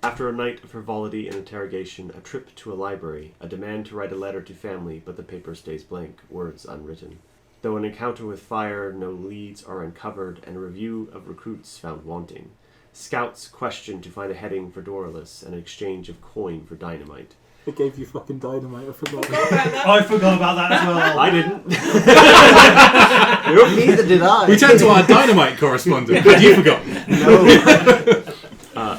After a night of frivolity and interrogation, a trip to a library, a demand to write a letter to family, but the paper stays blank, words unwritten. Though an encounter with fire, no leads are uncovered, and a review of recruits found wanting. Scouts questioned to find a heading for Doralus, and an exchange of coin for dynamite. I gave you fucking dynamite, I forgot. I forgot about that as well. I didn't. Neither did I. We turned to our dynamite correspondent, but you forgot. No.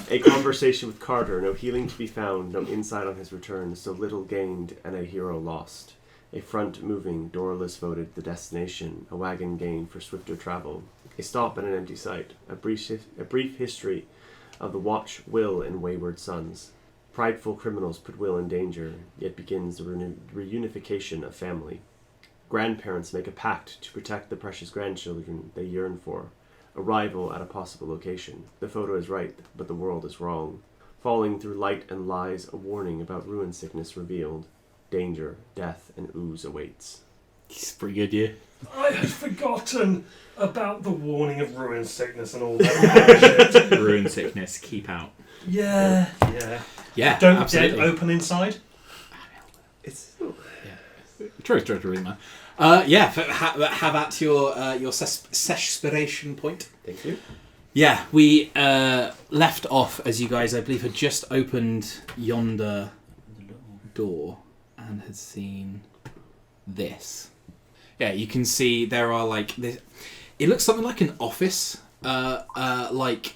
A conversation with Carter, no healing to be found, no insight on his return, so little gained and a hero lost. A front moving, Doralus voted the destination, a wagon gained for swifter travel. A stop at an empty site, a brief history of the watch, Will, and wayward sons. Prideful criminals put Will in danger, yet begins the reunification of family. Grandparents make a pact to protect the precious grandchildren they yearn for. Arrival at a possible location. The photo is right, but the world is wrong. Falling through light and lies, a warning about ruin sickness revealed. Danger, death, and ooze awaits. It's pretty good, yeah. I had forgotten about the warning of ruin sickness and all that shit. Ruin sickness, keep out. Yeah. Yeah, Don't dead open inside. It's True, man. Have at your sesspiration point. Thank you. Yeah, we left off as you guys, I believe, had just opened yonder door and had seen this. Yeah, you can see there are like this. It looks something like an office, like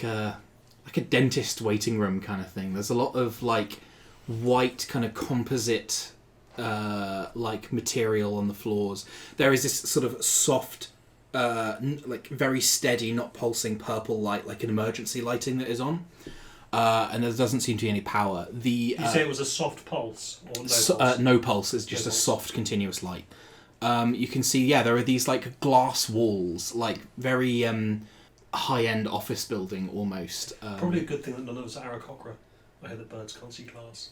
a dentist waiting room kind of thing. There's a lot of like white kind of composite like material on the floors. There is this sort of soft, like very steady, not pulsing purple light, like an emergency lighting that is on. And there doesn't seem to be any power. You say it was a soft pulse or no pulse? No pulse. It's just a soft, continuous light. You can see, there are these like glass walls, like very high-end office building almost. Probably a good thing that none of us are Aarakocra. I hear that birds can't see glass.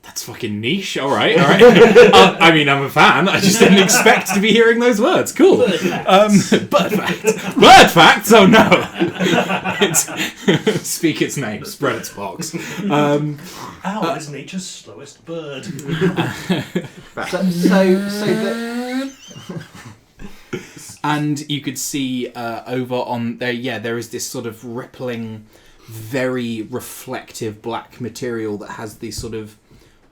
That's fucking niche. All right. I mean, I'm a fan. I just didn't expect to be hearing those words. Cool. Bird facts. Bird facts. Bird facts. Oh no! Speak its name. Spread its box. Owl is nature's slowest bird. And you could see over on there. Yeah, there is this sort of rippling, very reflective black material that has these sort of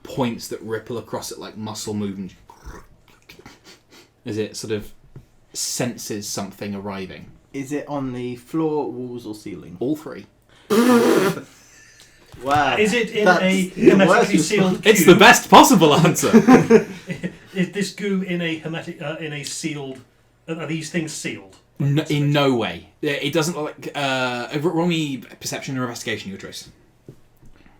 points that ripple across it like muscle movement as it sort of senses something arriving. Is it on the floor, walls, or ceiling? All three. Wow. Is it in a hermetically sealed cube? It's the best possible answer. Is this goo in a in a sealed? Are these things sealed? No, in no way. It doesn't look like. Roll me perception or investigation, your choice.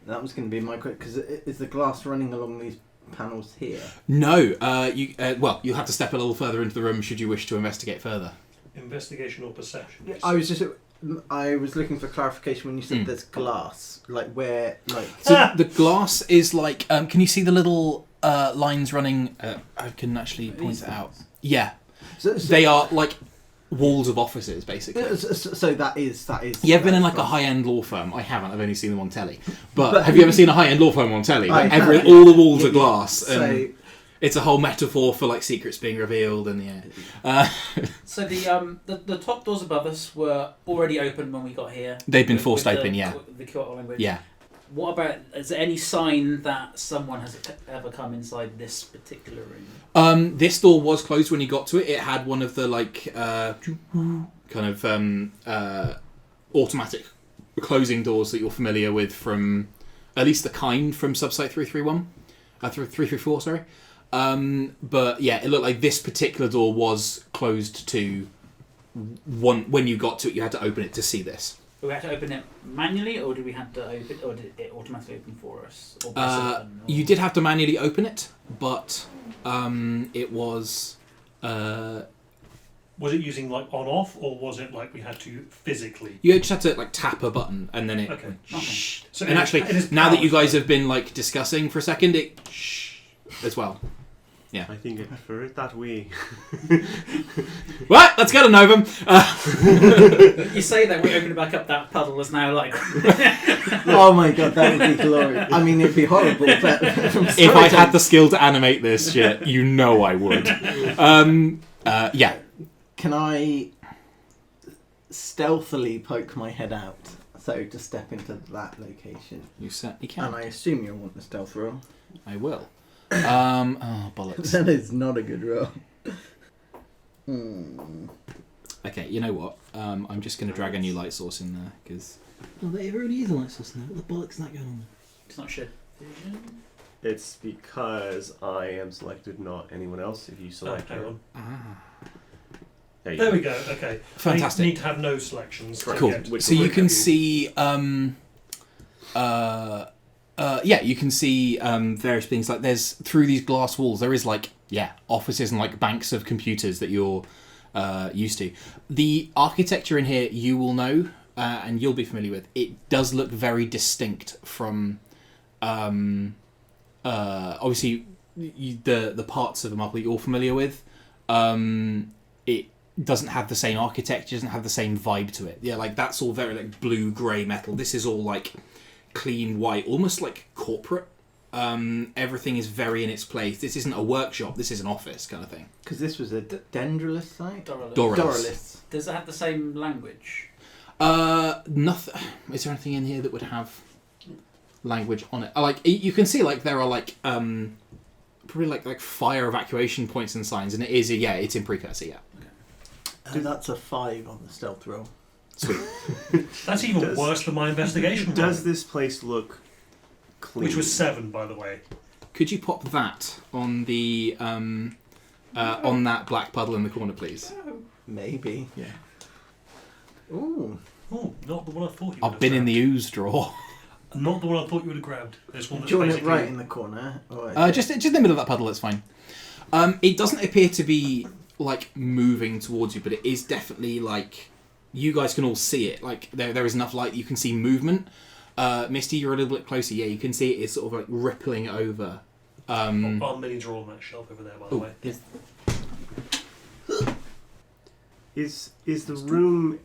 That was going to be my quick, because is the glass running along these panels here? No. You'll have to step a little further into the room should you wish to investigate further. Investigation or perception? Yeah, I was looking for clarification when you said there's glass, like where, like. So the glass is like. Can you see the little lines running? I can actually point it out. Yeah, So they are like walls of offices, basically. So that is. You ever been in like a high-end law firm? I haven't. I've only seen them on telly. But have you ever seen a high-end law firm on telly? All the walls are glass, and it's a whole metaphor for like secrets being revealed, and So the top doors above us were already open when we got here. They've been forced open, The Kyoto language. Yeah. What about? Is there any sign that someone has ever come inside this particular room? This door was closed when you got to it. It had one of the like kind of automatic closing doors that you're familiar with from at least the kind from Subsite 331, 334. Sorry. But yeah, it looked like this particular door was closed to one. When you got to it, you had to open it to see this. Do we had to open it manually, or did we have to open, or did it automatically open for us? Or press a button, or... You did have to manually open it, but it was. Was it using like on off, or was it like we had to physically? You just had to like tap a button, and then it. Okay. So and actually, now that you guys have been like discussing for a second, it as well. Yeah. I think I prefer it that way. What? Let's get a Novum. You say that we open it back up. That puddle is now like. Oh my god, that would be glorious. I mean, it'd be horrible, but If I had the skill to animate this shit, you know I would. Yeah. Can I stealthily poke my head out? So to step into that location. You certainly And can. I assume you'll want the stealth roll. I will. Oh, bollocks. That is not a good roll. Okay, you know what? I'm just going to drag a new light source in there, because... No, there already is a light source now. What the bollocks is that going on? It's not shared vision. It's because I am selected, not anyone else. If you select hang her. on. There you There go. we go. Okay. Fantastic. I need to have no selections. to Cool. get- Which So you one can have see... yeah, you can see various things. Like, there's... Through these glass walls, there is, like, offices and, like, banks of computers that you're used to. The architecture in here, you will know, and you'll be familiar with. It does look very distinct from... obviously, the parts of the marble that you're familiar with. It doesn't have the same architecture, doesn't have the same vibe to it. Yeah, like, that's all very, like, blue grey metal. This is all, like, clean white, almost like corporate. Everything is very in its place. This isn't a workshop, this is an office kind of thing. Because this was a Dendrolith site? Doralith. Doralith. Does it have the same language? Nothing. Is there anything in here that would have language on it? Like, you can see, like, there are, like, probably like fire evacuation points and signs, and it is, it's in precursor, yeah. That's a 5 on the stealth roll. Sweet. That's even Does- worse than my investigation. Does roll, this place look clean? which was 7, by the way. Could you pop that on the on that black puddle in the corner, please? Maybe. Yeah. Ooh. Oh, not the one I thought you would I've have been in grabbed. the ooze drawer. Not the one I thought you would have grabbed. This one Do that's you want it basically... right in the corner? Or Just in the middle of that puddle, that's fine. It doesn't appear to be, like, moving towards you, but it is definitely, like, you guys can all see it. Like, there is enough light that you can see movement. Misty, you're a little bit closer. Yeah, you can see it is sort of, like, rippling over. Our mini drawer on that shelf over there, by the Ooh. way. Is the room,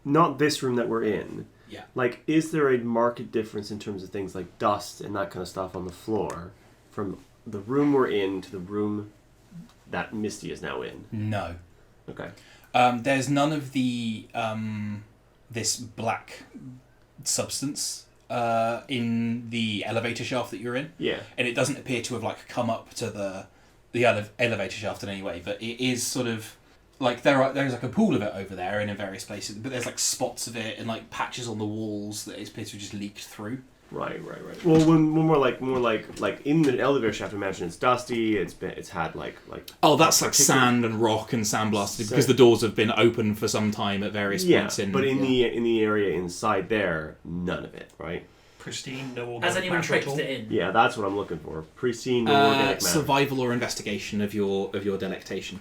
not this room that we're in? Yeah. Like, is there a marked difference in terms of things like dust and that kind of stuff on the floor from the room we're in to the room that Misty is now in? No. Okay. There's none of the this black substance in the elevator shaft that you're in, Yeah. and it doesn't appear to have, like, come up to the elevator shaft in any way. But it is sort of like there's like a pool of it over there and in various places, but there's, like, spots of it and, like, patches on the walls that it appears to have just leaked through. Right. Well, when more like in the elevator shaft, imagine it's dusty. It's had like. Oh, that's like particular- sand and rock and sandblasted So- because the doors have been open for some time at various Yeah, points. but in the area inside there, none of it. Right. Pristine, no organic Has anyone matter at tricked all. it in? Yeah, that's what I'm looking for. Pristine, no organic matter. Survival or investigation of your delectation.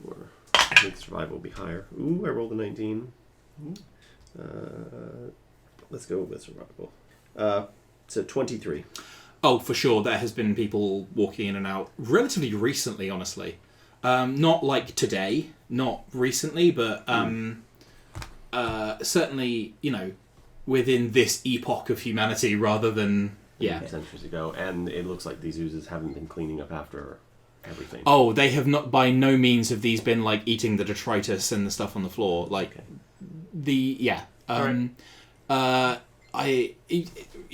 Sure. I think survival will be higher. Ooh, I rolled a 19. Let's go with survival. So 23. Oh, for sure. There has been people walking in and out relatively recently, honestly. Not like today, not recently, but certainly, within this epoch of humanity rather than... Yeah. Centuries ago. And it looks like these oozes haven't been cleaning up after everything. Oh, they have not, by no means have these been, like, eating the detritus and the stuff on the floor. Like, you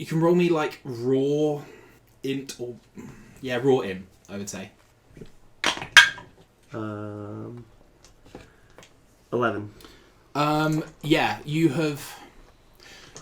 can roll me, like, raw int or... Yeah, raw int, I would say. 11. Yeah, you have...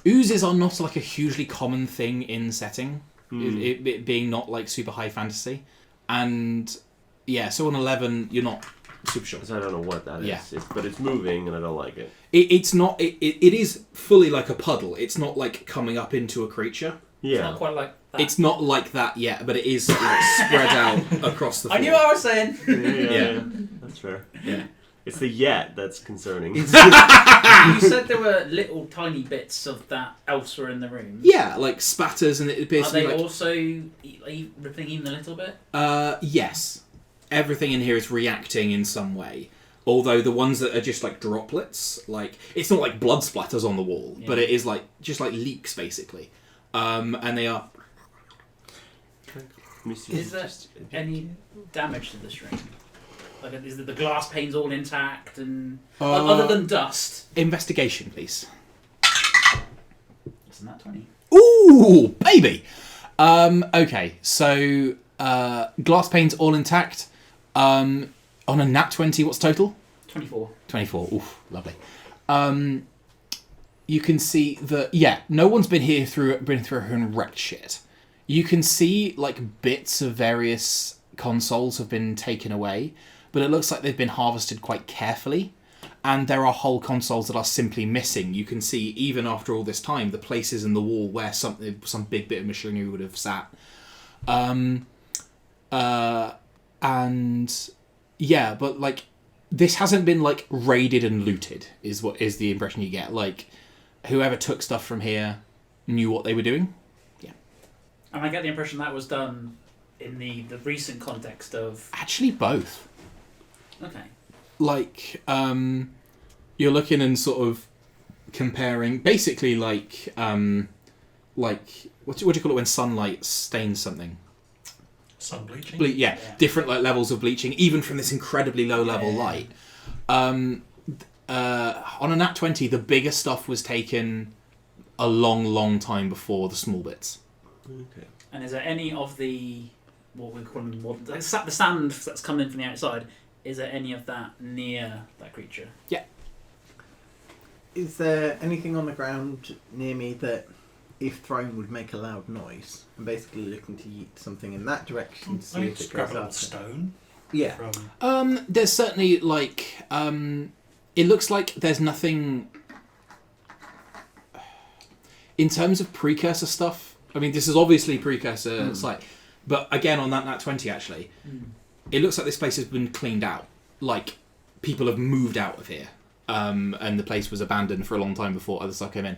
Oozes are not, like, a hugely common thing in setting. It being not, like, super high fantasy. And, yeah, so on 11, you're not super sure. So I don't know what that is. Yeah. But it's moving and I don't like it. It's not... It is fully like a puddle. It's not, like, coming up into a creature. It's Yeah. not quite like that. It's not like that yet, but it is, like, spread out across the floor. I knew what I was saying. Yeah. That's fair. Yeah. It's the yet that's concerning. You said there were little tiny bits of that elsewhere in the room. Yeah, like spatters, and it appears Are to be they like... also rippling even a little bit? Yes. everything in here is reacting in some way. Although the ones that are just like droplets, like it's not like blood splatters on the wall, but it is like just like leaks basically, and they are. Is there any damage to the string? Like, is the glass panes all intact and other than dust? Investigation, please. Isn't that 20? Ooh, baby. Okay, so glass panes all intact. On a nat 20, what's total? 24. 24. Oof, lovely. You can see that no one's been through and wrecked shit. You can see like bits of various consoles have been taken away, but it looks like they've been harvested quite carefully. And there are whole consoles that are simply missing. You can see, even after all this time, the places in the wall where some big bit of machinery would have sat. And yeah, but like this hasn't been like raided and looted. Is the impression you get? Like whoever took stuff from here knew what they were doing. Yeah. And I get the impression that was done in the recent context of. Actually, both. Okay. Like, you're looking and sort of comparing, basically like what do you call it when sunlight stains something? Sun bleaching? Yeah, different like levels of bleaching, even from this incredibly low level light. On a nat 20, the bigger stuff was taken a long time before the small bits. Okay. And is there any of the what we call them, the sand that's coming in from the outside? Is there any of that near that creature? Yeah. Is there anything on the ground near me that, if thrown, would make a loud noise? I'm basically looking to yeet something in that direction to see if it grab goes an old up. stone. Yeah. From... There's certainly like it looks like there's nothing in terms of precursor stuff. I mean, this is obviously precursor site, but again on that nat 20 actually. It looks like this place has been cleaned out. Like, people have moved out of here. And the place was abandoned for a long time before other stuff came in.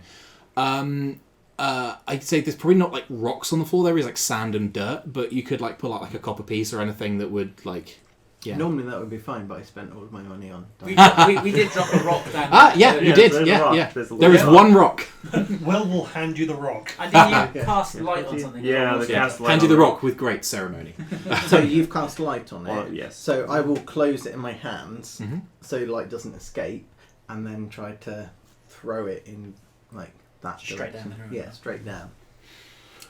I'd say there's probably not, like, rocks on the floor. There is, like, sand and dirt. But you could, like, pull out, like, a copper piece or anything that would, like... Yeah. Normally that would be fine, but I spent all of my money on... We did drop a rock down. You did. There's a Yeah, rock. yeah. There is one rock. Well, we'll hand you the rock. I think you cast light on something. Yeah, the cast light Hand you on the the rock with great ceremony. So you've cast light on it. Well, yes. So I will close it in my hands Mm-hmm. so light doesn't escape, and then try to throw it in like that Straight direction. down. Yeah, straight down.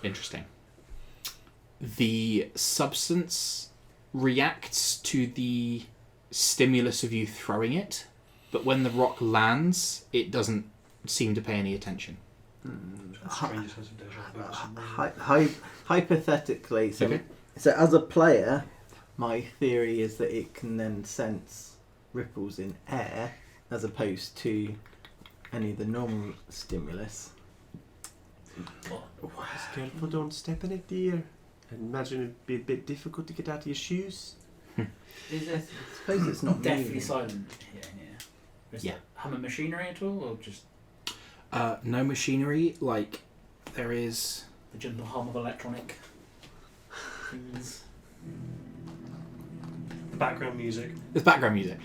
Interesting. The substance reacts to the stimulus of you throwing it, but when the rock lands, it doesn't seem to pay any attention. Stranger sense of deja vu. Hypothetically, so Okay. so as a player, my theory is that it can then sense ripples in air as opposed to any of the normal stimulus. Just careful, don't step in it, dear. I imagine it'd be a bit difficult to get out of your shoes. Is it I suppose it's not deathly moving. silent here? Is Yeah. there hum of machinery at all, or just No machinery, like there is... the gentle hum of electronic things? The background music. There's background music.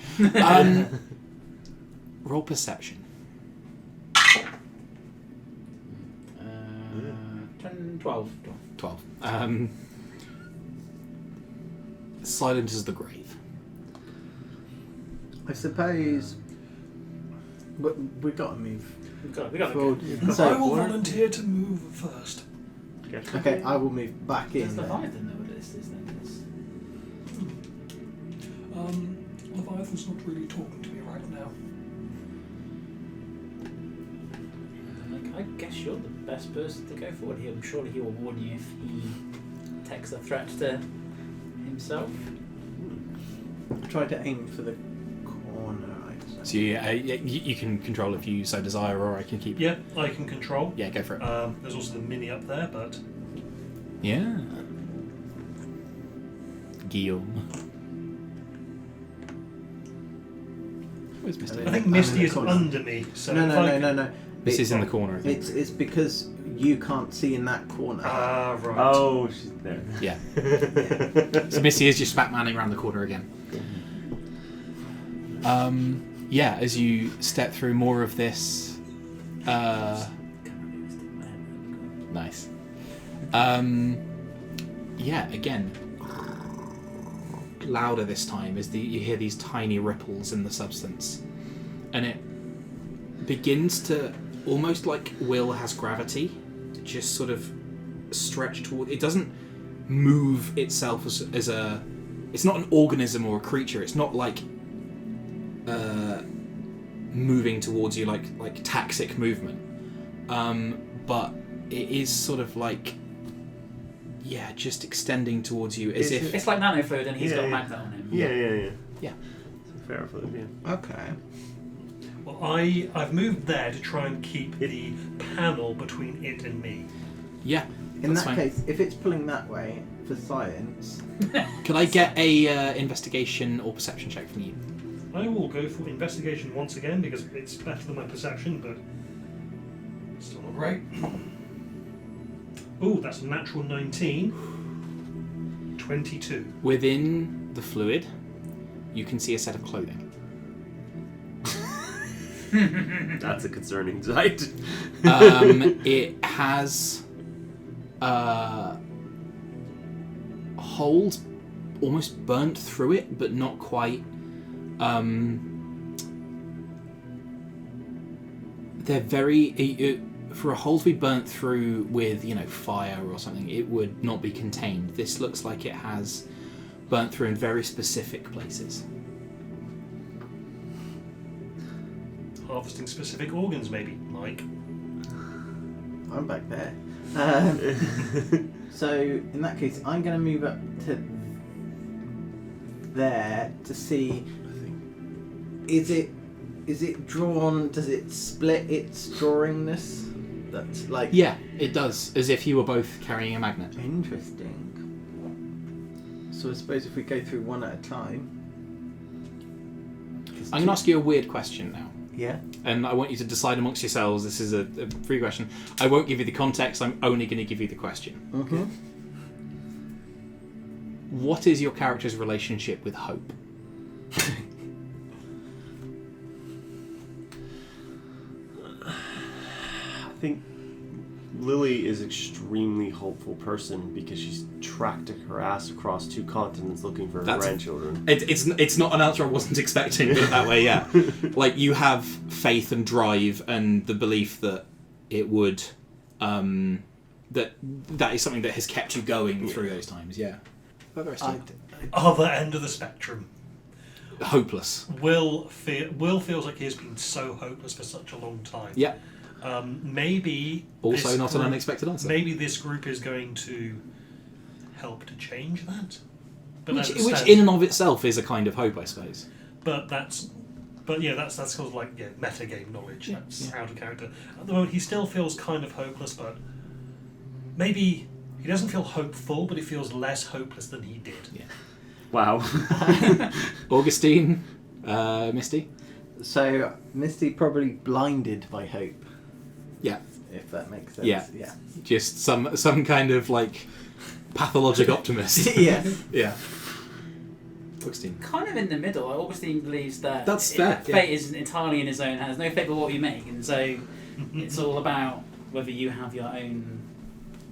Roll perception. 12. 12. Silent as the grave. I suppose we've got to move. We've got forward. to So- I will volunteer to move first. Okay, I will move back in. Does then. Leviathan know what this is then? Leviathan's not really talking to me right now. I guess you're the best person to go forward here. I'm sure he will warn you if he takes a threat to himself. I try to aim for the corner. So you can control if you so desire, or I can keep... Yeah, I can control. Yeah, go for it. There's also the mini up there, but Yeah. Guillaume. Where's Mr. I think I'm Misty in the is corner. under me. So No, if no, I no, can- no, no. This is in the corner, I think. It's because you can't see in that corner. Ah, right. Oh, she's there. Yeah. So Missy is just Batmaning around the corner again. Yeah, as you step through more of this. Nice. Yeah, again, louder this time as you hear these tiny ripples in the substance, and it begins to almost like Will has gravity, just sort of stretch toward. It doesn't move itself as a. It's not an organism or a creature. It's not like moving towards you like taxic movement, but it is sort of like. Yeah, just extending towards you as if... It's like nanofluid and he's got a magnet on him. Yeah. Yeah. Fair fluid, yeah. Okay. Well, I've moved there to try and keep the panel between it and me. Yeah, In that's that fine. case, if it's pulling that way for science, Could I get a investigation or perception check from you? I will go for investigation once again because it's better than my perception, but still not great. Ooh, that's a natural 19. 22. Within the fluid, you can see a set of clothing. That's a concerning sight. It has holes almost burnt through it, but not quite. They're very... for a hole to be burnt through with, fire or something, it would not be contained. This looks like it has burnt through in very specific places. Harvesting specific organs, maybe, like. I'm back there. So in that case, I'm going to move up to there to see. Is it drawn? Does it split its drawingness? That's like. Yeah, it does, as if you were both carrying a magnet. Interesting. So I suppose if we go through one at a time. I'm going to ask you a weird question now. Yeah. And I want you to decide amongst yourselves. This is a free question. I won't give you the context. I'm only going to give you the question. Mm-hmm. What is your character's relationship with hope? I think Lily is an extremely hopeful person because she's tracked her ass across 2 continents looking for her grandchildren. It's not an answer I wasn't expecting, but that way, yeah. Like, you have faith and drive and the belief that it would... that is something that has kept you going through those times, yeah. What about the rest of you? Other end of the spectrum. Hopeless. Will feels like he has been so hopeless for such a long time. Yeah. Maybe Also this not an group- unexpected answer. Maybe this group is going to help to change that. But Which as it stands- in and of itself is a kind of hope, I suppose. But that's sort of like metagame knowledge. That's out of character. At the moment, he still feels kind of hopeless, but maybe he doesn't feel hopeful, but he feels less hopeless than he did. Yeah. Wow. Augustine, Misty? So Misty probably blinded by hope. Yeah. If that makes sense. Yeah. Yeah. Just some kind of, like, pathologic optimist. Yeah. Yeah. Augustine. Kind of in the middle. Augustine believes that That's fair, fate is entirely in his own hands. No fate but what you make, and so it's all about whether you have your own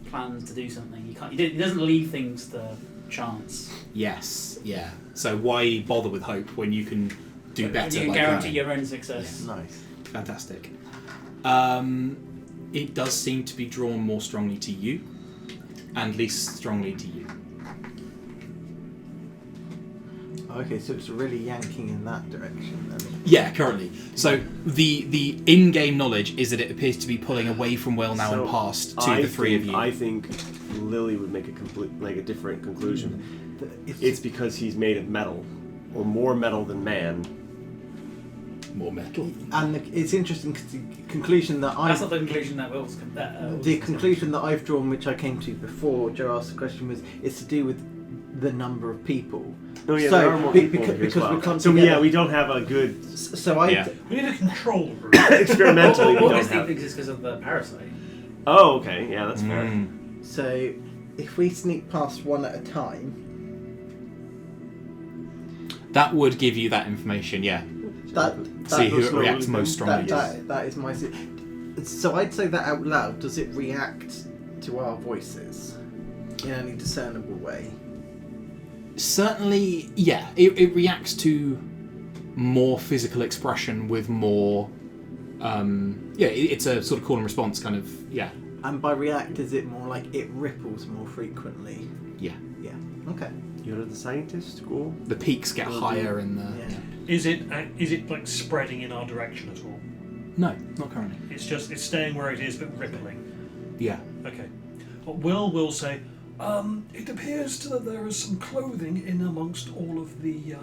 plans to do something. He doesn't leave things to chance. Yes, yeah. So why bother with hope when you can do better? You can like guarantee that? your own success. Nice. Fantastic. It does seem to be drawn more strongly to you, and least strongly to you. Okay, so it's really yanking in that direction then. Yeah, currently. So the in-game knowledge is that it appears to be pulling away from Will now and past to the three of you. I think Lily would make a different conclusion. It's because he's made of metal, or more metal than man. More metal. And it's interesting because the conclusion that That's not the conclusion that Will's the conclusion that I've drawn, which I came to before Joe asked the question, was it's to do with the number of people. Oh yeah, So, there are more be- people because- here as because we well. come So yeah, together- we don't have a good So I. Yeah. We need a control room. experimentally. We don't Augustine have. thinks it's because of the parasite. Oh, okay. Yeah, that's fair. So if we sneak past one at a time, That would give you that information, yeah. that See who goes it reacts slowly most then. strongly. that is my. So I'd say that out loud. Does it react to our voices in any discernible way? Certainly, yeah. It reacts to more physical expression with more. It's a sort of call and response kind of. Yeah. And by react, is it more like it ripples more frequently? Yeah. Yeah. Okay. You're the scientist. Go. The peaks get higher in the. Yeah. Is it like spreading in our direction at all? No, not currently. It's staying where it is but rippling. Yeah. Okay. Well, will say, it appears that there is some clothing in amongst all of the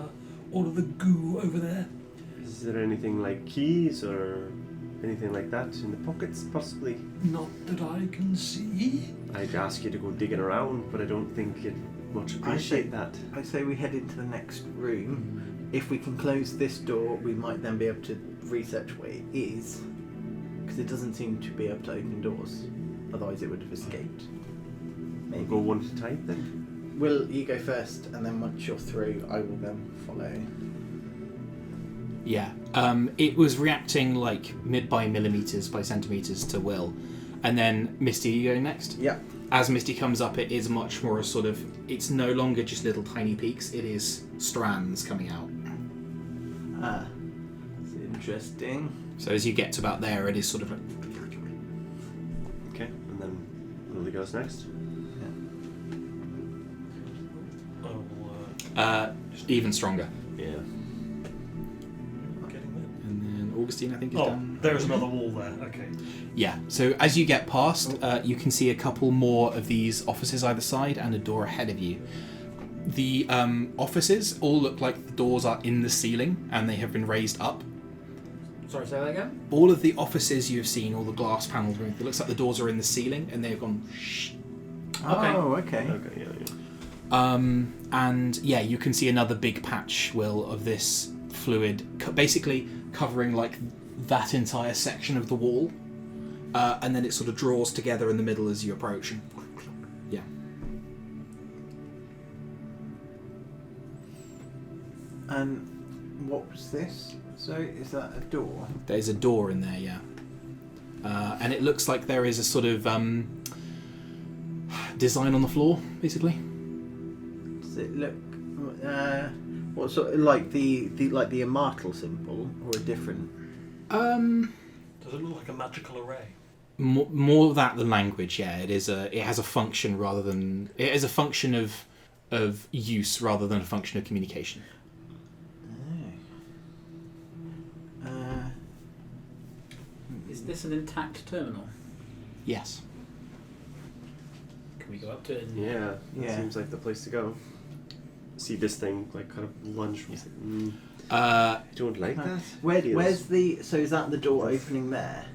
goo over there. Is there anything like keys or anything like that in the pockets, possibly? Not that I can see. I'd ask you to go digging around, but I don't think you'd much appreciate that. I say we head into the next room. If we can close this door, we might then be able to research what it is, because it doesn't seem to be able to open doors. Otherwise, it would have escaped. We'll Maybe. go one at a time then. Will you go first, and then once you're through, I will then follow. Yeah. It was reacting like by millimeters, by centimeters to Will. And then Misty, you go next? Yeah. As Misty comes up, it is much more a sort of. It's no longer just little tiny peaks, it is strands coming out. Ah, that's interesting. So as you get to about there, it is sort of like. Okay, and then Lily goes next. Even stronger. Yeah. Getting there. And then Augustine, I think, is Oh, down. there is another wall there. Okay. Yeah, so as you get past, you can see a couple more of these offices either side and a door ahead of you. The offices all look like the doors are in the ceiling and they have been raised up. Sorry, say that again? All of the offices you've seen, all the glass panels, it looks like the doors are in the ceiling and they've gone shh. Okay. Oh, okay. Okay, yeah. And yeah, you can see another big patch, Will, of this fluid, basically covering like that entire section of the wall. And then it sort of draws together in the middle as you approach. And yeah. And what was this? So, is that a door? There's a door in there, yeah. And it looks like there is a sort of design on the floor, basically. Does it look? What sort of like the Immortal symbol or a different? Does it look like a magical array? More of that than language, yeah. It has a function rather than it is a function of use rather than a function of communication. Is this an intact terminal? Yes. Can we go up to it? And... Yeah, that Yeah. seems like the place to go. See this thing, like, kind of lunge from Uh, I don't like that. Where's the? So is that the door opening there?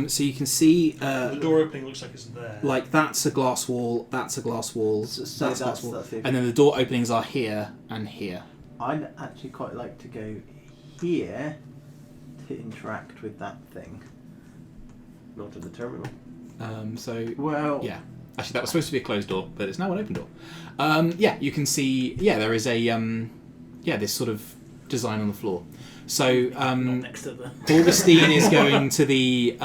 so you can see The door opening looks like it's there. like that's a glass wall, that's a glass wall, So that's a glass that's wall, it. and then the door openings are here and here. I'd actually quite like to go here to interact with that thing. Not to the terminal. So Well, yeah, actually that was supposed to be a closed door, but it's now an open door. Yeah, you can see. Yeah, there is a this sort of design on the floor. So Not next to the... Augustine is going to the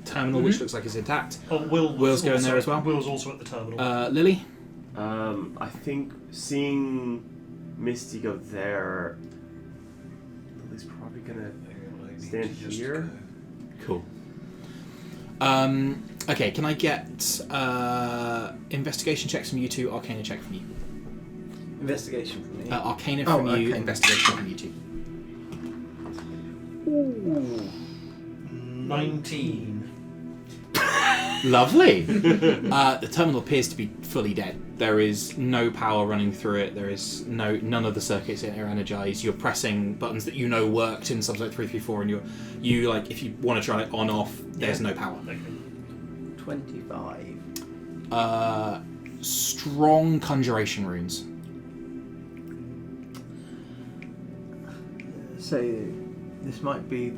terminal, which looks like it's intact. Oh, Will's going there as well? Will's also at the terminal. Lily? I think seeing Misty go there, Lily's probably gonna stand here. Cool. Okay, can I get investigation checks from you two, Arcana check from you? investigation for me. Arcana from you, Arcana. investigation from you two. 19. Lovely. The terminal appears to be fully dead. There is no power running through it. There is none of the circuits are energized. You're pressing buttons that you know worked in Subsite 334, and you like if you want to try it on off. There's no power. Okay. 25. Strong conjuration runes. So this might be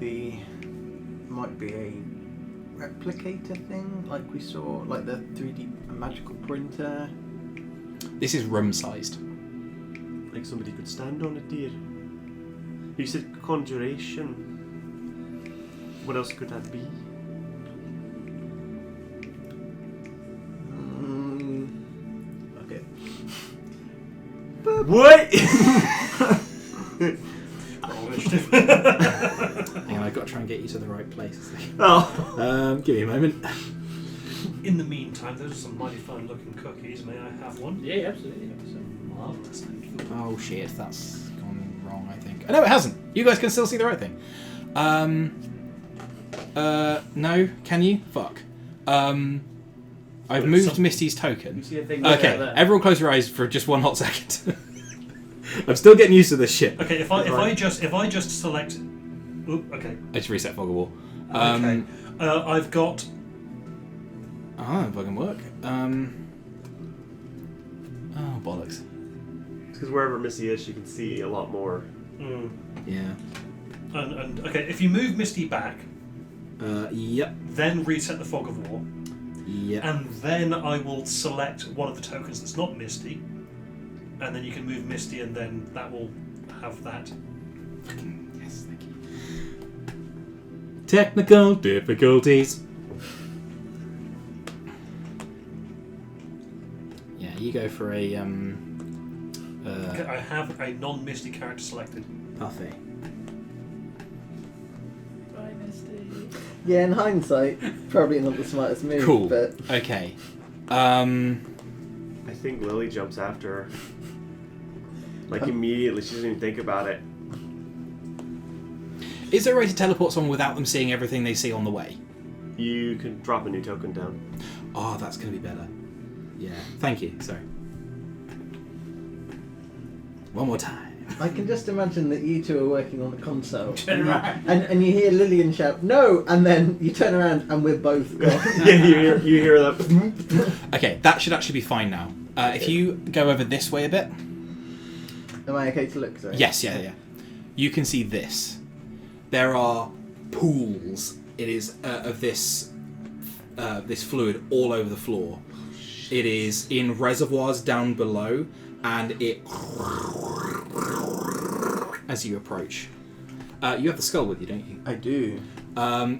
a replicator thing, like we saw, like the 3D magical printer. This is room-sized. Like somebody could stand on it, dear. You said conjuration. What else could that be? Okay. What? Roll initiative. Hang on, I've got to try and get you to the right place. Oh. Give me a moment. In the meantime, those are some mighty fine looking cookies. May I have one? Yeah, absolutely. Marvellous, thank you. Oh shit, that's gone wrong, I think. Oh, no, it hasn't. You guys can still see the right thing. No, can you? Fuck. I've moved Misty's token. You see a thing right Okay, there? everyone close your eyes for just one hot second. I'm still getting used to this shit. Okay, if I just select. Oop, okay. I just reset Fog of War. Okay. I've got. Oh, that fucking work. Oh, bollocks. It's because wherever Missy is, she can see a lot more. Yeah. And okay, if you move Misty back, Yep. then reset the Fog of War, Yep. and then I will select one of the tokens that's not Misty, and then you can move Misty, and then that will have that. Yes, thank you. Technical difficulties. Yeah, you go for a Okay, I have a non-Misty character selected. Puffy. Bye, Misty. Yeah, in hindsight, probably not the smartest move. Cool. But Okay. I think Lily jumps after her. Like immediately, she doesn't even think about it. Is there a way to teleport someone without them seeing everything they see on the way? You can drop a new token down. Oh, that's going to be better. Yeah. Thank you. Sorry. One more time. I can just imagine that you two are working on the console. Turn around. And you hear Lillian shout, "No!" And then you turn around and we're both gone. Yeah, you hear that. Okay, that should actually be fine now. If you go over this way a bit. Am I okay to look? Sorry. Yes, yeah. You can see this. There are pools. It is of this fluid all over the floor. It is in reservoirs down below, and it as you approach. You have the skull with you, don't you? I do.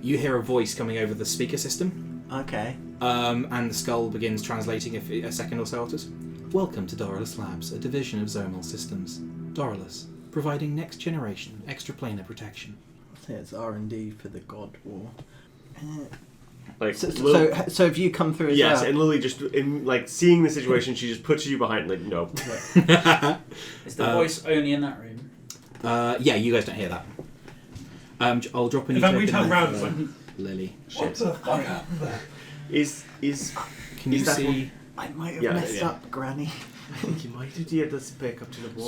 You hear a voice coming over the speaker system, Okay. and the skull begins translating if a second or so alters. Welcome to Doralus Labs, a division of Zonal Systems. Doralus, providing next generation extraplanar protection. I'll say it's R&D for the God War. Like, So have you come through as yes, well? and Lily just like seeing the situation, she just puts you behind. Like, no. Is the voice only in that room? Yeah, you guys don't hear that. I'll drop a new In fact, we token turn there round for and Lily. What the fuck happened there? Is Can you Is that see? I might have Yeah, messed yeah. up, Granny. you might have to this back up to the wall.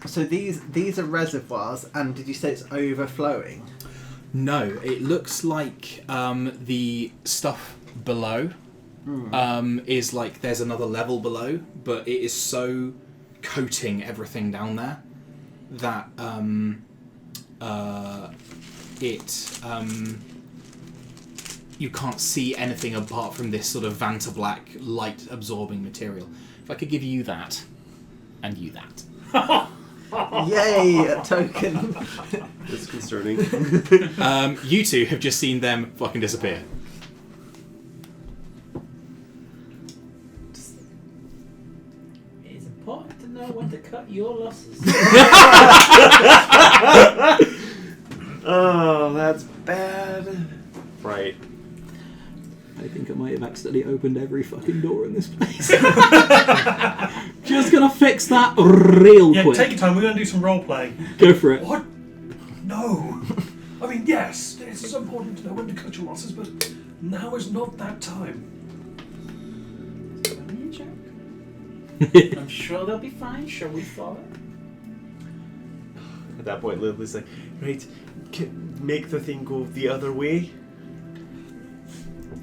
So these are reservoirs, and did you say it's overflowing? No, it looks like the stuff below is like there's another level below, but it is so coating everything down there that you can't see anything apart from this sort of Vanta black light absorbing material. If I could give you that and you that. Yay, a token. It's concerning. You two have just seen them fucking disappear. It's important to know when to cut your losses. Oh, that's bad. Right. I think I might have accidentally opened every fucking door in this place. Just gonna fix that real Yeah, quick. take your time. We're going to do some role playing. Go for it. What? No. I mean, yes, it is important to know when to cut your losses, but now is not that time. I'm sure they'll be fine. Shall we follow? At that point, Lily's like, right, make the thing go the other way.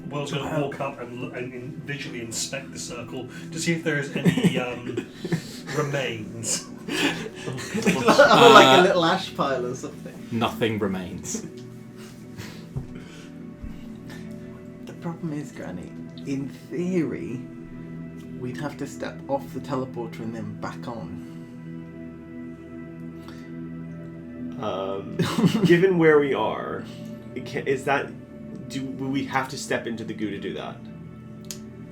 Will's going to walk up and visually inspect the circle to see if there is any remains. like a little ash pile or something. Nothing remains. The problem is, Granny, in theory, we'd have to step off the teleporter and then back on. Given where we are, will we have to step into the goo to do that?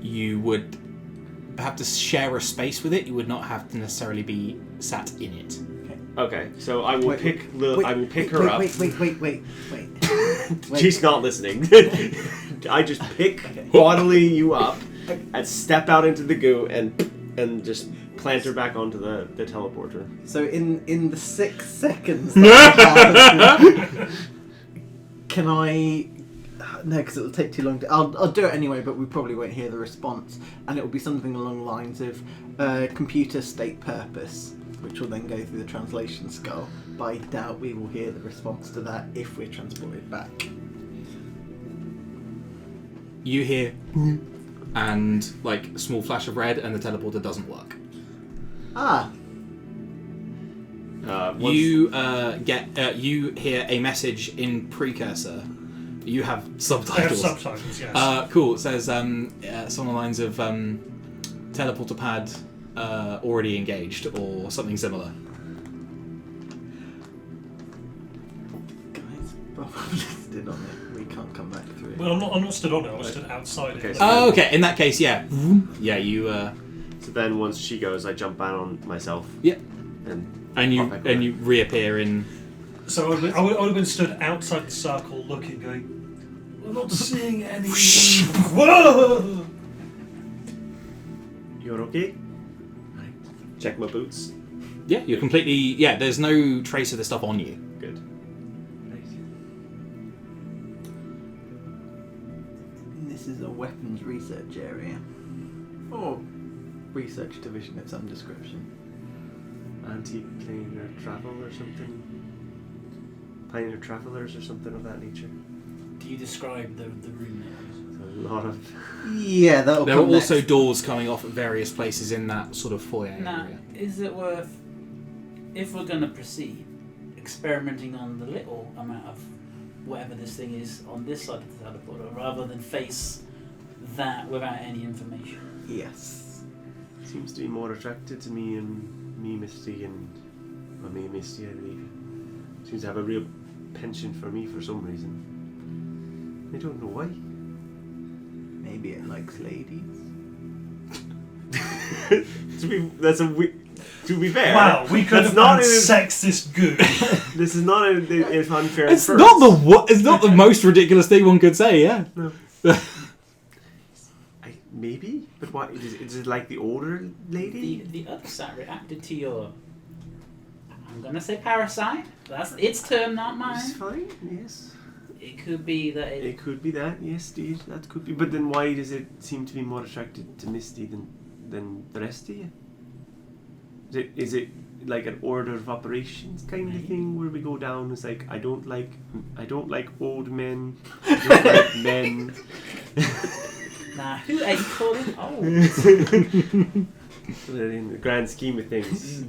You would have to share a space with it. You would not have to necessarily be sat in it. Okay, so I will pick her up. Wait. She's not listening. I just pick bodily you up and step out into the goo and just plant her back onto the teleporter. So in the 6 seconds that I have, can I... No, because it'll take too long. I'll do it anyway, but we probably won't hear the response. And it will be something along the lines of computer state purpose, which will then go through the translation skull. But I doubt we will hear the response to that if we're transported back. You hear and like a small flash of red, and the teleporter doesn't work. Ah. You you hear a message in precursor. You have subtitles. I have subtitles, yes. Cool. It says something along the lines of teleporter pad already engaged or something similar. Guys, probably stood on it. We can't come back through it. Well, I'm not stood on it. I was stood outside Okay, it. so- Oh, okay. In that case, yeah. Yeah, you... So then once she goes, I jump out on myself. Yeah. And you reappear in... So I would have been stood outside the circle looking, going, I'm not seeing any... Whoa! You're okay? Check my boots. Yeah, you're completely... Yeah, there's no trace of the stuff on you. Good. Nice. This is a weapons research area. Or research division of some description. Anti-planar travel or something? Planar travelers or something of that nature? Do you describe the room names? A lot of... Yeah, that'll There are come also next. doors coming off at various places in that sort of foyer Now, area. is it worth, if we're going to proceed, experimenting on the little amount of whatever this thing is on this side of the teleporter, rather than face that without any information? Yes. Seems to be more attracted to me and me, Misty, and me, Misty, I believe. Seems to have a real penchant for me for some reason. I don't know why. Maybe it likes ladies. To be fair, Wow, we could have not found sexist goo. This is not an unfair. It's inference. It's not the most ridiculous thing one could say. Yeah. No. Maybe, but why? Is it like the older lady? The other side reacted to your, I'm going to say parasite. That's its term, not mine. It's fine. Yes. It could be that It could be that. Yes, indeed, that could be. But then, why does it seem to be more attracted to Misty than the rest of you? Is it like an order of operations kind of thing where we go down? It's like I don't like old men. I don't like men. Nah, who are you calling old? In the grand scheme of things.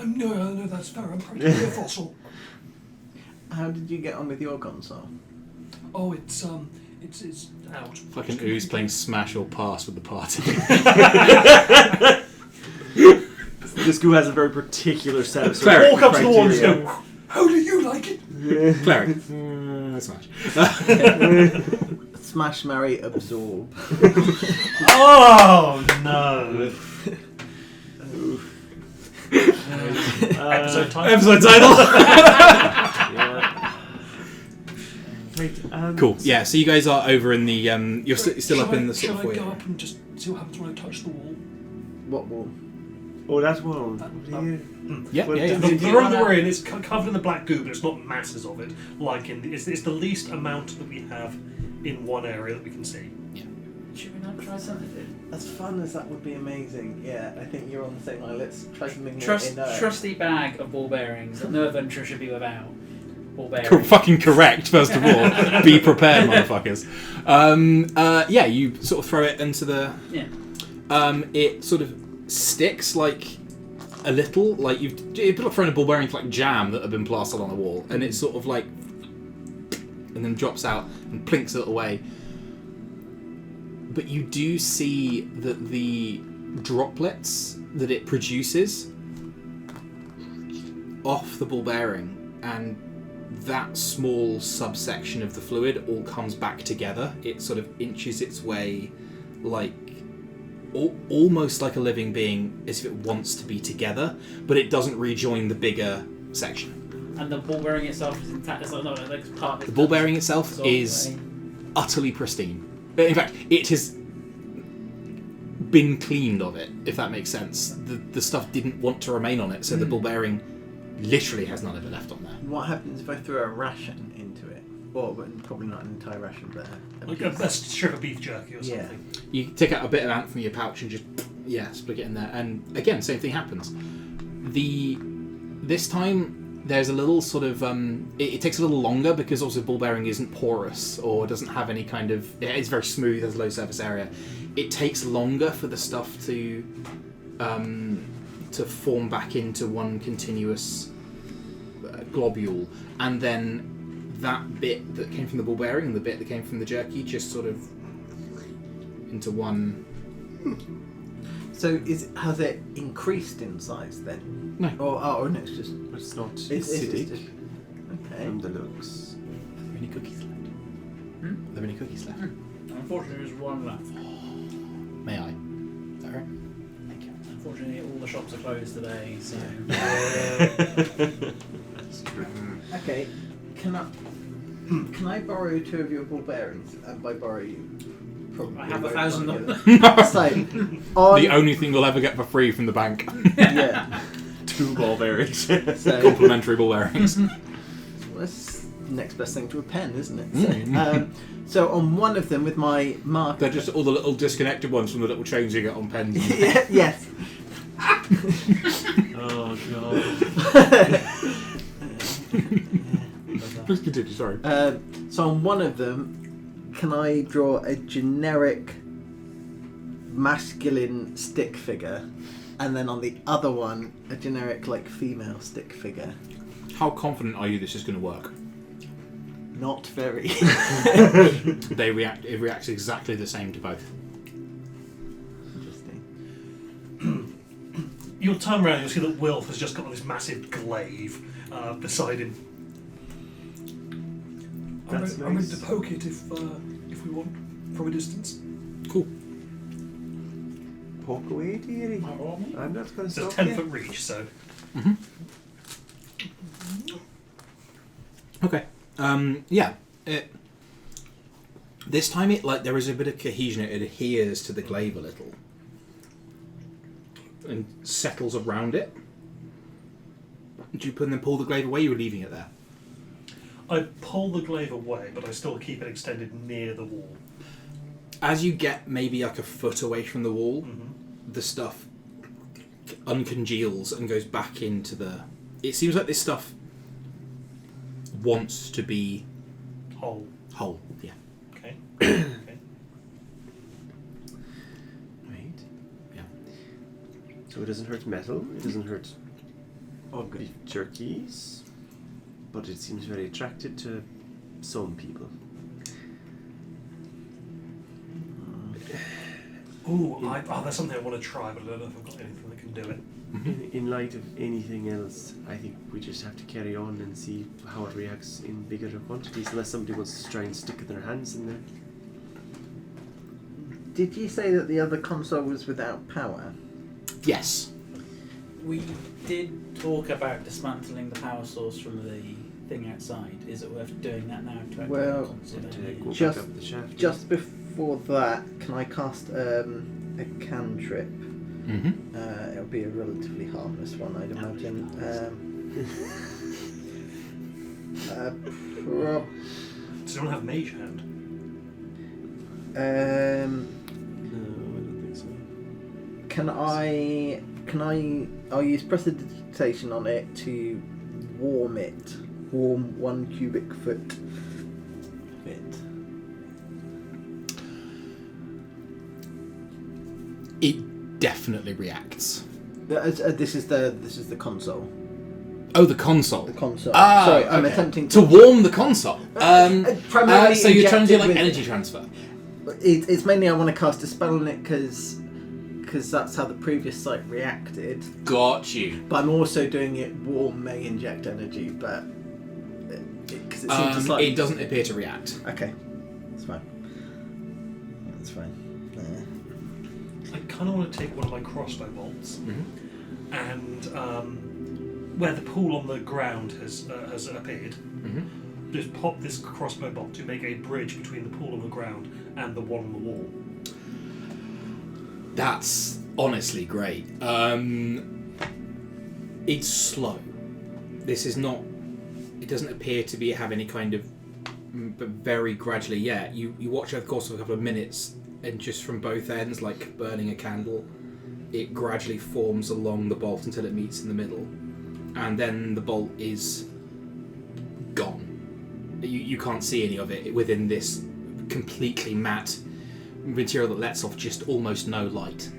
No, that's fair. I'm practically a fossil. How did you get on with your console? Oh, it's out. Fucking Ooze playing Smash or Pass with the party. This goo has a very particular set of Cleric. Walk up to the wall and just criteria. go, how do you like it? Cleric. Smash. Smash, marry, absorb. Oh, no. Episode title. Episode title. Yeah. Right, Cool. Yeah. So you guys are over in the. You're still up in the sort of Shall I go foyer. up and just see what happens when I touch the wall? What wall? Oh, that's one. Yeah. Well, Yeah. Yeah. The room that we're in is covered in the black goo, but it's not masses of it. Like it's the least amount that we have in one area that we can see. Should we not try something? As fun as that would be amazing. Yeah, I think you're on the same line. Let's try something more inert. Trusty bag of ball bearings that no adventurer should be without. Ball bearings. Fucking correct. First of all, be prepared, motherfuckers. Yeah. You sort of throw it into the. Yeah. It sort of sticks like a little, like you've thrown a ball bearing like jam that had been plastered on a wall, and it's sort of like, and then drops out and plinks a little way. But you do see that the droplets that it produces off the ball bearing and that small subsection of the fluid all comes back together. It sort of inches its way, like almost like a living being, as if it wants to be together, but it doesn't rejoin the bigger section. And the ball bearing itself is intact. It's not like part of The ball bearing itself is utterly pristine. In fact, it has been cleaned of it, if that makes sense. The stuff didn't want to remain on it, so the ball bearing literally has none of it left on there. What happens if I throw a ration into it? Well, but probably not an entire ration, but Like a strip of beef jerky or Yeah. something. You take out a bit of ant from your pouch and just split it in there, and again, same thing happens. This time there's a little sort of it takes a little longer because also ball bearing isn't porous or doesn't have any kind of, it's very smooth, has low surface area. It takes longer for the stuff to form back into one continuous globule, and then that bit that came from the ball bearing and the bit that came from the jerky just sort of into one. So has it increased in size then? No. No, it's just It's not it's acidic just, okay. from the looks. Are there any cookies left? Are there any cookies left? Unfortunately, there's one left. May I? Is that right? Thank you. Unfortunately, all the shops are closed today, so. That's true. Okay, can I borrow 2 of your ball bearings? And by borrow you probably I have won't 1,000 buy of the them. other. So, on, The only thing we'll ever get for free from the bank. yeah. 2 ball bearings. So Complimentary ball bearings. that's the next best thing to a pen, isn't it? Mm. So on one of them with my marker. They're just all the little disconnected ones from the little chains you get on pens. Yeah, yes. Oh god. Please continue, sorry. So on one of them, can I draw a generic masculine stick figure, and then on the other one, a generic like female stick figure? How confident are you this is going to work? Not very. It reacts exactly the same to both. Interesting. You'll turn around and you'll see that Wilf has just got this massive glaive beside him. That's I'm ready nice. to poke it if we want from a distance. Cool. Poke away, dearie. I'm not going to It's a stop 10-foot you. reach, so Okay. This time there is a bit of cohesion. It adheres to the glaive a little and settles around it. Do you pull the glaive away? You're leaving it there. I pull the glaive away, but I still keep it extended near the wall. As you get maybe like a foot away from the wall, the stuff uncongeals and goes back into the. It seems like this stuff wants to be Whole. whole. Yeah. Okay. Okay. Right. Yeah. So it doesn't hurt metal, it doesn't hurt Oh, good. beef jerkies, but it seems very attracted to some people. Ooh, there's something I want to try, but I don't know if I've got anything that can do it. In light of anything else, I think we just have to carry on and see how it reacts in bigger quantities, unless somebody wants to try and stick their hands in there. Did you say that the other console was without power? Yes. We did talk about dismantling the power source from the thing outside. Is it worth doing that now to activate Well, the console? To go Just- back up the shaft. Just before that, can I cast a cantrip? Mm-hmm. It'll be a relatively harmless one, I'd imagine. Does anyone have mage hand? No, I don't think so. I'll use prestidigitation on it to warm 1 cubic foot of it. It definitely reacts. This is the console. Oh, the console. The console. Ah, Sorry, I'm okay. attempting To warm the console. primarily So you're trying to do inject like it with- energy transfer. It's mainly I want to cast a spell on it because that's how the previous site reacted. Got you. But I'm also doing it warm may inject energy, but because it seems to slightly. It doesn't appear to react. Okay, that's fine. That's fine. I kind of want to take one of my crossbow bolts Mm-hmm. and where the pool on the ground has appeared, Mm-hmm. just pop this crossbow bolt to make a bridge between the pool on the ground and the one on the wall. That's honestly great. It's slow. This is not. It doesn't appear to have any kind of. But very gradually, yeah. You watch over the course of a couple of minutes, and just from both ends, like burning a candle, it gradually forms along the bolt until it meets in the middle, and then the bolt is gone. You can't see any of it within this completely matte material that lets off just almost no light.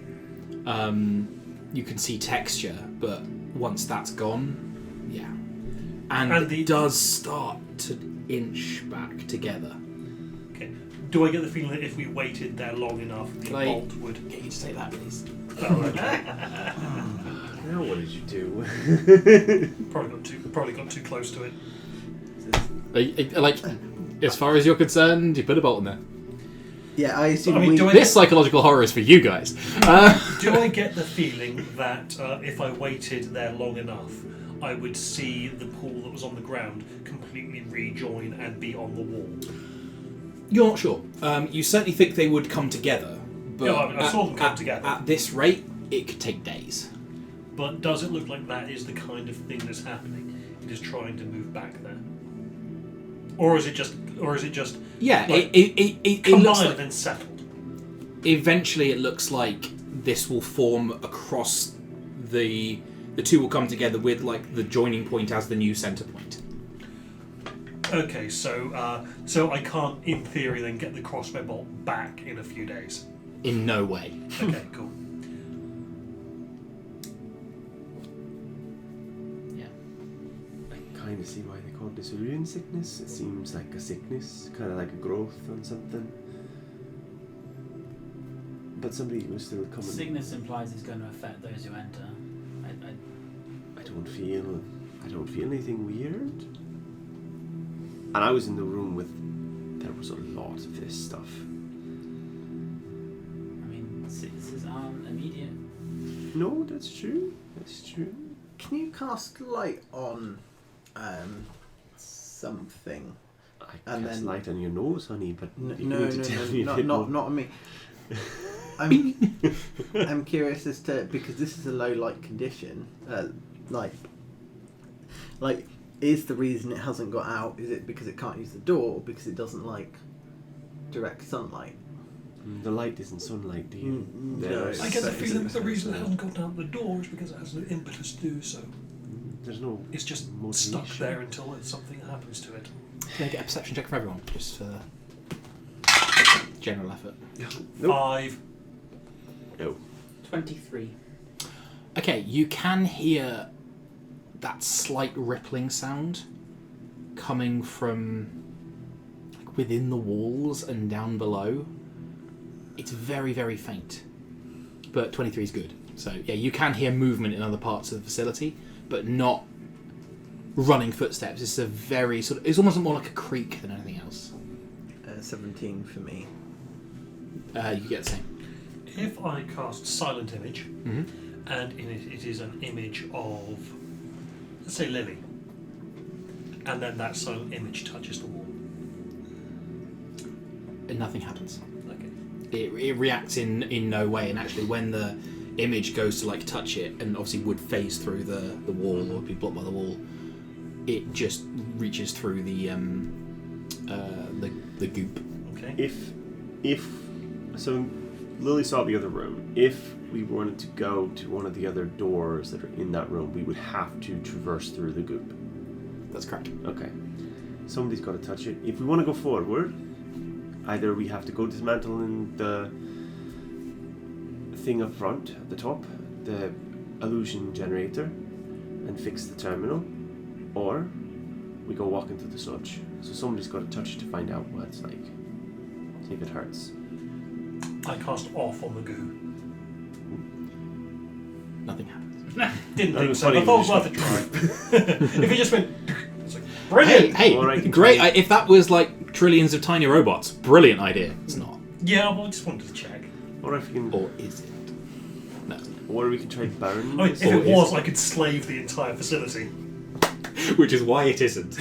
You can see texture, but once that's gone, yeah. And it does start to inch back together. Okay. Do I get the feeling that if we waited there long enough, the bolt would... Get you to say that, please. Oh, okay. Now what did you do? Probably got too close to it. Like, as far as you're concerned, you put a bolt in there. Yeah, I assume I mean, do I- This psychological horror is for you guys. Do I get the feeling that if I waited there long enough, I would see the pool that was on the ground completely rejoin and be on the wall? You're not sure. You certainly think they would come together, but Yeah, I saw them come together. At this rate, it could take days. But does it look like that is the kind of thing that's happening? It is trying to move back there, or is it just Yeah, like, it looks combined like and settled? eventually it looks like this will form across the two will come together with like the joining point as the new center point. Okay, so I can't, in theory, then get the crossbow bolt back in a few days. In no way. Okay, cool. Yeah. I kind of see why they call it Desillusion sickness. It seems like a sickness, kind of like a growth on something. But somebody was still coming. Sickness implies it's going to affect those who enter. I don't feel anything weird. And I was in the room with. There was a lot of this stuff. I mean, sicknesses aren't immediate. No, that's true. That's true. Can you cast light on something? I And cast then- light on your nose, honey, but you No, need to tell me a bit not more. on me. I'm curious as to, because this is a low light condition. Like, is the reason it hasn't got out? Is it because it can't use the door, or because it doesn't like direct sunlight? The light isn't sunlight, do you? No, I get the But feeling that the reason it hasn't gone out the door is because it has no impetus to do so. There's no. It's just motivation. stuck there until something happens to it. Can I get a perception check for everyone, just for general effort? Nope. 5. No. 23. Okay, you can hear that slight rippling sound coming from like within the walls and down below. It's very, very faint, but 23 is good. So yeah, you can hear movement in other parts of the facility, but not running footsteps. It's a very sort of. It's almost more like a creak than anything else. 17 for me. You get the same. If I cast Silent Image, Mm-hmm. and in it is an image of, let's say, Lily, and then that silent image touches the wall. And nothing happens. Okay. It reacts in no way, and actually when the image goes to like touch it and obviously would phase through the wall or be blocked by the wall, it just reaches through the goop. Okay. If so, Lily saw the other room. If we wanted to go to one of the other doors that are in that room, we would have to traverse through the goop. That's correct. Okay. Somebody's got to touch it. If we want to go forward, either we have to go dismantling the thing up front at the top, the illusion generator and fix the terminal, or we go walking through the sludge. So somebody's got to touch it to find out what it's like. See if it hurts. I cast off on the goo. Nothing happens. Didn't That think was so. funny, I thought it you was worth a try. If he just went, it's like brilliant. Hey, Or I can great. try- If that was like trillions of tiny robots, brilliant idea. It's not. Yeah, well, I just wanted to check. Or if we can, Or is it? No. or we can try burn. I mean, if Or it is was, I could slave the entire facility. Which is why it isn't.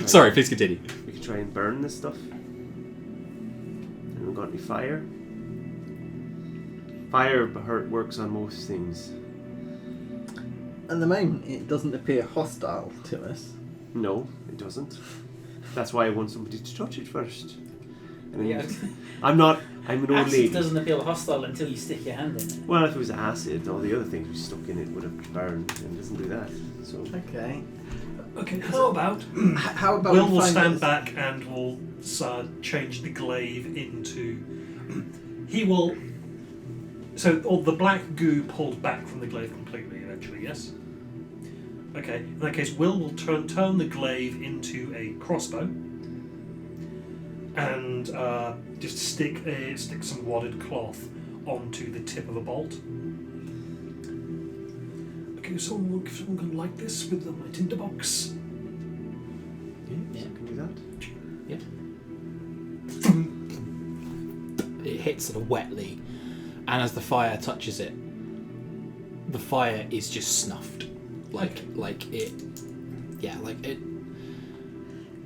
Sorry, please continue. We can try and burn this stuff. Anyone got any fire? Fire works on most things. At the moment, it doesn't appear hostile to us. No, it doesn't. That's why I want somebody to touch it first. And Yeah. I'm an old Acid lady. doesn't appeal hostile until you stick your hand in it. Well, if it was acid, all the other things we stuck in it would have burned, and it doesn't do that. So Okay. Okay, how about How about Will we will find stand this- back and will change the glaive into. He will. So, all the black goo pulled back from the glaive completely eventually, yes? Okay, in that case, Will turn the glaive into a crossbow and just stick some wadded cloth onto the tip of a bolt. Okay, someone can light this with my tinderbox. yeah, so I can do that. It hits sort of wetly, and as the fire touches it, the fire is just snuffed. Like it.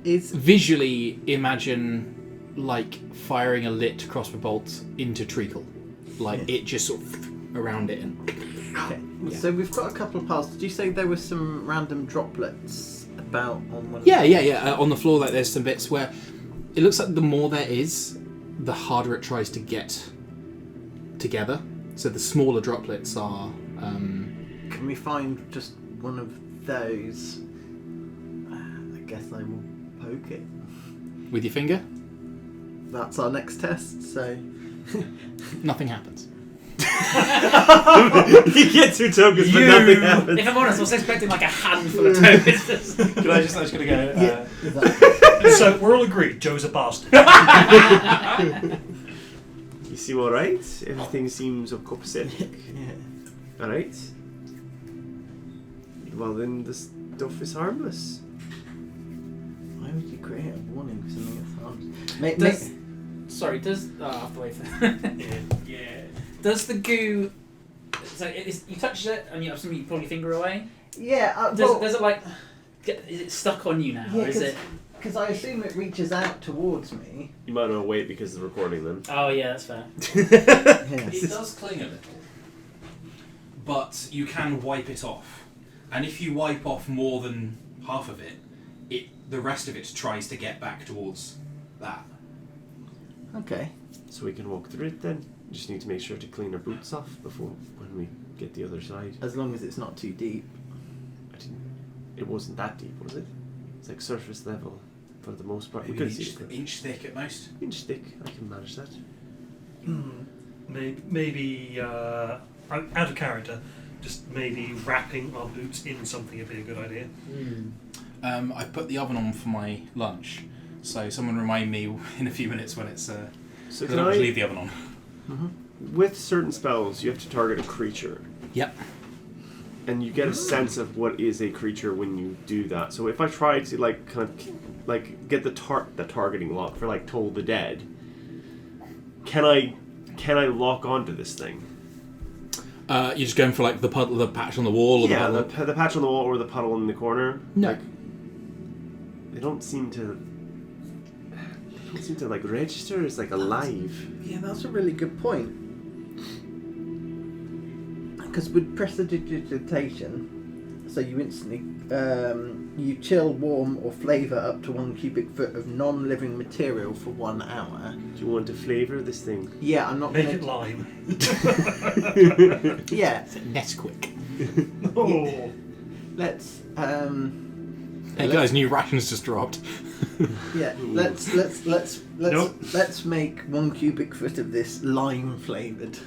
Is Visually, imagine like firing a lit crossbow bolt into treacle. Like it just sort of around it and. okay. Yeah. So we've got a couple of piles. Did you say there were some random droplets about on one? Yeah. On the floor, like there's some bits where it looks like the more there is, the harder it tries to get together. So the smaller droplets are. Can we find just one of those? I guess I will poke it. With your finger, That's our next test. So nothing happens. You get 2 tokens, but nothing happens. If I'm honest, I was expecting like a handful of tokens. Can I just gonna go? yeah. So, we're all agreed, Joe's a bastard. You seem alright? Everything seems copacetic. Yeah. Alright? Well, then the stuff is harmless. Why would you create a warning for something that's harmless? Sorry, does I have to wait for Yeah. Does the goo? So you touch it and you absolutely pull your finger away. yeah. Does it like? Is it stuck on you now? Yeah, or is it? Because I assume it reaches out towards me. You might want to wait because of the recording then. Oh yeah, that's fair. Yes. It does cling a little, but you can wipe it off. And if you wipe off more than half of it, the rest of it tries to get back towards that. Okay. So we can walk through it then. We just need to make sure to clean our boots off before when we get the other side. As long as it's not too deep. It wasn't that deep, was it? It's like surface level for the most part. We Maybe could see an it. inch thick at most. Inch thick. I can manage that. Maybe out of character, just maybe wrapping our boots in something would be a good idea. I put the oven on for my lunch, so someone remind me in a few minutes when it's. So Because I can don't want to leave I? the oven on. With certain spells, you have to target a creature, Yep. and you get a sense of what is a creature when you do that. So if I try to get the targeting lock for like Toll the Dead, can I lock onto this thing? You're just going for like the patch on the wall, or Yeah, the the patch on the wall or the puddle in the corner. No. Like, they don't seem to like register as like alive. Yeah, that's a really good point. Because with prestidigitation, so you instantly you chill, warm, or flavour up to 1 cubic foot of non-living material for 1 hour. Do you want to flavour this thing? Yeah, I'm not Make gonna. it lime. Yeah, Nesquik. Oh. let's. Hey guys, new rations just dropped. Yeah, let's Nope. let's make 1 cubic foot of this lime flavoured.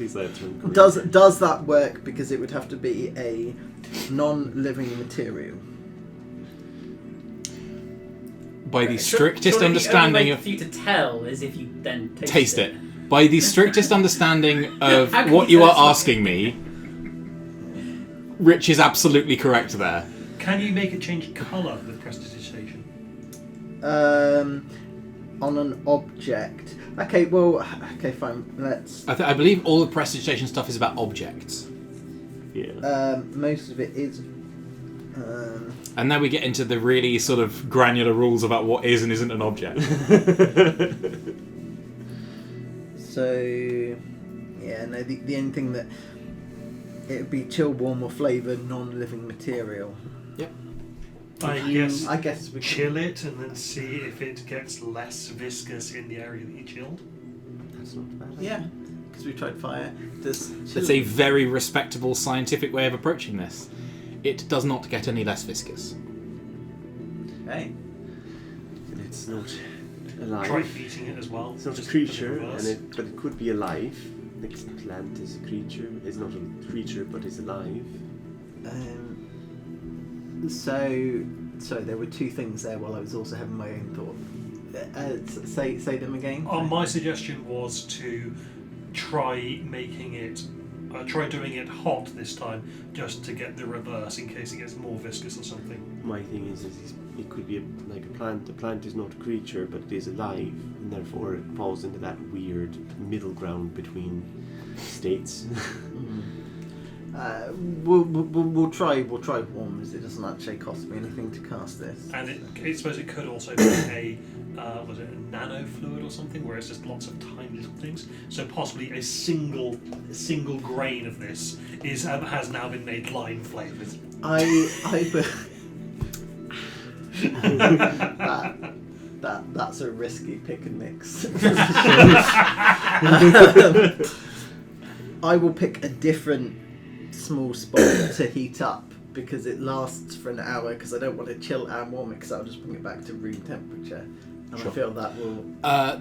Please let it turn green. Does that work? Because it would have to be a non-living material. By the strictest Surely understanding the only way of for you to tell is if you then taste it. By the strictest understanding of How can what you you say are it's not- asking me, Rich is absolutely correct there. Can you make it change colour with prestidigitation? On an object. Okay, well, okay, fine. Let's. I believe all the prestidigitation stuff is about objects. Yeah. Most of it is. And now we get into the really sort of granular rules about what is and isn't an object. So, yeah, no. The only thing that it would be chill, warm, or flavoured, non-living material. I guess we chill it and then see if it gets less viscous in the area that you chilled. That's not bad. Yeah, because we tried fire. It's a very respectable scientific way of approaching this. It does not get any less viscous. Hey. It's not alive. Try feeding it as well. It's not a just creature, in reverse. but it could be alive. Next plant is a creature. It's not a creature, but is alive. So there were two things there while I was also having my own thought. Say them again. My suggestion was to try making it, try doing it hot this time, just to get the reverse in case it gets more viscous or something. My thing is it could be like a plant. The plant is not a creature, but it is alive, and therefore it falls into that weird middle ground between states. We'll try warm, as it doesn't actually cost me anything to cast this. And I suppose it could also be a was it a nano fluid or something, where it's just lots of tiny little things. So possibly a single grain of this has now been made lime flavoured. That's a risky pick and mix. I will pick a different small spot to heat up because it lasts for an hour, because I don't want to chill and warm it, because I'll just bring it back to room temperature, and Sure. I feel that will.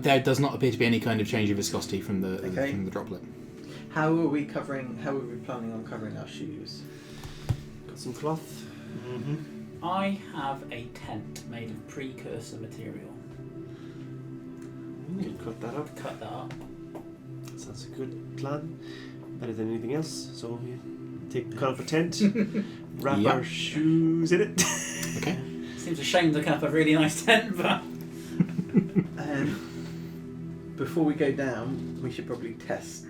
There does not appear to be any kind of change of viscosity from the droplet. How are we planning on covering our shoes? Got some cloth. Mm-hmm. I have a tent made of precursor material. You can cut that up. Cut that up. Sounds a good plan. Better than anything else. So we cut up a tent, wrap Yep. our shoes in it. Okay. Seems a shame to cut up a really nice tent, but Before we go down, we should probably test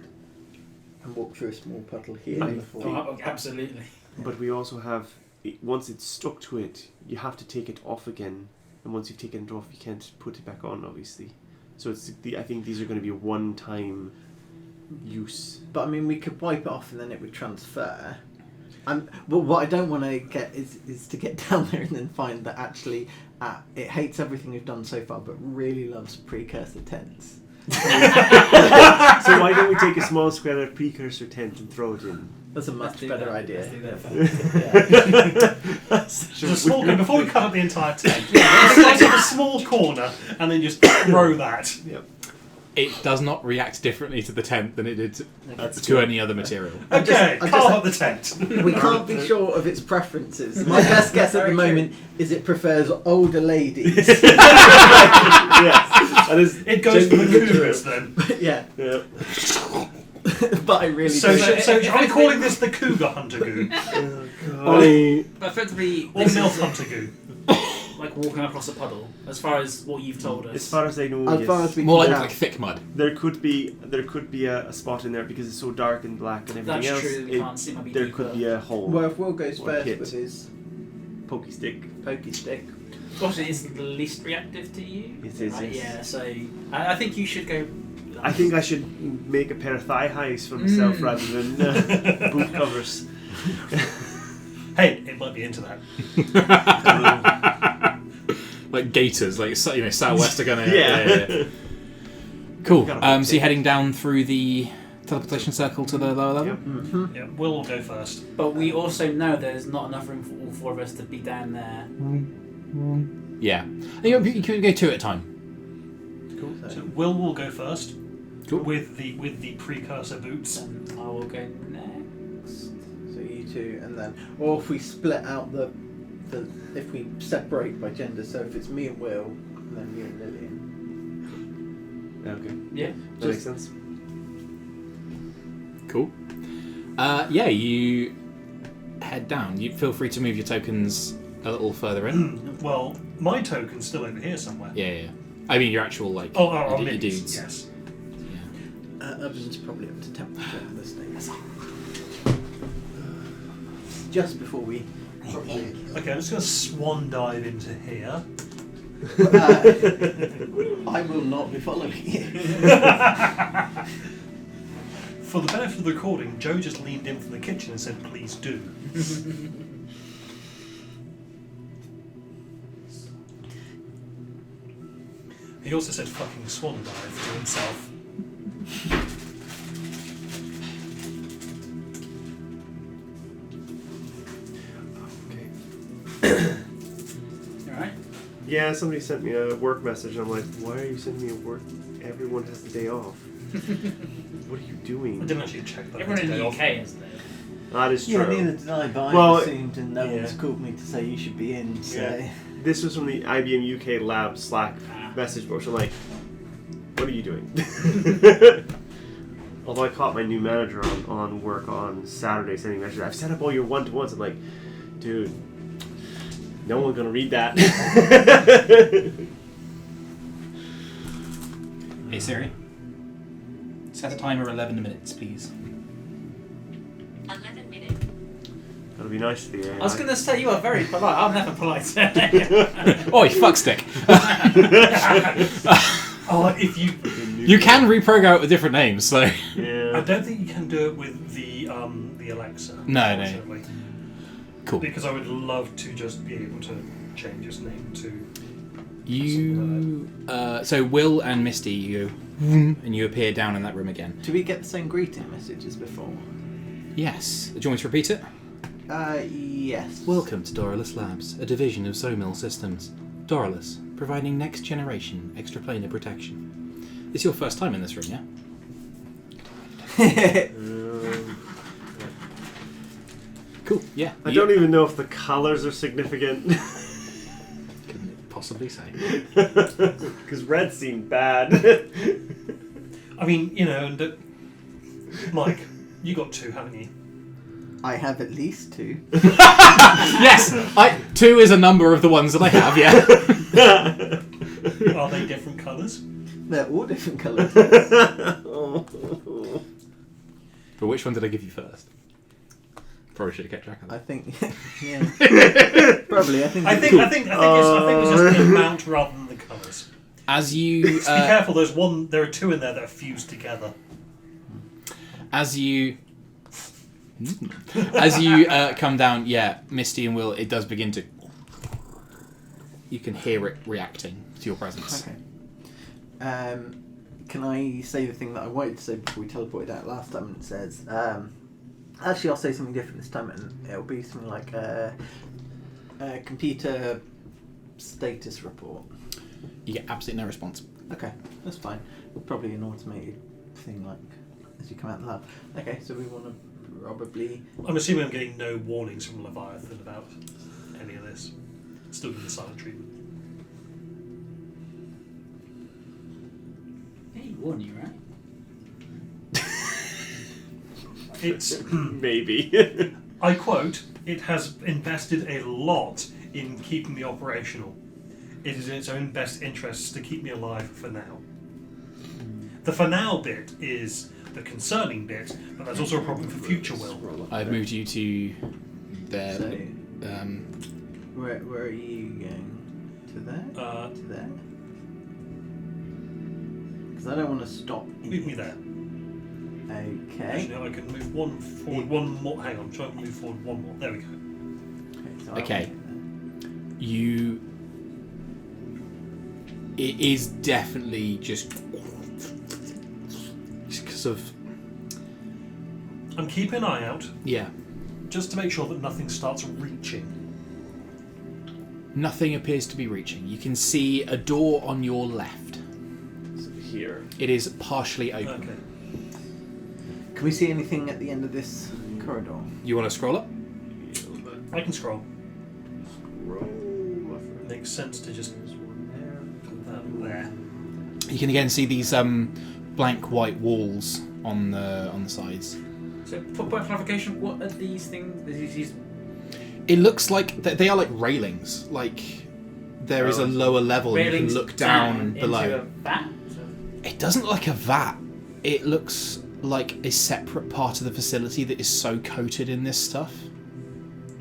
and walk through a small puddle here before. oh, absolutely. But we also have, once it's stuck to it, you have to take it off again. And once you've taken it off, you can't put it back on, obviously. So I think these are going to be a one-time use. But I mean, we could wipe it off and then it would transfer. Well, what I don't want to get is to get down there and then find that actually it hates everything we've done so far, but really loves precursor tents. So why don't we take a small square of precursor tent and throw it in? That's a much Let's do better that. idea. Let's do that. Just before we cut up the entire tent, let's take a small corner and then just throw that. Yep. It does not react differently to the tent than it did That's to good. any other material. Okay, I carve up the tent. We can't be sure of its preferences. My best guess at the moment is it prefers older ladies. Yes. That is It goes for the genuinely cougars true. then. Yeah, Yeah. but I really So don't. are we calling this the cougar hunter goo? Oh, God. Effectively, Or this milf is hunter goo? like walking across a puddle, as far as what you've told us. As far as I know, As yes. far as we More can like, tell. like thick mud. There could be a spot in there because it's so dark and black and everything That's else. true, we can't see, maybe there deeper. could be a hole. Well, if Will goes Or first hit. with his Pokey stick. pokey stick. Gosh, it is the least reactive to you. It is, Right, yes. yeah, so I think you should go. I think I should make a pair of thigh highs for myself rather than boot covers. Hey, it might be into that. Like gaiters, like southwest are gonna. Yeah. Cool. Gotta be So you're heading down through the teleportation circle to the lower level. Yep. Mm-hmm. Yeah, Will go first. But we also know there's not enough room for all four of us to be down there. Yeah. You can go two at a time. Cool. So Will go first. Cool. with the precursor boots. Then I will go next. So you two, and then, or if we split out the if we separate by gender, so if it's me and Will, and then you and Lillian. Okay. Yeah. That makes sense. Cool. Yeah, you head down. You feel free to move your tokens a little further in. Well, my token's still over here somewhere. Yeah. I mean, your actual like Oh, your minis, dudes. yes. Yeah. Oven's probably up to temperature at this stage. Just before we probably. Okay, I'm just going to swan dive into here. I will not be following you. For the benefit of the recording, Joe just leaned in from the kitchen and said, "Please do." He also said "fucking swan dive" to himself. Alright. Yeah, somebody sent me a work message. I'm like, why are you sending me a work? Everyone has the day off. What are you I doing? didn't actually check that. Everyone in today the off. UK is there. That is Yeah, true. neither did I, but Well, I assumed, and no yeah. one's called me to say you should be in. So Yeah. This was from the IBM UK Lab Slack Ah. message board. So I'm like, what are you doing? Although I caught my new manager on work on Saturday sending messages. I've set up all your one-to-ones. I'm like, dude, no one's gonna read that. Hey Siri, set a timer 11 minutes, please. 11 minutes. That'll be nice to the AI. I was going to say you are very polite. I'm never polite. Oi, fuckstick! Oh, if you, You can reprogram it with different names, so I Yeah. don't think you can do it with the Alexa. No. unfortunately. cool. Because I would love to just be able to change his name to. You so Will and Misty, you go "Vroom," and you appear down in that room again. do we get the same greeting message as before? Yes. Do you want me to repeat it? Yes. Welcome to Doralus Labs, a division of Somil Systems. Doralus, providing next generation extraplanar protection. It's your first time in this room, yeah? Cool. Yeah. I don't even know if the colors are significant. Couldn't possibly say. Because red seemed bad. I mean, and Mike, you got 2, haven't you? I have at least 2. Yes, 2 is a number of the ones that I have. Yeah. Are they different colours? They're all different colours. But which one did I give you first? Probably should have kept track of I that. think, yeah. Probably, I think. I think it's just the amount rather than the colours. As you Just be careful. There are 2 in there that are fused together. as you come down, yeah, Misty and Will, it does begin to. You can hear it reacting to your presence. Okay. Can I say the thing that I wanted to say before we teleported out last time? It says, actually, I'll say something different this time, and it'll be something like a computer status report. You get absolutely no response. Okay, that's fine. Probably an automated thing, like as you come out the lab. Okay, so we want to probably. I'm assuming I'm getting no warnings from Leviathan about any of this. Still getting silent treatment. He warned you, right? It's, Maybe. I quote, "It has invested a lot in keeping me operational. It is in its own best interests to keep me alive for now." The for now bit is the concerning bit, but that's also a problem for future Will. I've moved you to there. So, where are you going? To there? To there? Because I don't want to stop. Leave me there. Okay. Actually, I can move one forward, one more. Hang on, try and move forward one more. There we go. So Okay. It is definitely just sort of, I'm keeping an eye out, yeah. just to make sure that nothing starts reaching. Nothing appears to be reaching. You can see a door on your left. So here. It is partially open. Okay. Can we see anything at the end of this corridor? You want to scroll up? I can scroll. Roll my friend. Makes sense to just There's one put that there. You can again see these blank white walls on the sides. So, for point of clarification, what are these things? These It looks like they are like railings. Like there is a lower level and you can railings look down into below. a vat? So, It doesn't look like a vat. It looks like a separate part of the facility that is so coated in this stuff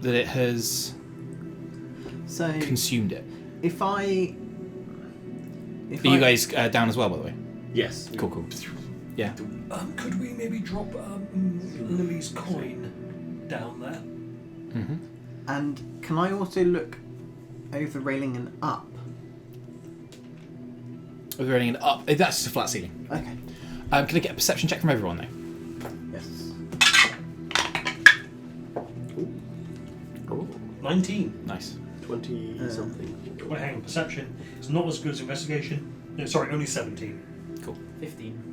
that it has So consumed it. if I Are you guys down as well, by the way? Yes. Cool. Yeah. Could we maybe drop Lily's coin down there? Mm-hmm. And can I also look over the railing and up? We're running it up. That's just a flat ceiling. Okay. Can I get a perception check from everyone though? Yes. Oh, 19. Nice. 20 something. Wait, hang on. Perception. It's not as good as investigation. No, sorry, only 17. 15.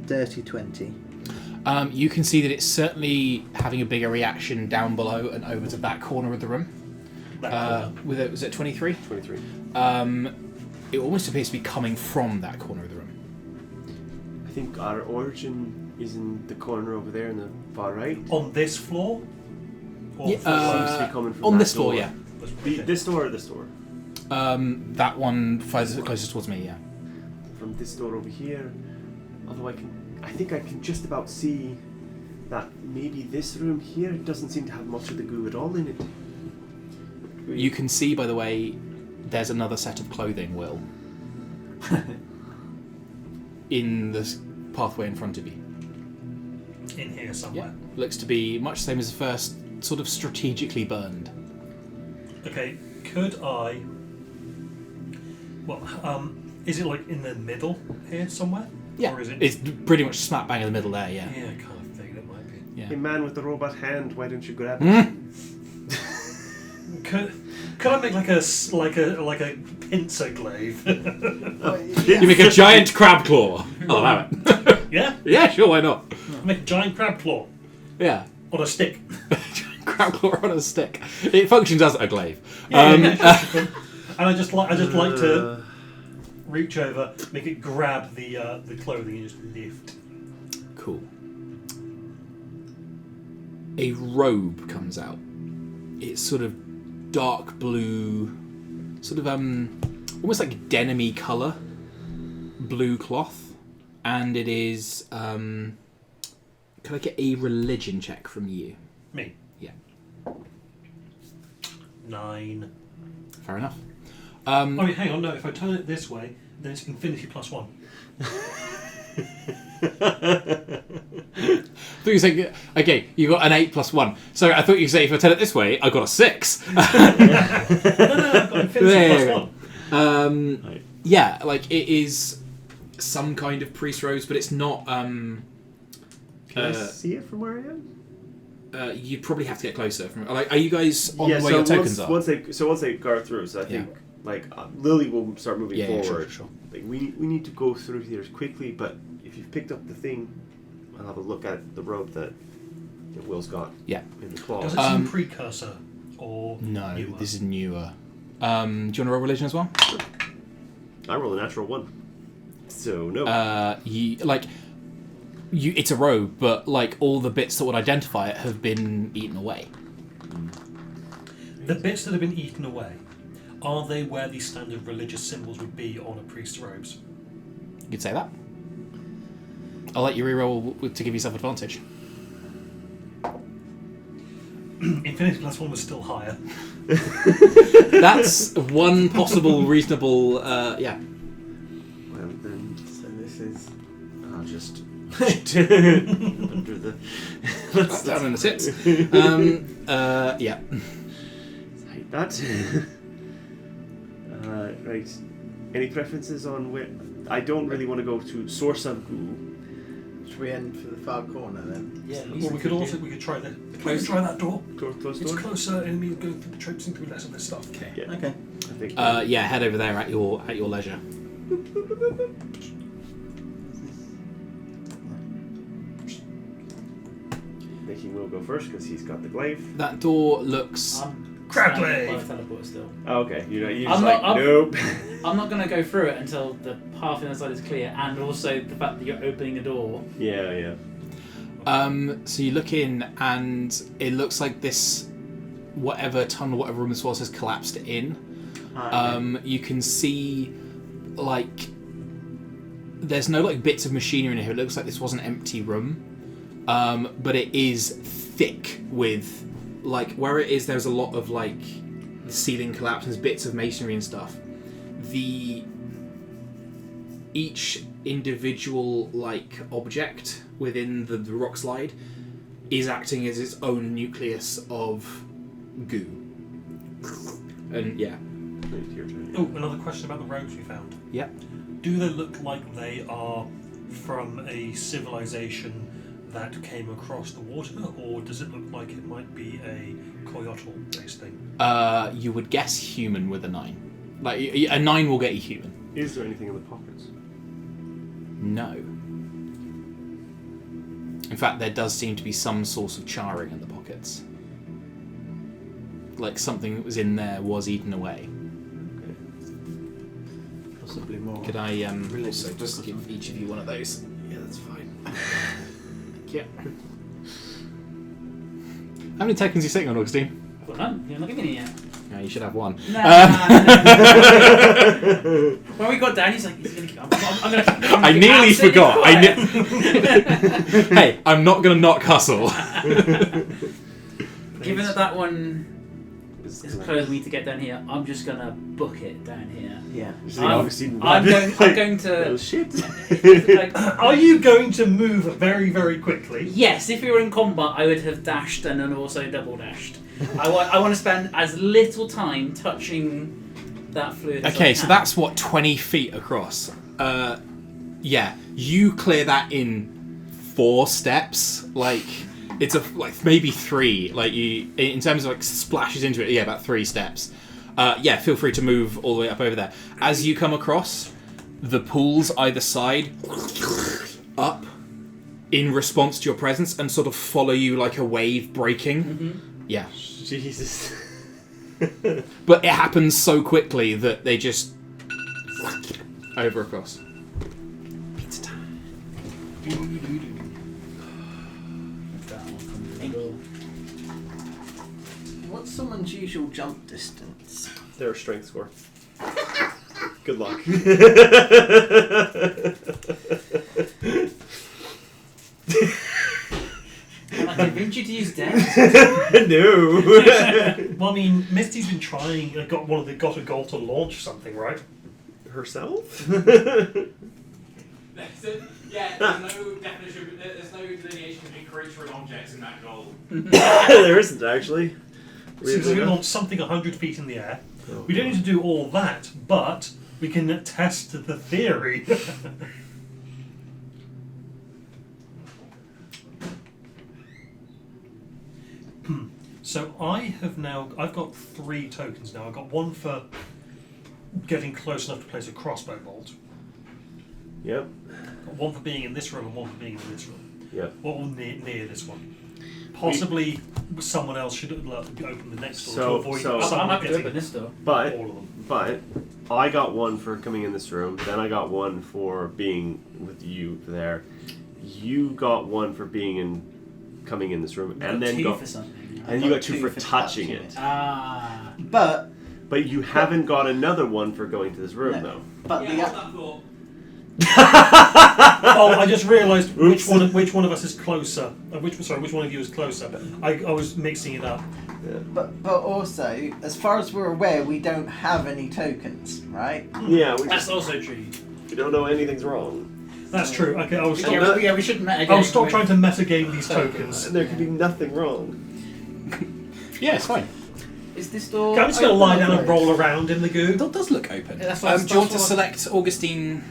Dirty 20. You can see that it's certainly having a bigger reaction down below and over to that corner of the room. That corner. Was it 23? 23. It almost appears to be coming from that corner of the room. I think our origin is in the corner over there in the far right. On this floor? Or Yeah, seems to be coming from on that this floor, door. yeah. This door or this door? That one closest towards me, yeah. From this door over here. Although I think I can just about see that maybe this room here doesn't seem to have much of the goo at all in it. You can see, by the way, there's another set of clothing, Will, in the pathway in front of you. In here somewhere. Looks to be much the same as the first, sort of strategically burned. Okay, could I... Well, is it like in the middle here somewhere? Yeah, Or is it... it's pretty much smack bang in the middle there, yeah. Yeah, I kind of think it might be. Hey Yeah. man with the robot hand, why don't you grab it? Could I make like a pincer glaive? You make a giant crab claw. I'll allow it. Yeah? Yeah, sure, why not? Make a giant crab claw Yeah. on a stick. Crab claw on a stick. It functions as a glaive. Yeah, and I just like to reach over, make it grab the clothing and just lift. Cool. A robe comes out. It's sort of dark blue, sort of almost like denim-y colour, blue cloth, and it is. Can I get a religion check from you? Me. Yeah. 9. Fair enough. Oh, wait, hang on. No, if I turn it this way, then it's infinity plus 1. I thought you were saying, okay, you got an 8 plus 1. So I thought you said if I turn it this way, I got a 6. No, I've got infinity plus 1. Right. Yeah, like it is some kind of priest robes, but it's not. Can I see it from where I am? You'd probably have to get closer. From like, are you guys on the way your tokens are? Once they go through, so I think Lily will start moving forward. Sure. Like we need to go through here quickly, but if you've picked up the thing, I'll have a look at the robe that Will's got. Yeah. In the claw. Does it seem precursor or No, newer? this is newer. Do you want to roll religion as well? I rolled a natural 1, so no. It's a robe, but like all the bits that would identify it have been eaten away. The bits that have been eaten away, are they where the standard religious symbols would be on a priest's robes? You could say that. I'll let you reroll to give yourself advantage. Infinity plus 1 was still higher. That's one possible reasonable. Yeah. Well then, So this is. I'll just under the. That's down in the tits. Yeah. Hate that. Right. Any preferences on where? I don't really want to go to source of goo. Should we end for the far corner then? Yeah, at least Or we could try that. We could try that door. Close It's door. closer, enemies going through the troops seem to be less of this stuff. Okay. Yeah. Okay. I think. Yeah. Head over there at your leisure. Making Will go first because he's got the glaive. That door looks. Crab standing by glaive! the teleport still. Oh, okay, you're I'm just not- like, nope. I'm not going to go through it until the path inside is clear, and also the fact that you're opening a door. Yeah. So you look in, and it looks like this, whatever tunnel, whatever room this was, has collapsed in. You can see, like, there's no like bits of machinery in here. It looks like this was an empty room, but it is thick with, like, where it is. There's a lot of like the ceiling collapses, bits of masonry and stuff. Each individual like object within the rock slide is acting as its own nucleus of goo. And yeah. Your turn. Oh, another question about the robes we found. Yeah. Do they look like they are from a civilization that came across the water, or does it look like it might be a Coyotl-based thing? You would guess human with a 9. Like a 9 will get you human. Is there anything in the pockets? No. In fact, there does seem to be some source of charring in the pockets. Like something that was in there was eaten away. Possibly more. Could I Religious also just book or give something. each of you one of those? Yeah, that's fine. Yeah. How many tokens are you sitting on, Augustine? I've got none. You're not giving me any yet. No, you should have one. Nah. When we got down, he's like, he's gonna keep. I'm gonna keep. I nearly forgot. Quiet. Hey, I'm not going to not hustle. Given that one is close for me to get down here, I'm just gonna book it down here. Yeah. I'm going to. Oh shit. Like, Are you going to move very, very quickly? yes, if we were in combat, I would have dashed and then also double dashed. I want to spend as little time touching that fluid. As I Okay, so can. that's what, 20 feet across. Yeah, you clear that in 4 steps. Like, it's maybe 3. Like, you, in terms of like splashes into it, yeah, about 3 steps. Yeah, feel free to move all the way up over there. As you come across, the pools either side up in response to your presence and sort of follow you like a wave breaking. Mm-hmm. Yeah. Jesus. But it happens so quickly that they just over across. Pizza time. That one comes in the door. What's someone's usual jump distance? They're a strength score. Good luck. Can I convince you to use dex? No. Well, I mean, Misty's been trying. Got a goal to launch something, right? Herself? Yeah, there's no definition. There's no delineation between creature and objects in that goal. There isn't actually. Since Weirdly we enough. launch something 100 feet in the air, Oh, we don't God. need to do all that, but we can test the theory. So I've got 3 tokens now. I've got one for getting close enough to place a crossbow bolt. Yep. Got one for being in this room and one for being in this room. Yep. What will near this one? Possibly someone else should open the next door So- to avoid so- I'm someone happy to getting open this door. But all of them. But I got one for coming in this room. Then I got one for being with you there. You got one for coming in this room, and then two got for something. and you got 2 for touching it. Ah. But But you haven't got another one for going to this room No. though. but Yeah, the what's that for? Oh, I just realised which Oops. one of us is closer. Which one of you is closer? I was mixing it up. but also, as far as we're aware, we don't have any tokens, right? Yeah, we That's just also true. we don't know anything's wrong. That's true. Okay, I was Yeah, we shouldn't meta I'll stop trying to metagame these tokens. And there could be nothing wrong. Yeah, it's fine. Is this door? I'm just going to open lie or down and closed? roll around in the goo. It does look open. Yeah, that's what- Do you want to that's what- select Augustine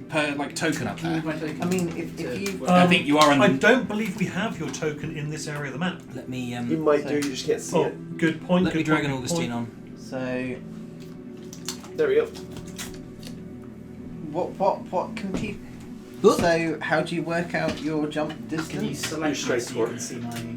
per token up Can you there? move my token? I mean, if you I think you are on I the. don't believe we have your token in this area of the map. Let me You might do, you just can't see Oh, it. good point. let me good drag an point, good Augustine point. on. so There we go. What can people... So, how do you work out your jump distance? Can you select strength so you score. can see my...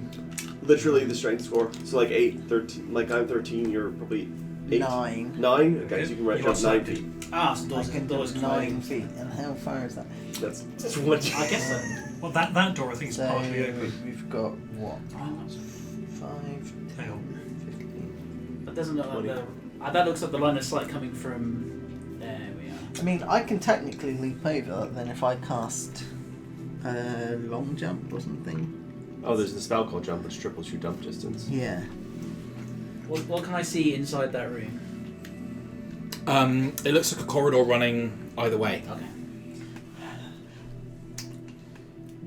Literally the strength score. So like 8, 13. Like I'm 13. You're probably 8. 9. 9. Okay, so you can You jump are 9 7. feet. Ah, so I doors, can doors do 9 9 feet. And how far is that? That's 20. I guess so. Well, that door I think is So, partially open. we've got what? Oh, 5, Hang on. 15. that doesn't look like 20. the... that looks like the line of sight coming from... There we are. I mean, I can technically leap over then if I cast long jump or something. Oh, there's the spell called jump, which triples your jump distance. Yeah. What can I see inside that room? It looks like a corridor running either way. Okay.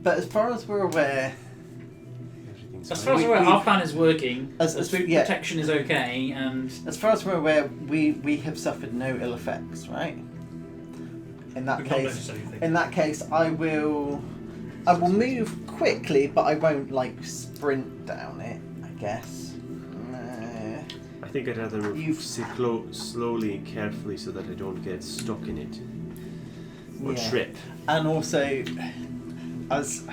But as far as we're aware, Everything's As fine. far as We- we're aware, we- our plan is working. As- The spook yeah. protection is okay, and as far as we're aware, we have suffered no ill effects, right? In that We've not case, noticed anything. in that case, I will move quickly, but I won't like sprint down it. I guess. I think I'd rather move You've- slowly and carefully so that I don't get stuck in it. Or Yeah. trip. And also, as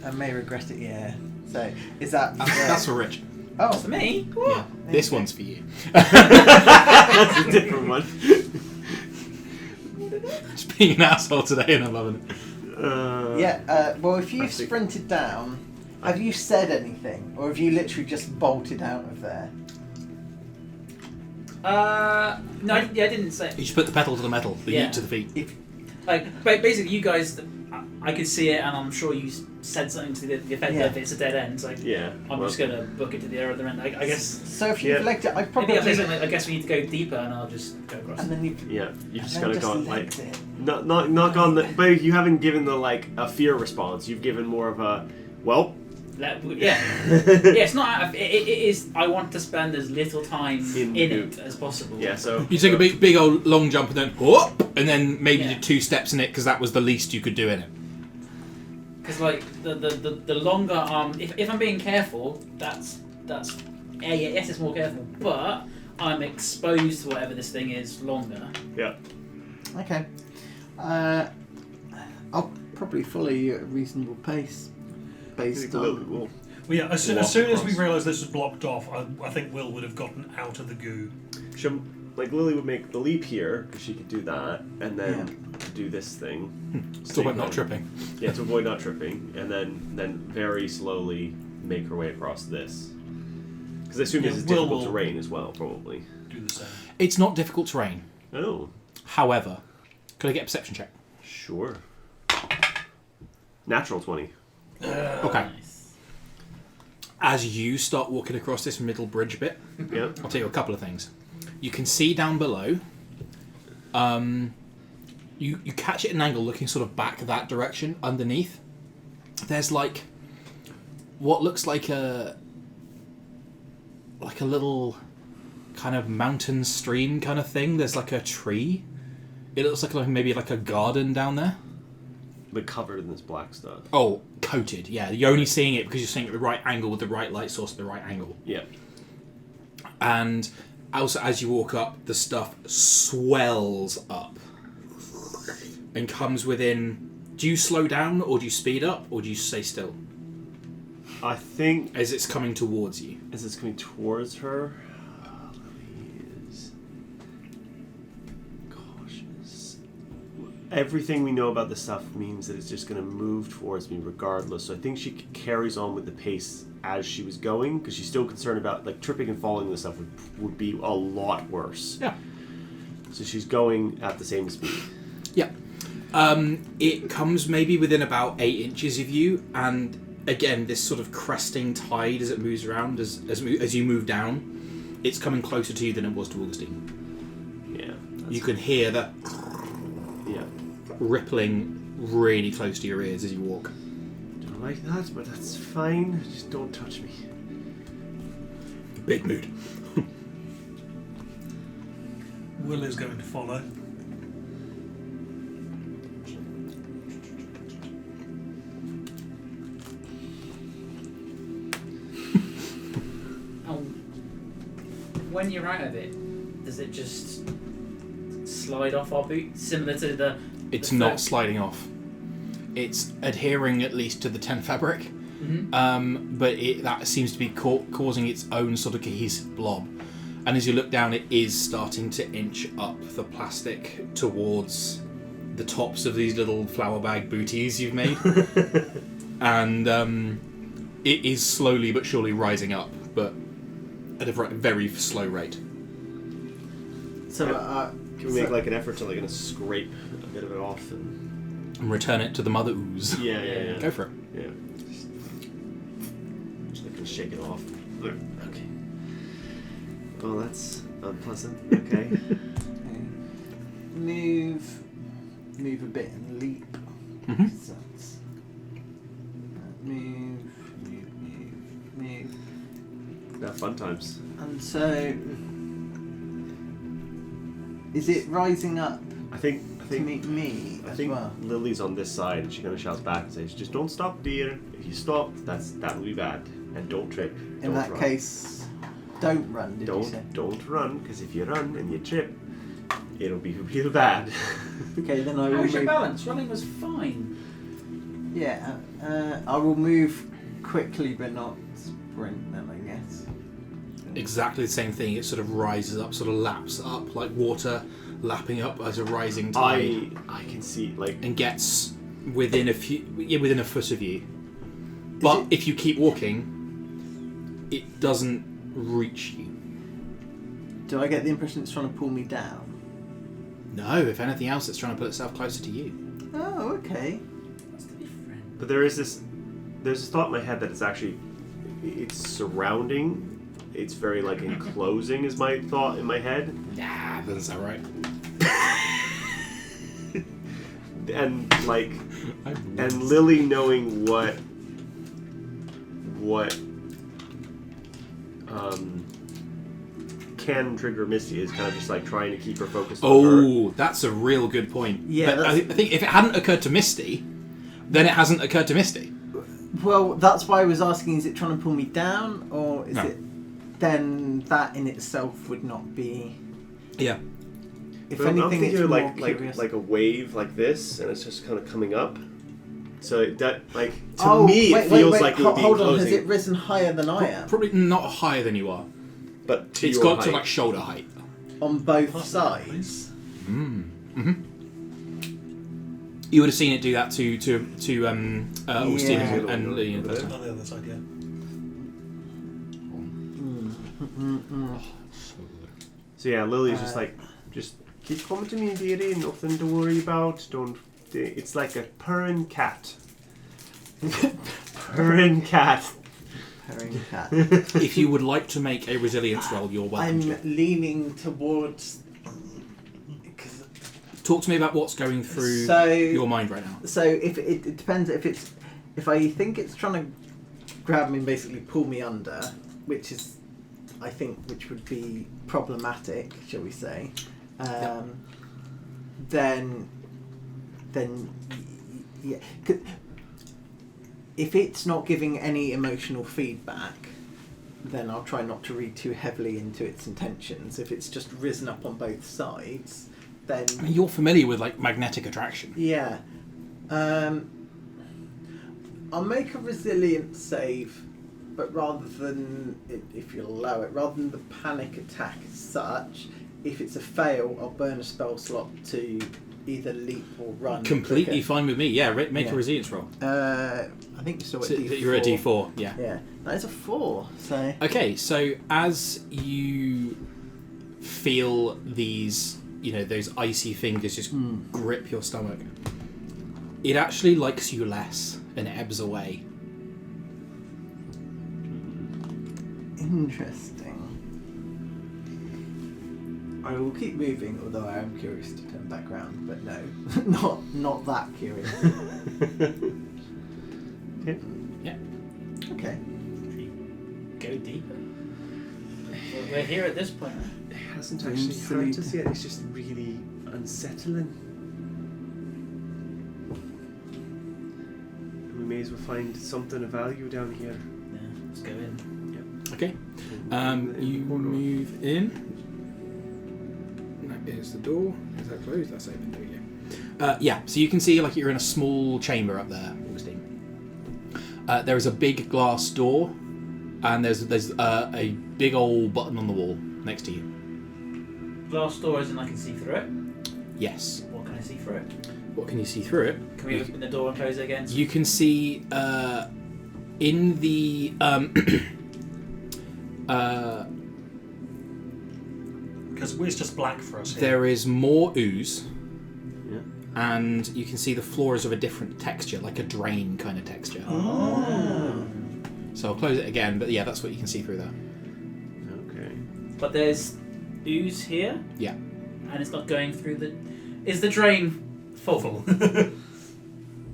I may regret it. Yeah. So is that? That's for Rich. Oh, for me, Yeah. This one's for you. That's a different one. Just being an asshole today and I'm loving it. Yeah. Well, if you've Classic. sprinted down, have you said anything, or have you literally just bolted out of there? no, I didn't say. You just put the pedal to the metal, the Yeah. yeet to the feet. Like, basically, you guys, I could see it, and I'm sure you said something to the effect Yeah. of it's a dead end. Like, Yeah. I'm well, just gonna book it to the other end. I guess. So if you've Yeah. legged it, I Maybe probably. I'll say something like, I guess we need to go deeper, and I'll just go across. And then you. Yeah, you just and gotta then go just like legged it. not gone the, but you haven't given the like a fear response. You've given more of a well. Yeah, it's not. Out of, it is. I want to spend as little time In in goop. it as possible. Yeah, so You take a big old long jump and then whoop, and then maybe Yeah. do 2 steps in it because that was the least you could do in it. Because like the longer if I'm being careful, that's yes, it's more careful, but I'm exposed to whatever this thing is longer. yeah. Okay. I'll probably follow you at a reasonable pace, based on. Well, yeah, as soon as we realised this was blocked off, I think Will would have gotten out of the goo. Like Lily would make the leap here because she could do that, and then do this thing. Still about not tripping. Yeah, to avoid not tripping, and then very slowly make her way across this. Because I assume Yeah, this is Will difficult will- terrain as well, probably. Do the same. It's not difficult terrain. Oh, However, could I get a perception check? sure. Natural 20. Okay. Nice. As you start walking across this middle bridge bit, Yeah. I'll tell you a couple of things. You can see down below. You catch it at an angle, looking sort of back that direction. Underneath, there's like what looks like a little kind of mountain stream kind of thing. There's like a tree. It looks like maybe like a garden down there. But covered in this black stuff. Oh, coated. Yeah, you're only seeing it because you're seeing it at the right angle with the right light source at the right angle. Yeah. And also, as you walk up, the stuff swells up and comes within. Do you slow down, or do you speed up, or do you stay still I think as it's coming towards you? as it's coming towards her, Lily is cautious. Everything we know about the stuff means that it's just going to move towards me regardless. So I think she carries on with the pace as she was going, because she's still concerned about like tripping and falling and stuff would be a lot worse. Yeah. So she's going at the same speed. Yeah. It comes maybe within about 8 inches of you, and again, this sort of cresting tide as it moves around, as you move down, it's coming closer to you than it was to Augustine. Yeah. You can hear the Yeah. rippling really close to your ears as you walk. Don't like that, but that's fine. Just don't touch me. Big mood. Will is going to follow. When you're out of it, does it just slide off our boot, similar to the. It's the not folk- sliding off. It's adhering at least to the tent fabric, Mhm. but that seems to be causing its own sort of cohesive blob. And as you look down, it is starting to inch up the plastic towards the tops of these little flower bag booties you've made. And it is slowly but surely rising up, but at a very slow rate. So, Can we make like an effort to like scrape a bit of it off and And return it to the mother ooze. yeah. Go for it. Yeah. Just like shake it off. Okay. Well, that's unpleasant. Okay. move a bit and leap. Mhm. So that's- move. Yeah, fun times. And so, is it rising up I think to meet me I as think well? Lily's on this side, and she kind of shouts back and says, "Just don't stop, dear. If you stop, that will be bad. And don't trip. In Don't that run. case, don't run. Did you say? Don't run, because if you run and you trip, it'll be real bad." Okay, then I will How's your move. balance? Running was fine. Yeah, I will move quickly, but not sprint. Then I guess. Exactly the same thing. It sort of rises up, sort of laps up like water lapping up as a rising tide, I can see like and gets within a foot of you. But if you keep walking, it doesn't reach you. Do I get the impression it's trying to pull me down? No, if anything else, it's trying to put itself closer to you. Oh, okay. That's to be friend. But there's this thought in my head that it's surrounding. It's very like enclosing is my thought in my head. Nah, doesn't sound right. And like and Lily knowing what can trigger Misty is kind of just like trying to keep her focused on her. Oh, that's a real good point. Yeah, But I think if it hadn't occurred to Misty, then it hasn't occurred to Misty. Well, that's why I was asking: is it trying to pull me down, or is No. it? Then that in itself would not be. Yeah. If But I'm anything, thinking it's of more like curious. a wave like this, and it's just kind of coming up. So that like to Oh, me wait, it feels wait, like it would be hold on. enclosing, Has it risen higher than I am Probably not higher than you are. but to It's your got height. to like shoulder height. on both Possibly. sides? You would have seen it do that to Augustine Yeah. and Lillian first time. On the other side, yeah. So yeah, Lily's just like, just keep coming to me, dearie. Nothing to worry about. Don't. It's like a purring cat. Purring cat. Purring cat. If you would like to make a resilience roll, you're welcome I'm to. leaning towards. 'Cause- Talk to me about what's going through So your mind right now. So if it depends if I think it's trying to grab me and basically pull me under, which would be problematic, shall we say? Then yeah. If it's not giving any emotional feedback, then I'll try not to read too heavily into its intentions. If it's just risen up on both sides, then I mean, you're familiar with like magnetic attraction. yeah. I'll make a resilience save, but rather than, if you'll allow it, rather than the panic attack as such, if it's a fail, I'll burn a spell slot to either leap or run. Completely quicker. fine with me. Yeah, make Yeah. a resilience roll. I think you're still at So D4. you're a D4. Yeah. Yeah, that is a 4. So Okay, so as you feel these, those icy fingers just grip your stomach, it actually likes you less and ebbs away. interesting. I will keep moving, although I am curious to turn back round. But no, not that curious. Yeah. Okay. Go deeper. We're here at this point. It hasn't Don't actually silly- hurt us yet. It's just really unsettling. We may as well find something of value down here. Yeah, let's go in. Okay. You move in. That Is the door? Is that closed? That's open. There we go. Yeah. So you can see like you're in a small chamber up there, Augustine. There is a big glass door, and there's a big old button on the wall next to you. Glass door as in I can see through it. Yes. What can I see through it? What can you see through it? Can we open the door and close it again? You can see in the Because it's just black for us here. there is more ooze. Yeah. And you can see the floor is of a different texture, like a drain kind of texture. Oh. So I'll close it again, but yeah, that's what you can see through there. Okay. But there's ooze here. Yeah. And it's not going through the. Is the drain full?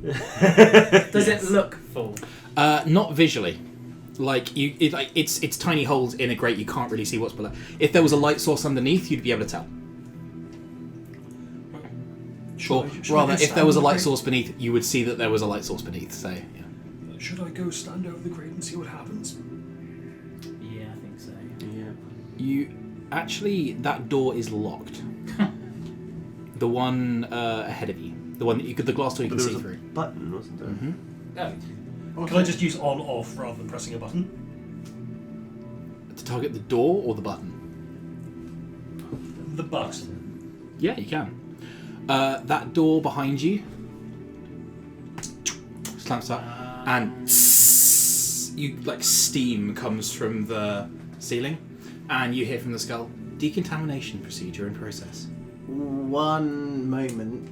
Does it look full? Not visually. Like it's tiny holes in a grate. You can't really see what's below. If there was a light source underneath, you'd be able to tell. Or rather, if there was a light source beneath, you would see that there was a light source beneath. So yeah. Should I go stand over the grate and see what happens? Yeah, I think so. Yeah. You actually, that door is locked. The one ahead of you, the one that the glass door you But can there see was a through. button, wasn't there? Mm-hmm. Oh, Can I just use on/off rather than pressing a button? To target the door or the button? The button. Yeah, you can. That door behind you slams up, and you like steam comes from the ceiling, and you hear from the skull, decontamination procedure in process. One moment.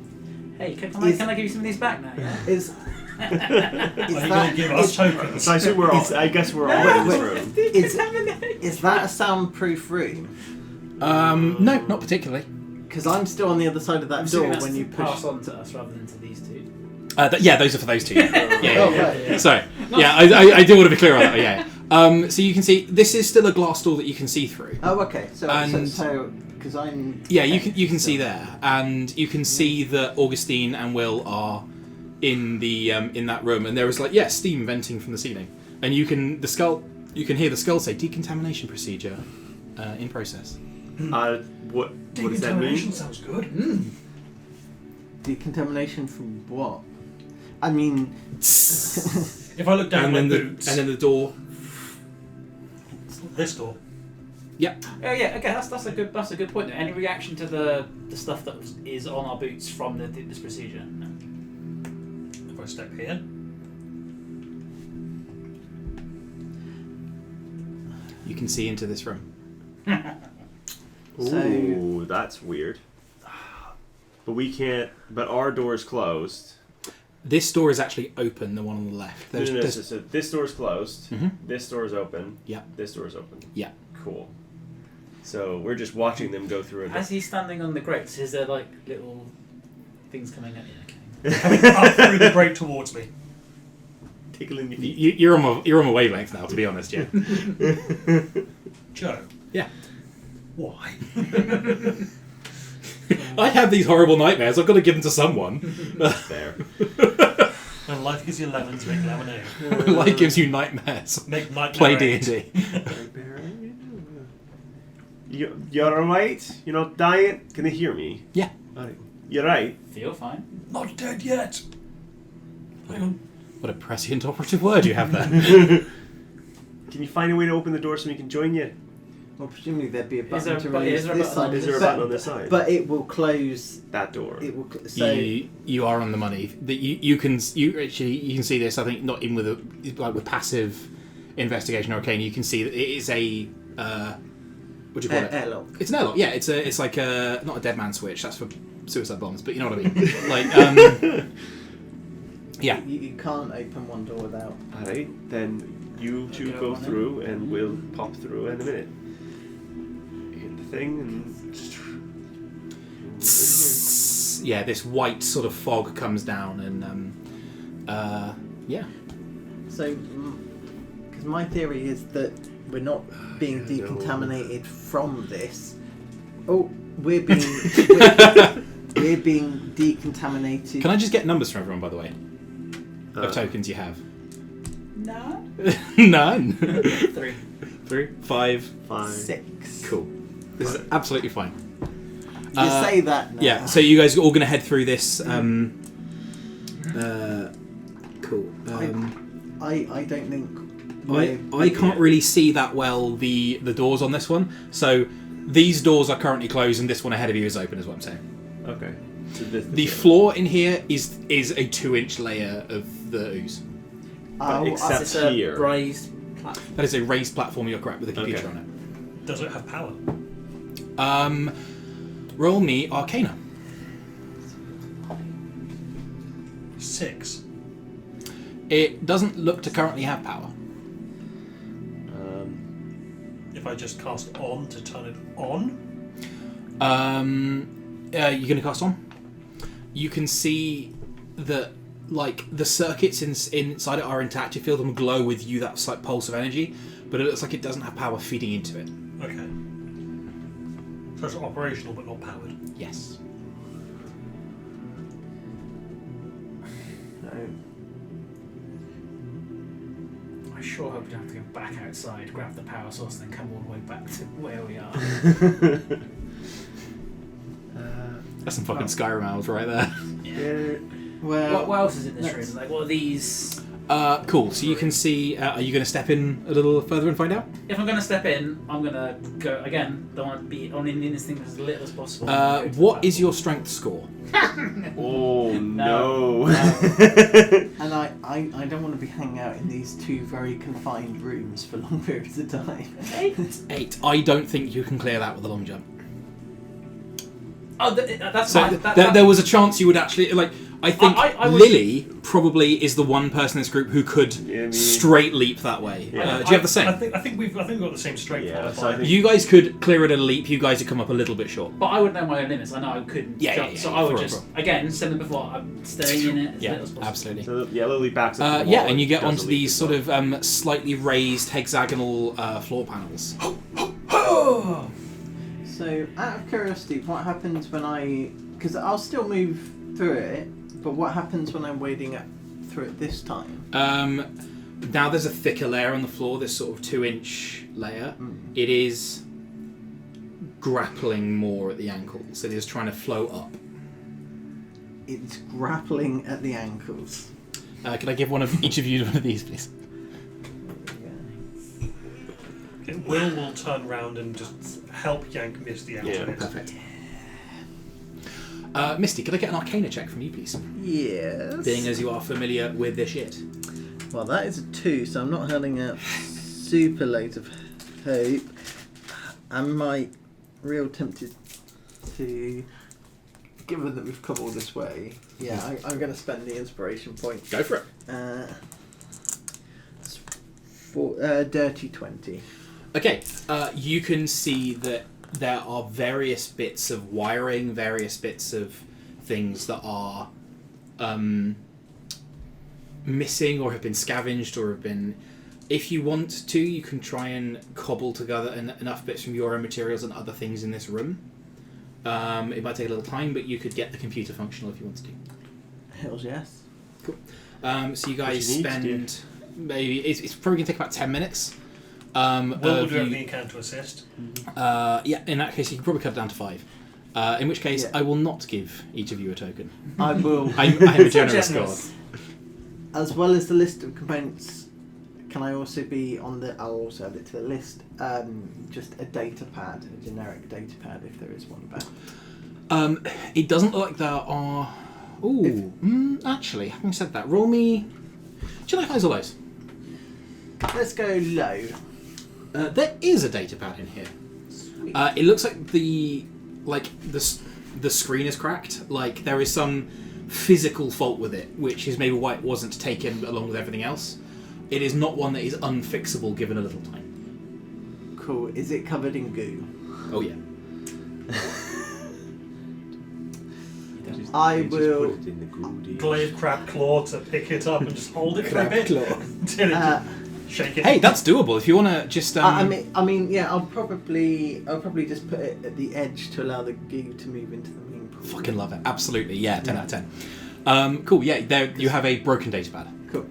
Hey, can I give you some of these back now? Yeah? Is Are you going to give us tokens? So I assume we're all. I guess we're all in this room. is that a soundproof room? No, not particularly. Because I'm still on the other side of that I'm door assuming that's when to you push. pass on to us rather than to these two. Yeah, those are for those two. Yeah, Oh, right, yeah. Sorry. Yeah, I do want to be clear on that. Yeah. So you can see this is still a glass door that you can see through. Oh, okay. So And- because I'm. Yeah, you can see there, and you can see that Augustine and Will are in the in that room, and there is steam venting from the ceiling, and you can hear the skull say decontamination procedure in process. What does that Decontamination mean? sounds good. Decontamination from what? I mean. If I look down And my then boots, the door. this door. Yep. Oh yeah, okay, that's a good point. Any reaction to the stuff that is on our boots from this procedure? No. If I step here, You can see into this room. Ooh, that's weird. But we can't. But our door is closed. This door is actually open. The one on the left. No, so this door is closed. Mhm. This door is open. Yeah. This door is open. Yeah. Cool. So we're just watching them go through As he's standing on the grates, is there like little things coming at you? Okay. coming up through the grate towards me. tickling your feet. You're on my wavelength now, to be honest. Yeah. Joe. Yeah. Why? I have these horrible nightmares. I've got to give them to someone. There. When life gives you lemons, make lemonade. Life gives you nightmares. Make nightmare. Play D&D. You're alright? You're not dying? Can they hear me? Yeah. Alright. You're right. Feel fine. Not dead yet. Hang on. What a prescient operative word you have there. Can you find a way to open the door so we can join you? Well, presumably there'd be a Is button there a to bu- release is there a this button on side. Is there a button on this side? But it will close. That door. It will. So you are on the money. That you can see this. I think not even with passive investigation or arcane. You can see that it is a what do you call it? airlock. It's an airlock. Yeah, it's like a not a dead man switch. That's for suicide bombs. But you know what I mean. Like yeah. You can't open one door without. Alright, then you two go through and we'll pop through in a minute. Hit the thing and just. Yeah, this white sort of fog comes down and yeah. So, because my theory is that we're not being decontaminated from this. Oh, we're being we're being decontaminated. Can I just get numbers from everyone, by the way, Uh, of tokens you have? No. None. 3. 3, 5. 5. 6. Cool. This is absolutely fine. You say that now. Yeah, so you guys are all going to head through this. Cool. I don't think. I can't really see that well the doors on this one. So these doors are currently closed, and this one ahead of you is open. Is what I'm saying. Okay. So this The floor in here is a 2-inch layer of the ooze. except It's a here. raised platform. That is a raised platform. You're correct with a computer Okay. on Does it have power? it. Roll me Arcana. 6. It doesn't look to currently have power. If I just cast on to turn it on? You're going to cast on. You can see that, like, the circuits inside it are intact. You feel them glow with you, that slight pulse of energy, but it looks like it doesn't have power feeding into it. Okay. So it's operational but not powered. Yes. I sure hope we don't have to go back outside, grab the power source, and then come all the way back to where we are. That's some fucking Skyrim hours right there. Well, What else is in this room? Like, what are these? Cool. So you can see. Are you going to step in a little further and find out? If I'm going to step in, I'm going to go again. Don't want to be on in this thing as little as possible. What is your strength score? Oh No. no! and I don't want to be hanging out in these two very confined rooms for long periods of time. 8. I don't think you can clear that with a long jump. Oh, that's So fine. there was a chance you would actually like. I think I was- Lily probably is the one person in this group who could Yeah, me. straight leap that way. Yeah. Do you have the same? I think we've got the same strength. Yeah, modifier. so I think- You guys could clear it at a leap. You guys have come up a little bit short. But I would know my own limits. I know I couldn't Yeah, jump, yeah, so yeah, I would for just real. again, similar before. I'm staying in it as Yeah, little as possible. absolutely. So the yellow leap backs up to the Yeah, wall and you get does onto a leap these as sort well. of slightly raised hexagonal floor panels. So, out of curiosity, what happens when I... Because I'll still move through it, but what happens when I'm wading up through it this time? Now there's a thicker layer on the floor, this sort of 2-inch layer. It is grappling more at the ankles. It is trying to flow up. It's grappling at the ankles. Can I give one of each of you one of these, please? Okay, Will turn around and just help yank Misty out Yeah, of it. Perfect. Misty, could I get an Arcana check from you, please? Yes. Being as you are familiar with this shit. Well, that is a 2, so I'm not holding out super loads of hope. Am I real tempted to... Given that we've come all this way, yeah, I'm going to spend the inspiration point. Go for it. It's for dirty 20. Okay, you can see that there are various bits of wiring, various bits of things that are missing or have been scavenged or have been... If you want to, you can try and cobble together enough bits from your own materials and other things in this room. It might take a little time, but you could get the computer functional if you wanted to. Hells yes. Cool. So you guys you need to spend... Maybe it's probably going to take about 10 minutes. Will will of do you- everything he can to assist. yeah, in that case, you can probably cut it down to 5. In which case, Yeah. I will not give each of you a token. I will. I am a generous god. Generous. As well as the list of components, can I also be on the... I'll also add it to the list. Just a data pad, a generic data pad, if there is one about. It doesn't look like there are... Ooh, actually, having said that, roll me... Do you like highs or lows? Let's go low. There is a data pad in here. It looks like the screen is cracked. Like there is some physical fault with it, which is maybe why it wasn't taken along with everything else. It is not one that is unfixable given a little time. Cool. Is it covered in goo? Oh yeah. I You just will- put it in the goody. Glaive crab claw to pick it up and just hold it for a bit. Until it Uh, shake it. Hey, that's doable. If you want to just... I mean, yeah. I'll probably just put it at the edge to allow the goo to move into the main pool. Fucking love it. Absolutely. Yeah, 10 out of 10. Cool. Yeah, there you have a broken data pad. Cool.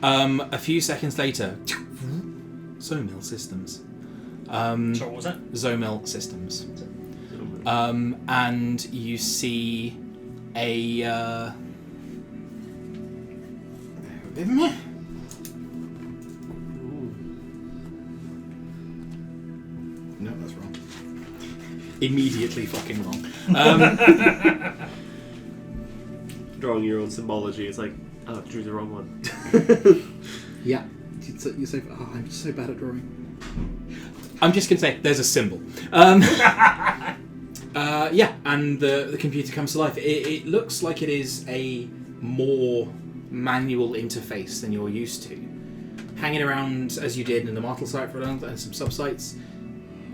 A few seconds later, Zomil Systems. Sorry, what was that? Zomil Systems. and you see a. No, that's wrong. Immediately fucking wrong. Drawing your own symbology. It's like, oh, drew the wrong one. Yeah. You're so, I'm so bad at drawing. I'm just going to say, there's a symbol. Yeah, and the computer comes to life. It looks like it is a more manual interface than you're used to. Hanging around, as you did in the Martel site for a long time, and some sub-sites,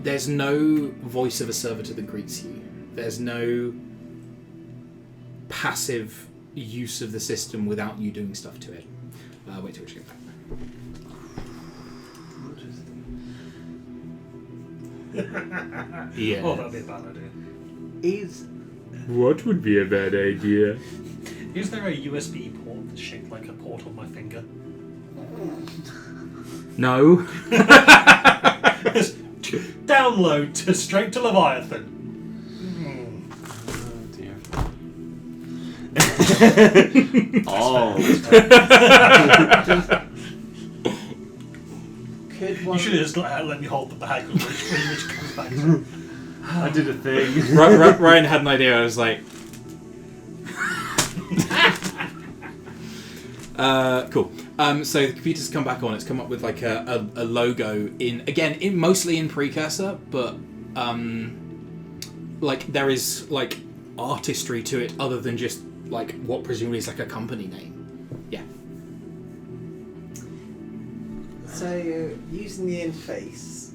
there's no voice of a servitor that greets you. There's no passive use of the system without you doing stuff to it. Wait till we get back. Yeah. Oh, that'd be a bad idea. What would be a bad idea? Is there a USB port that's shaped like a port on my finger? No. Just download straight to Leviathan. Oh dear. Could You one... should have just let me hold the bag which comes back to. I did a thing. Ryan had an idea. I was like, cool. So the computer's come back on. It's come up with like a logo mostly in Precursor, but like there is like artistry to it other than just like what presumably is like a company name. Yeah. So, using the interface,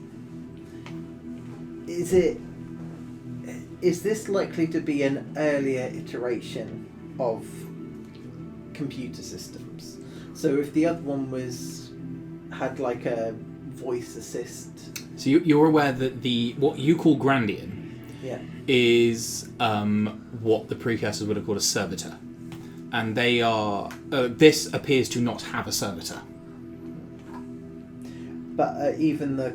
is this likely to be an earlier iteration of computer systems? So, if the other one had like a voice assist. So you're aware that what you call Grandian is what the Precursors would have called a servitor, and they are. This appears to not have a servitor. But even the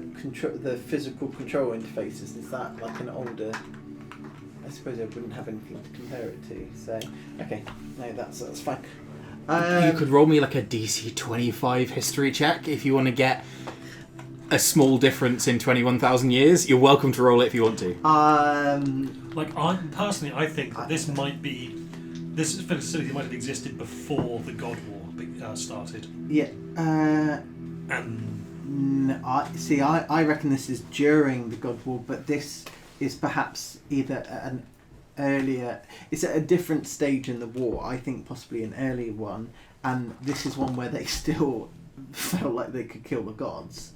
physical control interfaces, is that like an older? I suppose I wouldn't have anything to compare it to. So, okay, no, that's fine. You could roll me like a DC 25 history check if you want to get a small difference in 21,000 years. You're welcome to roll it if you want to. I think that this facility might have existed before the God War started. Yeah. I reckon this is during the God War, but this is perhaps either an earlier. It's at a different stage in the war. I think possibly an earlier one, and this is one where they still felt like they could kill the gods.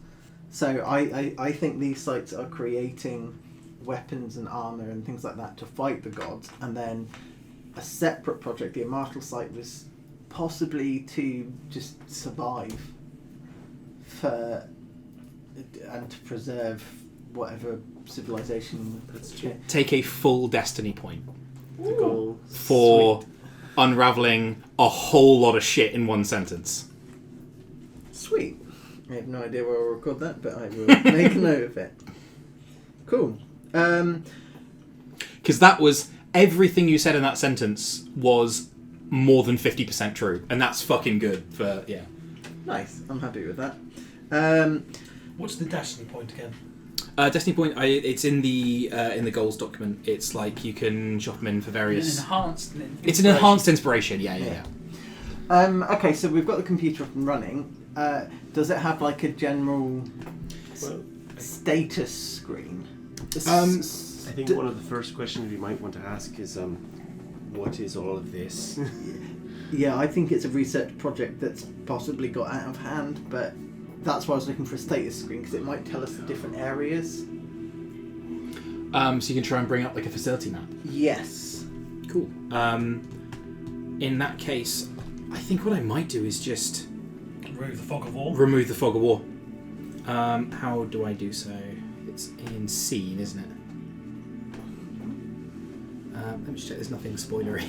So I think these sites are creating weapons and armor and things like that to fight the gods, and then a separate project, the Martel site, was possibly to just survive and to preserve whatever civilization. Take a full destiny point The goal. for unraveling a whole lot of shit in one sentence. Sweet. I have no idea where I'll record that, but I will make a note of it. Cool. Because that was everything you said in that sentence was more than 50% true, and that's fucking good for Nice. I'm happy with that. What's the destiny point again? Destiny point. It's in the goals document. It's like you can shop them in for various. It's an enhanced inspiration. Yeah. Okay, so we've got the computer up and running. Does it have like a general status screen? I think one of the first questions we might want to ask is, what is all of this? Yeah, I think it's a research project that's possibly got out of hand, but that's why I was looking for a status screen, because it might tell us the different areas. So you can try and bring up like a facility map. Yes. Cool. In that case, I think what I might do is just Remove the fog of war. remove the fog of war. How do I do so? It's in scene, isn't it? Let me just check. There's nothing spoilery.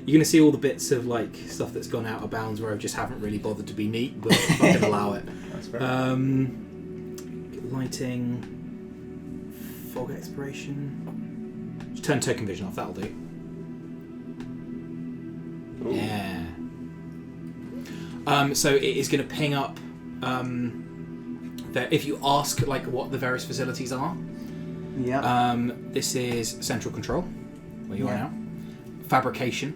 You're going to see all the bits of like stuff that's gone out of bounds where I just haven't really bothered to be neat, but I can allow it. That's fair. Lighting, fog expiration. Just turn token vision off. That'll do. Ooh. Yeah. So it is going to ping up. That if you ask like what the various facilities are. Yeah. This is central control, where you are now. Fabrication.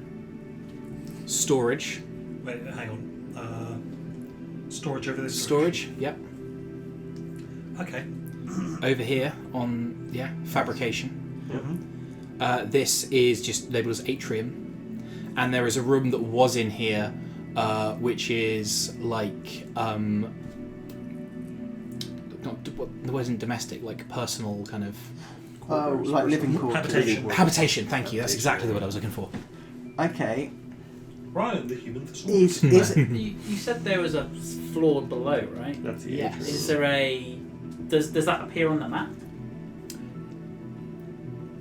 Storage. Wait, hang on. Storage over this. Storage. Yep. Okay. Over here on fabrication. Mm-hmm. This is just labelled as atrium, and there is a room that was in here, which is like there wasn't domestic, like personal kind of like living quarters. habitation. Thank you. That's exactly the word I was looking for. Okay. Ryan, the human Is thesaurus. You said there was a floor below, right? That's the Yes. Is there a... Does that appear on the map?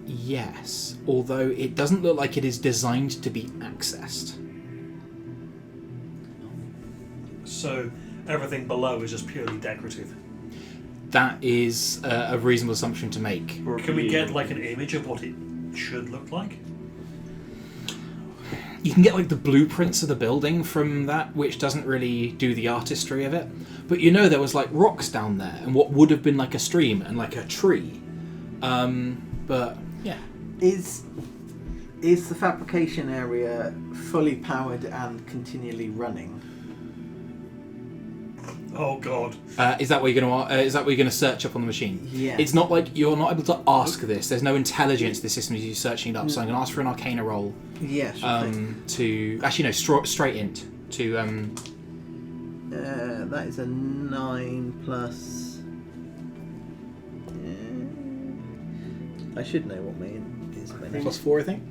Yes, although it doesn't look like it is designed to be accessed. So everything below is just purely decorative. That is a reasonable assumption to make. Can we get like an image of what it should look like? You can get like the blueprints of the building from that, which doesn't really do the artistry of it. But you know there was like rocks down there and what would have been like a stream and like a tree. But yeah. Is the fabrication area fully powered and continually running? Oh god. Is that what you're gonna search up on the machine? Yeah. It's not like you're not able to ask this. There's no intelligence to the system as you're searching it up. So I'm gonna ask for an Arcana roll. Yeah, sure thing. To actually no, straight int to that is a 9 plus. I should know what my int is. By now. +4, I think.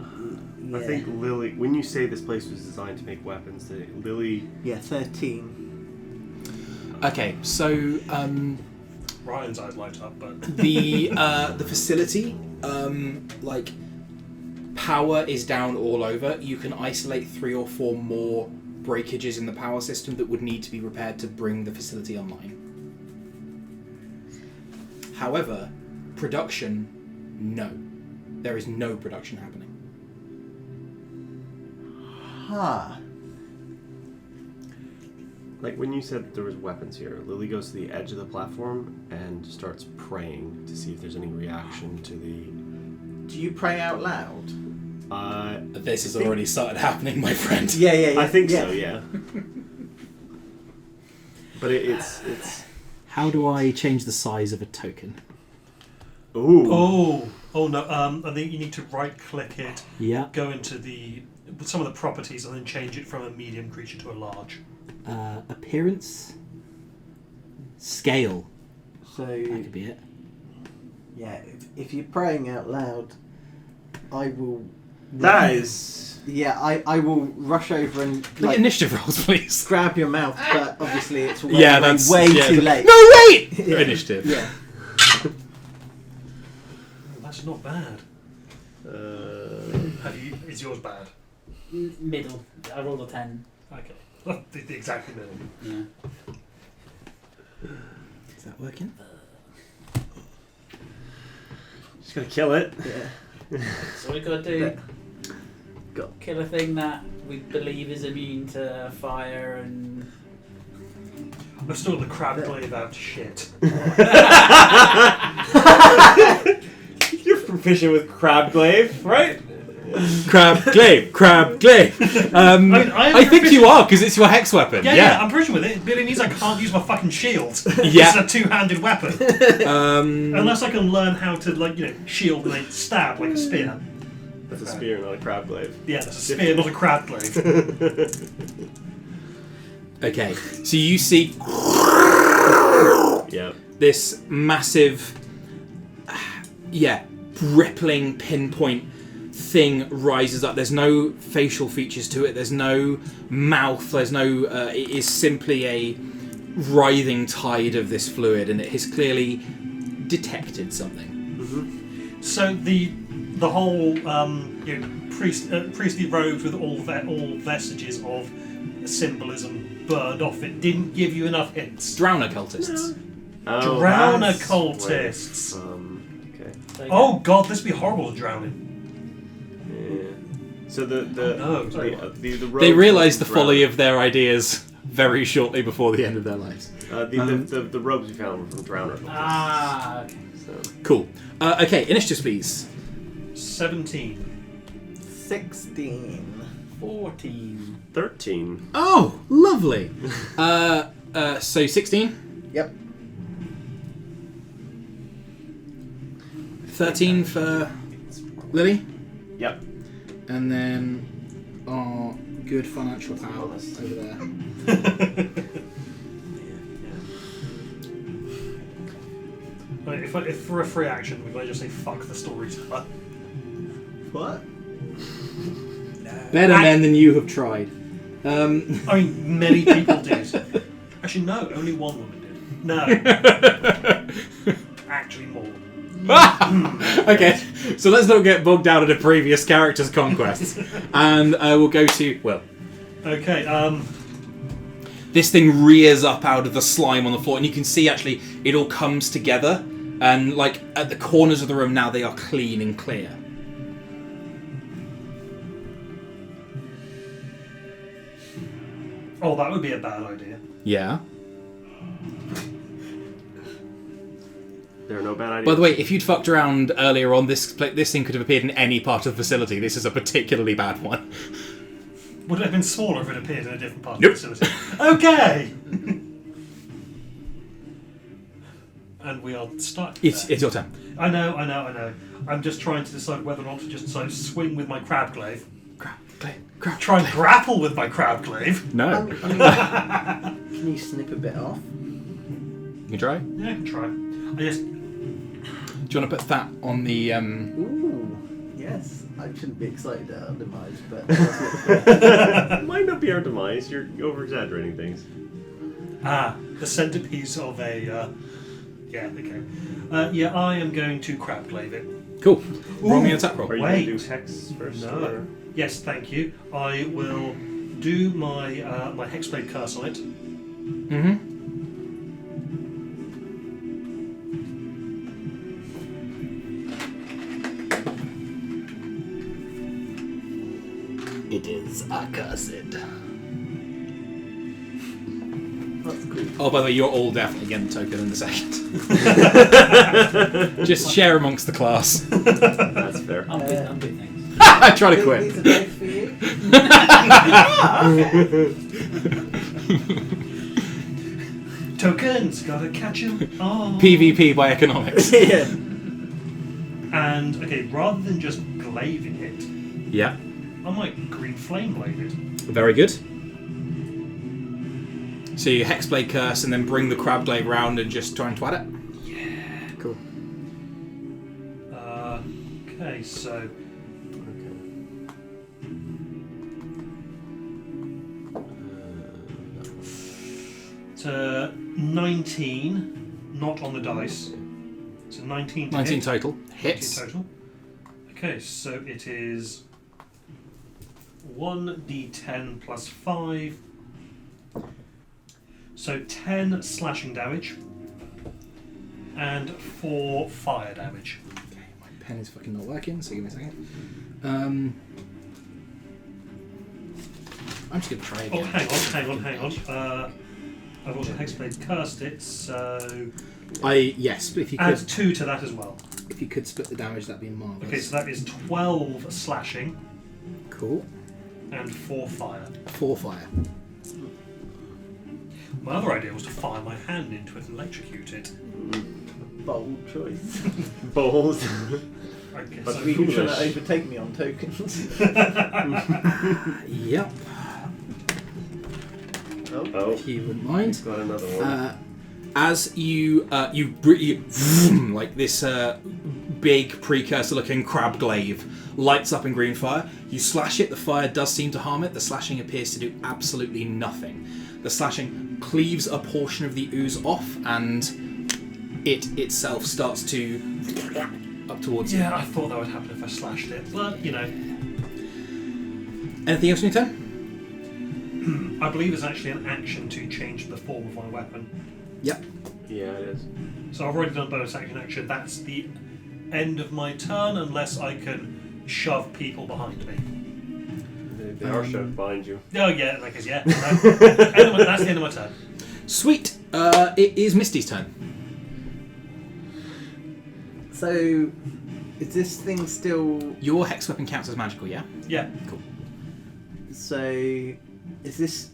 Yeah. I think Lily, when you say this place was designed to make weapons, Lily... Yeah, 13. Okay, so Ryan's eyes light up, but the facility, like power is down all over. You can isolate 3 or 4 more breakages in the power system that would need to be repaired to bring the facility online. However, production, no. There is no production happening. Huh. Like when you said there was weapons here, Lily goes to the edge of the platform and starts praying to see if there's any reaction to the... Do you pray out loud? This has already started happening, my friend. Yeah. I think so, yeah. But it's... How do I change the size of a token? Ooh. oh no. I think you need to right click it, Yeah. go into some of the properties, and then change it from a medium creature to a large. Appearance. Scale. So, That could be it. yeah, if you're praying out loud, I will... That is... Yeah, I will rush over and Like initiative rolls, please. grab your mouth, but obviously it's way, Yeah, too late. No, wait! Yeah. Initiative. Yeah. That's not bad. Is yours bad? Middle. I rolled a 10. Okay. The exactly middle. Yeah. Is that working? Just gonna kill it. Yeah. So we got to do. Go. Kill a thing that we believe is immune to fire and. I'm still the crab glaive out to shit. You're proficient with crab glaive, right? Crab glaive. I think you are because it's your hex weapon. Yeah, I'm proficient with it. But it means I can't use my fucking shield. Yeah. It's a two-handed weapon. Unless I can learn how to, shield and then stab like a spear. That's a spear, not a crab glaive. Yeah, that's a spear, not a crab glaive. Okay, so you see Yeah. this massive, rippling pinpoint thing rises up. There's no facial features to it. There's no mouth. There's no. It is simply a writhing tide of this fluid, and it has clearly detected something. So the the whole priestly robes with all vestiges of symbolism burned off. It didn't give you enough hints. Drowner cultists. Oh, Drowner that's cultists. Okay. So, yeah. Oh god, this would be horrible drowning. Yeah. So the robes They realised the drown- folly of their ideas very shortly before the end of their lives. the robes we found were from Drowner. Ah, okay. So Cool. Okay, initiatives, please. 17. 16. 14. 13. Oh, lovely. So 16, Yep. 13 for Lily, Yep. and then our good financial pal over there. Right, if for a free action, we might just say fuck the storyteller. What? Better men than you have tried. I mean, many people did. Actually, no, only one woman did. No. Actually, more. Okay, so let's not get bogged down in a previous character's conquests. And we'll go to, well, Okay, this thing rears up out of the slime on the floor, and you can see actually it all comes together, and like at the corners of the room now they are clean and clear. oh, that would be a bad idea. Yeah. There are no bad ideas. By the way, if you'd fucked around earlier on, this thing could have appeared in any part of the facility. This is a particularly bad one. Would it have been smaller if it appeared in a different part Nope. of the facility? Okay! And we are stuck. It's there. your turn. I know. I'm just trying to decide whether or not to just swing with my crab glaive. Crap. Try and grapple with my crab glaive. No. Can you snip a bit off? You try? Yeah, I can try. I just. Do you want to put that on the... Ooh, yes. I shouldn't be excited at our demise, but Might not be our demise. You're over-exaggerating things. The centerpiece of a. Yeah, okay. Yeah, I am going to crab glaive it. Cool. Roll me an attack roll. Are you Wait. going to do hex first? No. Or? Yes, thank you. I will do my my hexblade curse on it. Mm-hmm. It is accursed. that's cool. Oh, by the way, you're all definitely getting the token in a second. Just share amongst the class. That's fair. I'm good, thanks. I try to quit. These are both for you. Tokens, gotta catch 'em. Oh. PvP by economics. Yeah. And okay, rather than just glaving it, Yeah. I might green flame blade it. Very good. So you hexblade curse and then bring the crab glaive round and just try and twat it? Yeah. Cool. Okay, so to 19, not on the dice. So 19 to 19 hit. total. 19 Hits. total. Okay, so it is 1d10 plus 5. So 10 slashing damage and 4 fire damage. Okay, my pen is fucking not working, so give me a second. I'm just going to try Oh, again. hang on. I've also hexblade cursed it, so Yes, but if you add could, 2 to that as well. if you could split the damage, that'd be marvelous. Okay, so that is 12 slashing Cool. and 4 fire. 4 fire. My other idea was to fire my hand into it and electrocute it. Bold choice. Bold. Okay, But so Were you trying to Foolish. overtake me on tokens? Yep. Oh, If you wouldn't mind. got another one. As you like this big precursor-looking crab glaive lights up in green fire. You slash it. The fire does seem to harm it. The slashing appears to do absolutely nothing. The slashing cleaves a portion of the ooze off, and it itself starts to up towards you. Yeah, I thought that would happen if I slashed it, but you know. Anything else on your turn? I believe it's actually an action to change the form of my weapon. Yep. Yeah, it is. So I've already done bonus action. That's the end of my turn, unless I can shove people behind me. They are shoved behind you. Oh yeah, like yeah. That's the end of my turn. Sweet. It is Misty's turn. So, is this thing still? Your hex weapon counts as magical, yeah? Yeah. Cool. So, is this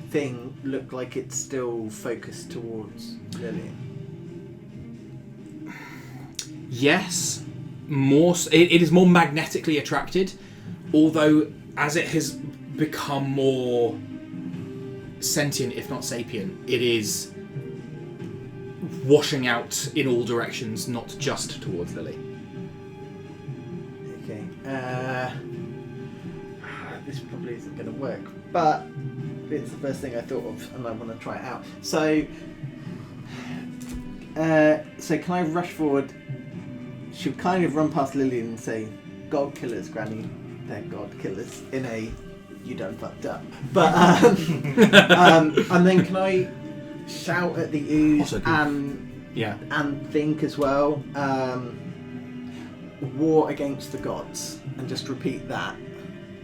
thing look like it's still focused towards Lily? Yes. More. It is more magnetically attracted, although as it has become more sentient, if not sapient, it is washing out in all directions, not just towards Lily. Okay. This probably isn't going to work, but it's the first thing I thought of, and I want to try it out. So can I rush forward? She'll kind of run past Lillian and say, "God killers, Granny. They're God killers." In a, you done fucked up. But and then can I shout at the ooze and think as well? War against the gods, and just repeat that,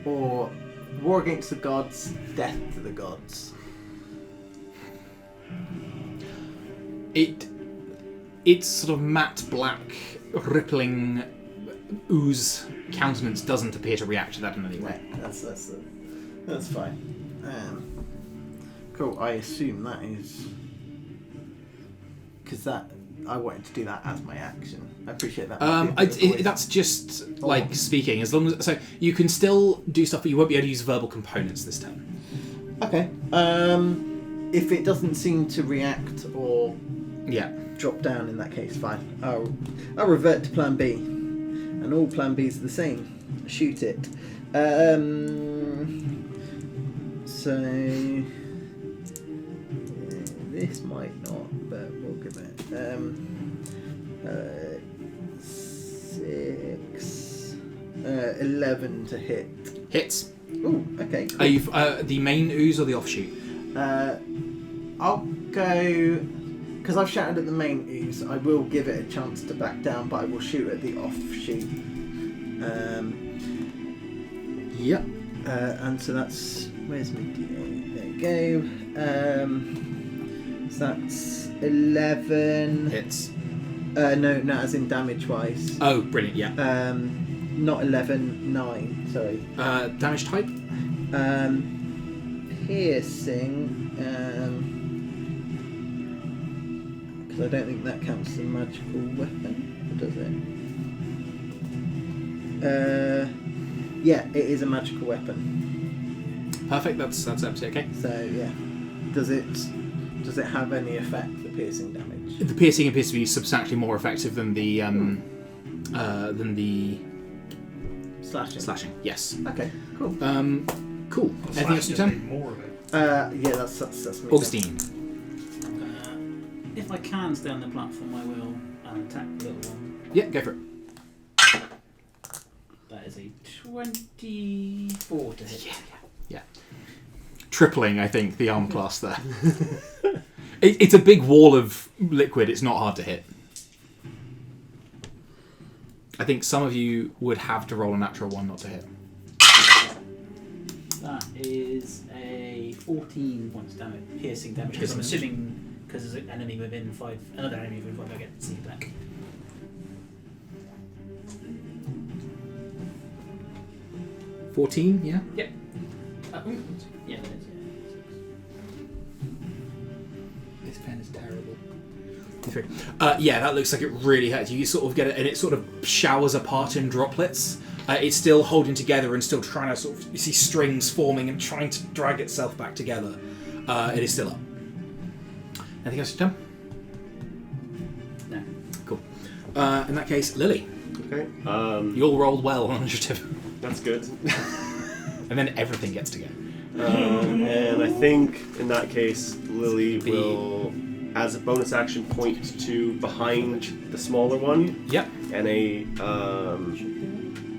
or war against the gods, death to the gods. It's sort of matte black, rippling ooze countenance doesn't appear to react to that in any way. Right, that's fine. Cool. I assume that is because I wanted to do that as my action. I appreciate that. That's just like speaking. As long as you can still do stuff, but you won't be able to use verbal components this turn. Okay. If it doesn't seem to react or drop down, in that case, fine. I'll revert to Plan B, and all Plan B's are the same. Shoot it. So this might not, but we'll give it 6, 11 to hit. Hits. Ooh, okay. Cool. Are you the main ooze or the offshoot? I'll go, because I've shouted at the main ooze. I will give it a chance to back down, but I will shoot at the offshoot. Yep. And so that's, where's my D8? There you go. So that's 11. Hits. No, as in damage wise. Oh, brilliant! Yeah. Not 11, 9. Sorry. Damage type. Piercing. Because I don't think that counts as a magical weapon, or does it? Yeah, it is a magical weapon. Perfect. That's absolutely okay. So yeah, does it have any effect, the piercing damage? The piercing appears to be substantially more effective than the slashing. Yes. Okay, cool. Cool. Anything else you turn? More of it. Yeah, that's me. Augustine. If I can stay on the platform, I will attack the little one. Yeah, go for it. That is a 24 to hit. Yeah. Tripling, I think, the arm class there. It's a big wall of liquid. It's not hard to hit. I think some of you would have to roll a natural one not to hit. That is a 14 points damage, piercing damage. Because I'm assuming, because there's an enemy within 5, another enemy within 5, I get to see back. $14, yeah? Yep. Yeah, that is, This pen is terrible. Yeah, that looks like it really hurts you. You sort of get it, and it sort of showers apart in droplets. It's still holding together and still trying to sort of, you see strings forming and trying to drag itself back together. It is still up. Anything else to tell? No. Cool. In that case, Lily. Okay. You all rolled well on initiative. That's good. And then everything gets to go. And I think in that case, Lily will, as a bonus action, point to behind the smaller one. Yep. and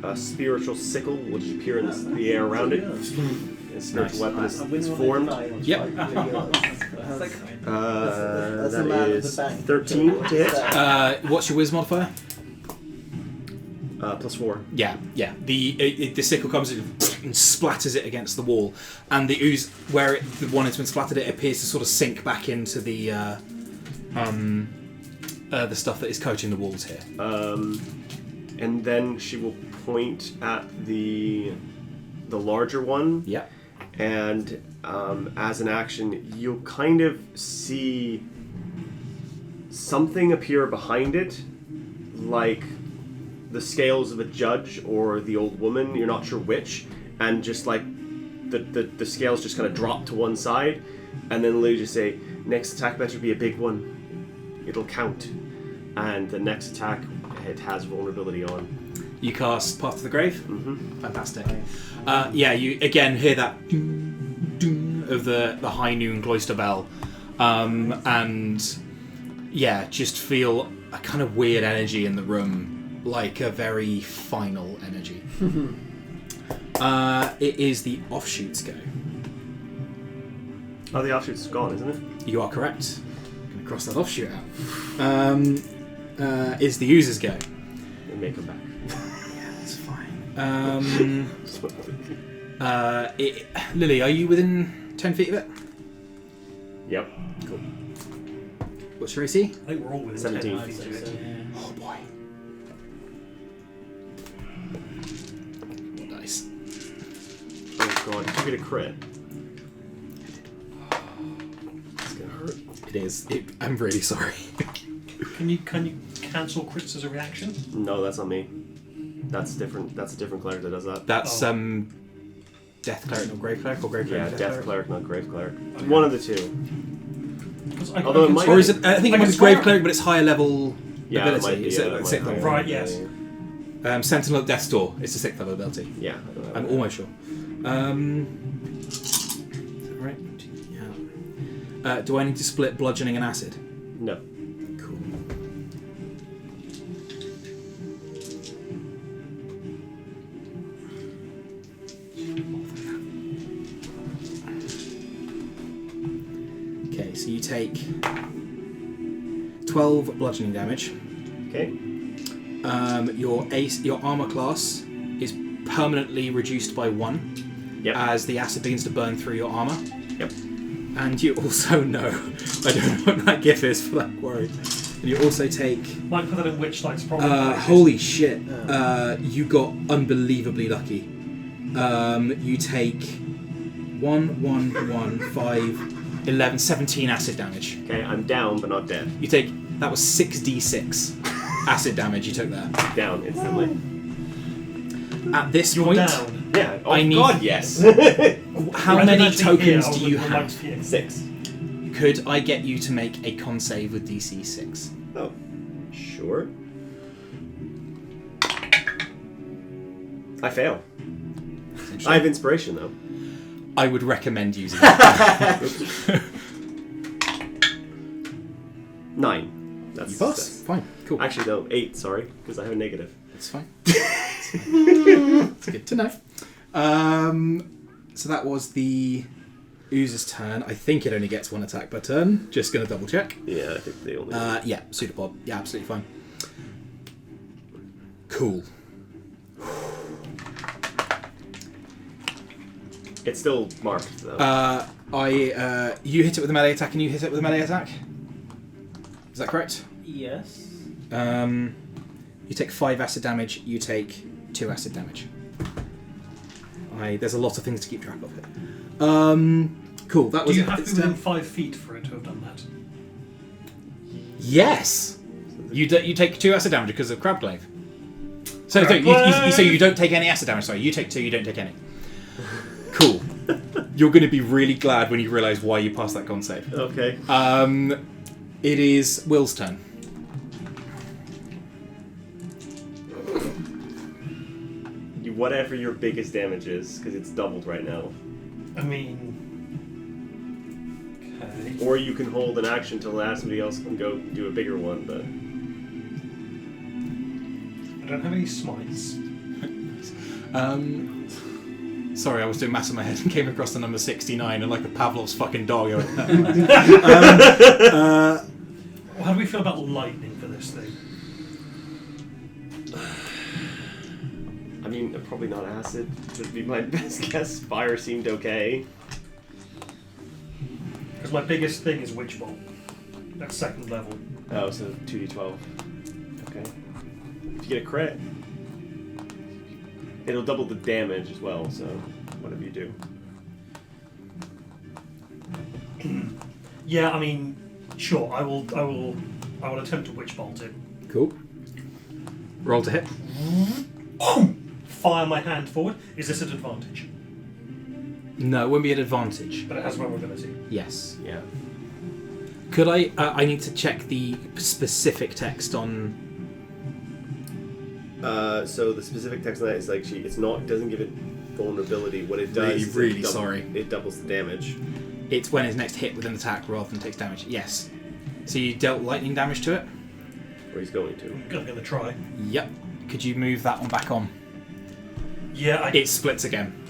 a spiritual sickle will just appear in the air around it. A spiritual weapon is formed. Yep. That is 13 to hit. What's your whiz modifier? +4. Yeah. The sickle comes in and splatters it against the wall, and the ooze, where the one has been splattered, it appears to sort of sink back into the stuff that is coating the walls here. And then she will point at the larger one. Yeah. And as an action, you'll kind of see something appear behind it, like the scales of a judge or the old woman. You're not sure which, and just like the scales just kind of drop to one side, and then Lily just say, "Next attack better be a big one. It'll count." And the next attack, it has vulnerability on. You cast Path to the Grave? Mm-hmm. Fantastic. You again hear that ding of the high noon cloister bell, and just feel a kind of weird energy in the room, like a very final energy. It is the offshoots go. Oh, the offshoot's gone, isn't it? You are correct. I'm going to cross that offshoot out. Is the users go. It may come back. That's fine. Lily, are you within 10 feet of it? Yep. Cool. What's your AC? I think we're all within 17. 10 feet of it. Oh boy. What dice? Oh god, did you get a crit? It's gonna hurt. It is. I'm really sorry. Can you cancel crits as a reaction? No, that's not me. That's different. That's a different cleric that does that. That's Death Cleric, not Grave Cleric, or Grave Cleric? Yeah, Death Cleric, not Grave Cleric. It's one of the two. Although it might- Or is it? I think I it can was Grave swear- Cleric, but it's higher level Yeah, ability. it might be. It's Yeah, a that might sixth be. level. Right, yes. Sentinel at Death's Door. It's a sixth level ability. Yeah. I don't know. I'm almost sure. Is that right? Yeah. Do I need to split bludgeoning and acid? No. Cool. Okay, so you take 12 bludgeoning damage. Okay. Your armor class is permanently reduced by 1 as the acid begins to burn through your armor. Yep. And you also know, I don't know what that gif is for that worry. And you also take, Might put that in Witchlight's probably. holy shit, you got unbelievably lucky. You take 5, 11, 17 acid damage. Okay, I'm down but not dead. You take, that was 6d6 acid damage you took there. Down instantly. At this You're point, down. Yeah. Oh I need- god, yes. how Rather many than actually tokens here, do I you would have? like to hear. 6. Could I get you to make a con save with DC 6? Oh. Sure. I fail. I have inspiration though. I would recommend using it. 9. That's You pass. that's- Fine. Cool. Actually, no, 8. Sorry, because I have a negative. That's fine. It's good to know. So that was the Ooze's turn. I think it only gets 1 attack per turn. Just going to double check. Yeah, I think they only. Yeah, Pseudopod. Yeah, absolutely fine. Cool. It's still marked though. You hit it with a melee attack and you hit it with a melee attack? Is that correct? Yes. You take 5 acid damage, you take 2 acid damage. There's a lot of things to keep track of here. Cool, that Do was you it. have to It's be within done. 5 feet for it to have done that? Yes! You take 2 acid damage because of Crab Glaive. So Crab you don't take any acid damage, sorry. You take 2, you don't take any. Cool. You're going to be really glad when you realise why you passed that con save. Okay. It is Will's turn. Whatever your biggest damage is, because it's doubled right now. I mean. Okay. Or you can hold an action till somebody else can go do a bigger one, but. don't have any smites. Sorry, I was doing maths in my head and came across the number 69 and like a Pavlov's fucking dog. I went, How do we feel about lightning for this thing? I mean, probably not acid would be my best guess. Fire seemed okay. Because my biggest thing is Witch Bolt. That's second level. Oh, so 2d12. Okay. If you get a crit, it'll double the damage as well, so whatever you do. Yeah, I mean, sure, I will attempt to Witch Bolt it. cool. Roll to hit. Fire my hand forward. Is this an advantage? No, it won't be an advantage. But it has vulnerability. Yes. Yeah. Could I? I need to check the specific text on. So the specific text on that is like doesn't give it vulnerability. What it does Really is sorry. It doubles the damage. It's when it's next hit with an attack rather than takes damage. Yes. So you dealt lightning damage to it? Or he's going to. I'm going to try. Yep. Could you move that one back on? Yeah, It splits again.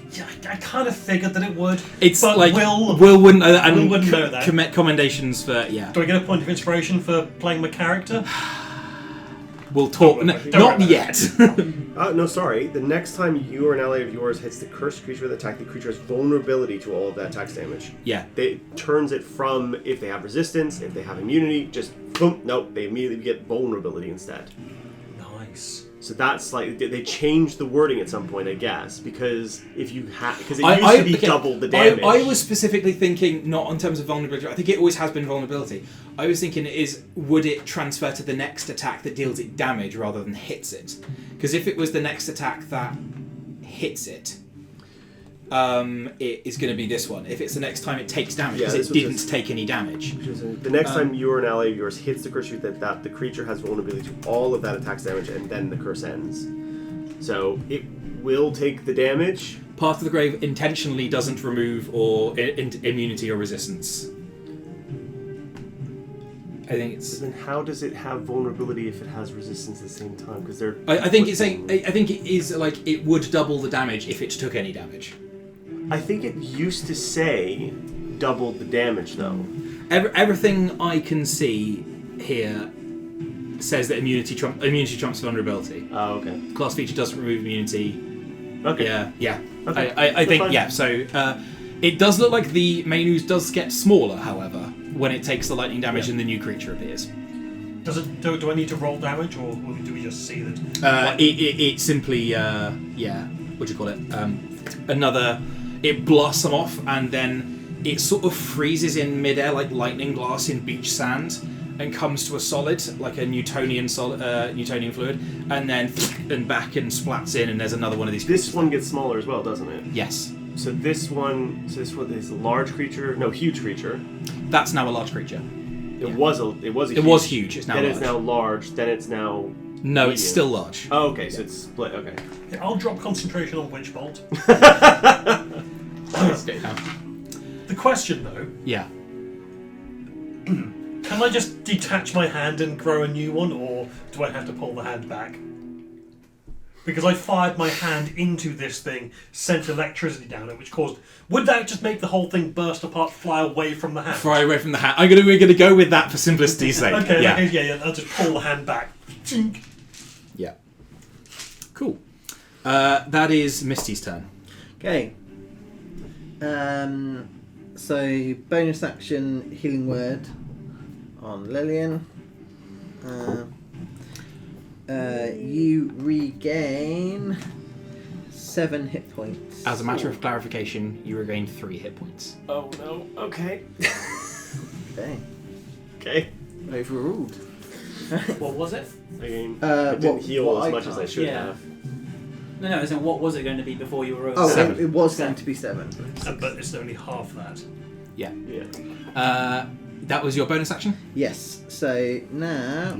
I kind of figured that it would. It's but like Will wouldn't know that, and Will wouldn't know that. Commendations for yeah. Do I get a point of inspiration for playing my character? We'll talk. Don't worry Not about yet. No, sorry. The next time you or an ally of yours hits the cursed creature with attack, the creature has vulnerability to all of that attack's damage. Yeah. It turns it from if they have resistance, if they have immunity, just boom. Nope, they immediately get vulnerability instead. Nice. So that's like they changed the wording at some point, I guess, because if you because it used to be double the damage. I was specifically thinking not in terms of vulnerability. I think it always has been vulnerability. I was thinking would it transfer to the next attack that deals it damage rather than hits it? Because if it was the next attack that hits it, it is going to be this one. If it's the next time it takes damage, because it didn't take any damage. The next time you or an ally of yours hits the curse creature, that the creature has vulnerability to all of that attack's damage, and then the curse ends. So it will take the damage. Path of the Grave intentionally doesn't remove or immunity or resistance. I think it's. Then how does it have vulnerability if it has resistance at the same time? Because they're. I think it's I think it is like it would double the damage if it took any damage. I think it used to say double the damage though. Everything I can see here says that immunity trumps vulnerability. Oh, okay. Class feature doesn't remove immunity. Okay. Yeah. Okay. I think fine. yeah. So it does look like the main ooze does get smaller, however, when it takes the lightning damage and the new creature appears. Does it? Do I need to roll damage, or do we just see that? It simply what do you call it? Another. It blasts them off, and then it sort of freezes in midair like lightning glass in beach sand, and comes to a solid, like a Newtonian fluid, and then back and splats in, and there's another one of these. This one gets smaller as well, doesn't it? Yes. So this one is a large creature. No, huge creature. That's now a large creature. It was a huge. Was huge. It's now then large. it's now large. Then it's now. No, medium. it's still large. Oh, okay. So it's split. Okay. Yeah, I'll drop concentration on Witch Bolt. The question, though, Yeah. can I just detach my hand and grow a new one, or do I have to pull the hand back? Because I fired my hand into this thing, sent electricity down it, which caused... Would that just make the whole thing burst apart, fly away from the hand? Fly away from the hand. We're gonna go with that for simplicity's sake. Okay, Yeah. yeah, I'll just pull the hand back. Chink. Yeah. Cool. That is Misty's turn. Okay. So bonus action healing word on Lillian. You regain 7 hit points. As a matter of clarification, you regain 3 hit points. Oh no. Okay. Okay. Okay. Overruled. What was it? Again, I didn't heal what as I much as I cast. should Yeah. have. No, as in what was it going to be before you were over? Oh, 7. it was going to be 7. But it's only half that. Yeah. Yeah. That was your bonus action? Yes. So now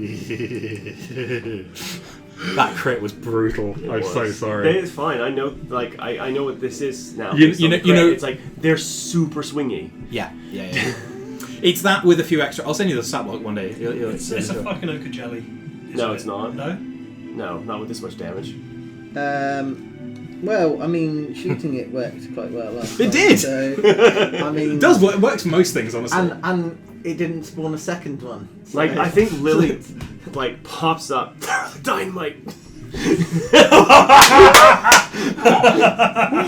That crit was brutal. I'm so sorry. It's fine. I know. Like I know what this is now. You So know- the It's like they're super swingy. Yeah. It's that with a few extra. I'll send you the stat block one day. It's a fucking oak of jelly. No, it's not. No? No, not with this much damage. Well, I mean, shooting it worked quite well last time. It did! So, I mean... It does work. It works for most things, honestly. And it didn't spawn a second one. So. Like, I think Lily, like, pops up. Dynamite!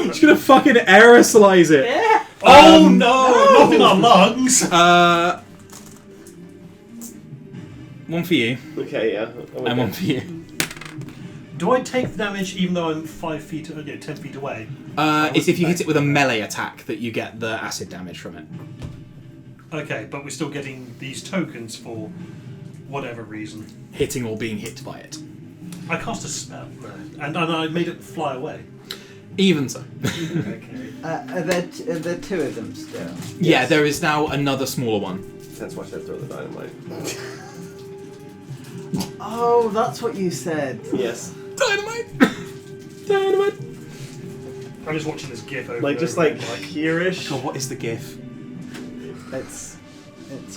She's gonna fucking aerosolize it. Yeah. Oh no! Not in our lungs! One for you, Okay, yeah. and one for you. Do I take the damage even though I'm 5 feet, 10 feet away? It's if you hit it with a melee attack that you get the acid damage from it. Okay, but we're still getting these tokens for whatever reason. Hitting or being hit by it. I cast a spell, and I made it fly away. Even so. Okay. Are there two of them still? Yeah, there is now another smaller one. That's why I said throw the dynamite. Oh, that's what you said. Yes. Dynamite! Dynamite! I'm just watching this gif over. Like, and just over like again, here-ish. God, what is the gif? It's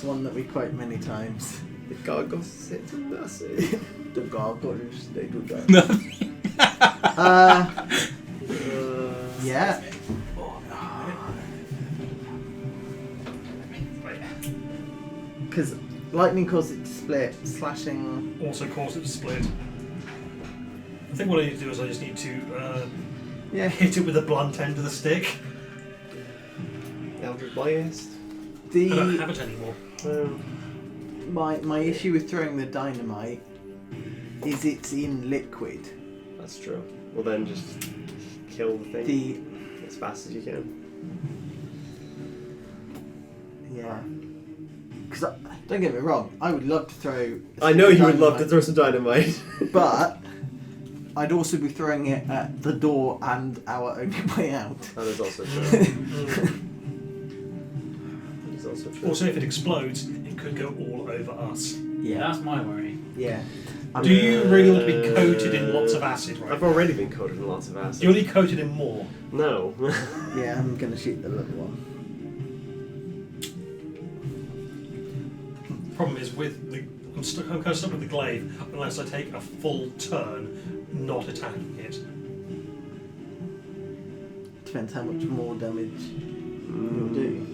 one that we quote many times. The goggles sit in the acid. The goggles, they do that. Nothing. Yeah. Because lightning caused it to split, slashing. also cause it to split. I think what I need to do is I just need to Yeah. hit it with the blunt end of the stick. Eldritch Blast. I don't The have it anymore. my issue with throwing the dynamite is it's in liquid. That's true. Well, then just kill the thing The as fast as you can. yeah. Because don't get me wrong, I would love to throw. I know you would love to dynamite, throw some dynamite. but I'd also be throwing it at the door and our only way out. That is also true. That is also true. Also, if it explodes, it could go all over us. Yeah, that's my worry. Yeah. Do you really want to be coated in lots of acid right I've now? already been coated in lots of acid. Do you want to be coated in more? No. Yeah, I'm gonna shoot the little one. Problem is with the I'm kind of stuck with the glaive unless I take a full turn not attacking it. Depends how much more damage you'll do.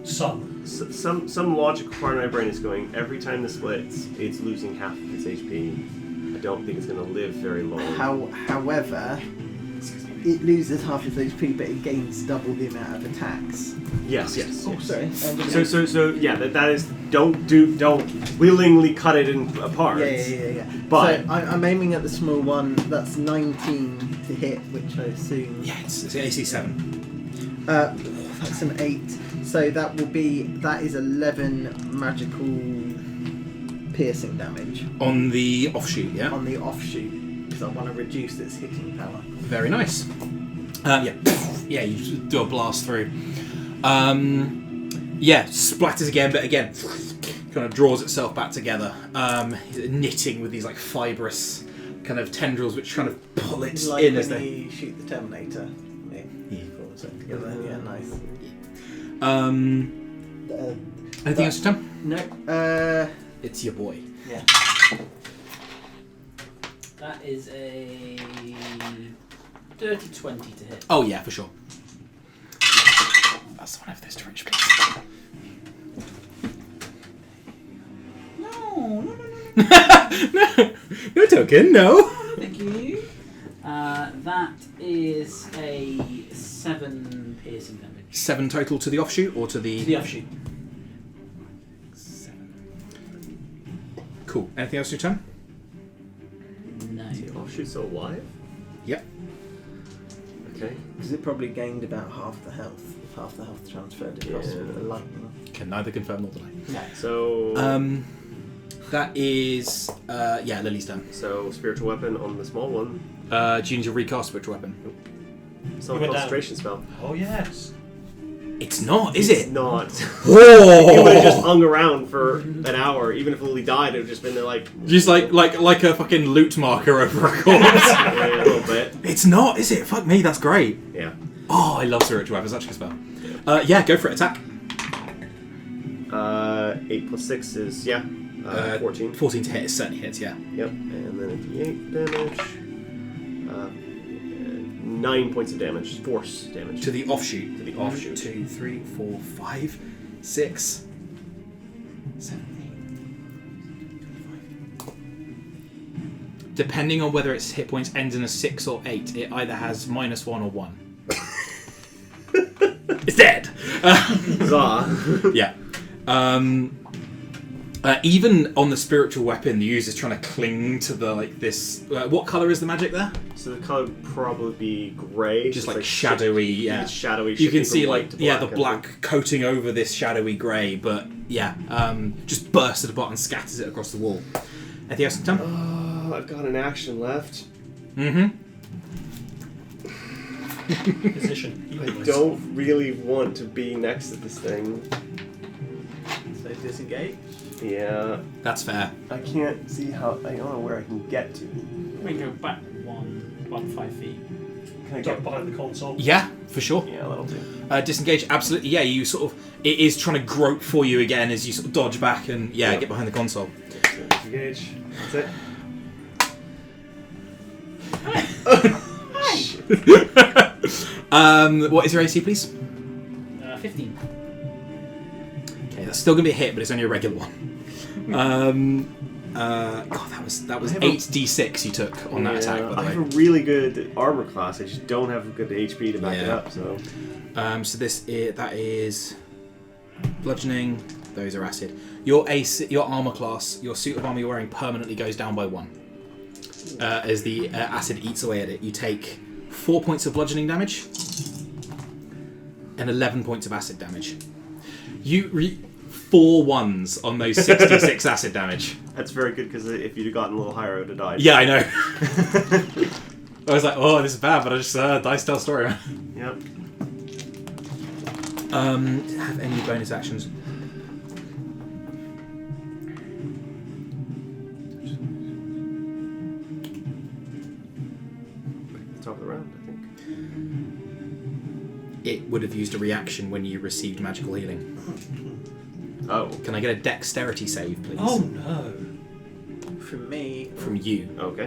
Some. Some logical part of my brain is going, every time this splits, it's losing half of its HP. I don't think it's going to live very long. However, it loses half its HP, but it gains double the amount of attacks. Yes. Oh, sorry. So yeah, that is don't willingly cut it in apart. Yeah. But so I'm aiming at the small one. That's 19 to hit, which I assume. Yeah, it's AC 7. That's an 8. So that is 11 magical piercing damage On the offshoot, yeah? on the offshoot because I want to reduce its hitting power. Very nice. Yeah, you just do a blast through. Yeah, splatters again, but again, kind of draws itself back together, knitting with these like fibrous kind of tendrils which kind of pull it Like in when as they. you shoot the Terminator. Yeah. Pulls it together. Yeah, nice. Anything else, Tom? No. It's your boy. Yeah. That is a dirty 20 to hit. Oh yeah, for sure. That's one of those to reach, please. No. No token, no. Thank you. That is a 7 piercing damage. 7 total to the offshoot or to the. The offshoot. 7. Cool. Anything else, your turn? No. is the offshoot still alive? Yep. Okay. Because it probably gained about half the health. If half the health transferred across with the lightning. Can neither confirm nor deny. No. So That is Lily's turn. so spiritual weapon on the small one. Do you need to recast spiritual weapon? Some went down. concentration spell. Oh yes. It's not, is It's it? not. Oh! It would have just hung around for an hour. Even if Lily died, it would have just been there like Just like a fucking loot marker over a corpse. yeah, a little bit. It's not, is it? Fuck me, that's great. Yeah. Oh, I love spiritual weapons. That's such a spell. Yeah, go for it. Attack. 8 plus 6 is 14. 14 to hit is certainly hits, yeah. Yep, and then a d8 damage. 9 points of damage, force damage. To the offshoot. To the offshoot. 1, 2, 3, 4, 5, 6, 7, 8, 25. Depending on whether its hit points ends in a 6 or 8, it either has -1 or 1. It's dead! Huzzah. Yeah. Even on the spiritual weapon, the user's trying to cling to the this. What color is the magic there? So the color would probably be grey. Just like shadowy, yeah. It's shadowy. You can shifting see from like white to black, the I black think. coating over this shadowy grey, but just bursts it apart and scatters it across the wall. Anything else, Tom? I've got an action left. Mm-hmm. Position. I don't really want to be next to this thing. So disengage. Yeah, That's fair. I can't see how. I don't know where I can get to. We can go back 5 feet. Can I Duck get? behind the console. Yeah, for sure. Yeah, that'll do. Disengage, absolutely. Yeah, you sort of. It is trying to grope for you again as you sort of dodge back and Yep. get behind the console. So disengage. That's it. What is your AC, please? 15. Okay, that's still gonna be a hit, but it's only a regular one. God, that was 8d6 you took on that attack. By the I have way. a really good armor class. I just don't have a good HP to back it Yeah. up. So So that is bludgeoning. Those are acid. Your AC, your armor class, your suit of armor you're wearing permanently goes down by 1 as the acid eats away at it. You take 4 points of bludgeoning damage and 11 points of acid damage. You 4 ones on those 66 acid damage. that's very good because if you'd have gotten a little higher, I would have died. Yeah, I know. I was like, oh, this is bad, but I just dice tell story. Yep. Have any bonus actions? Top of the round, I think. It would have used a reaction when you received magical healing. Oh. Can I get a dexterity save, please? Oh no. From me. From you. Okay.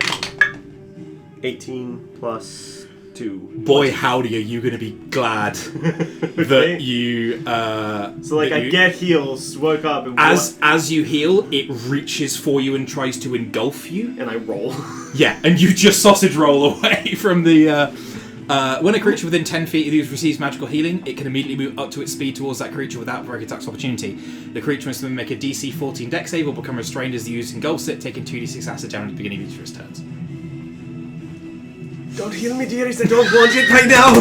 18 plus 2. Boy, howdy, are you going to be glad that you... So like that I you- get heals, woke up, and As you heal, it reaches for you and tries to engulf you. and I roll. Yeah, and you just sausage roll away from the... when a creature within 10 feet of you receives magical healing, it can immediately move up to its speed towards that creature without provoking attacks of opportunity. The creature must then make a DC 14 dex save or become restrained as the user engulfs it, taking 2d6 acid damage at the beginning of each of its turns. Don't heal me, dearies. I don't want it right now.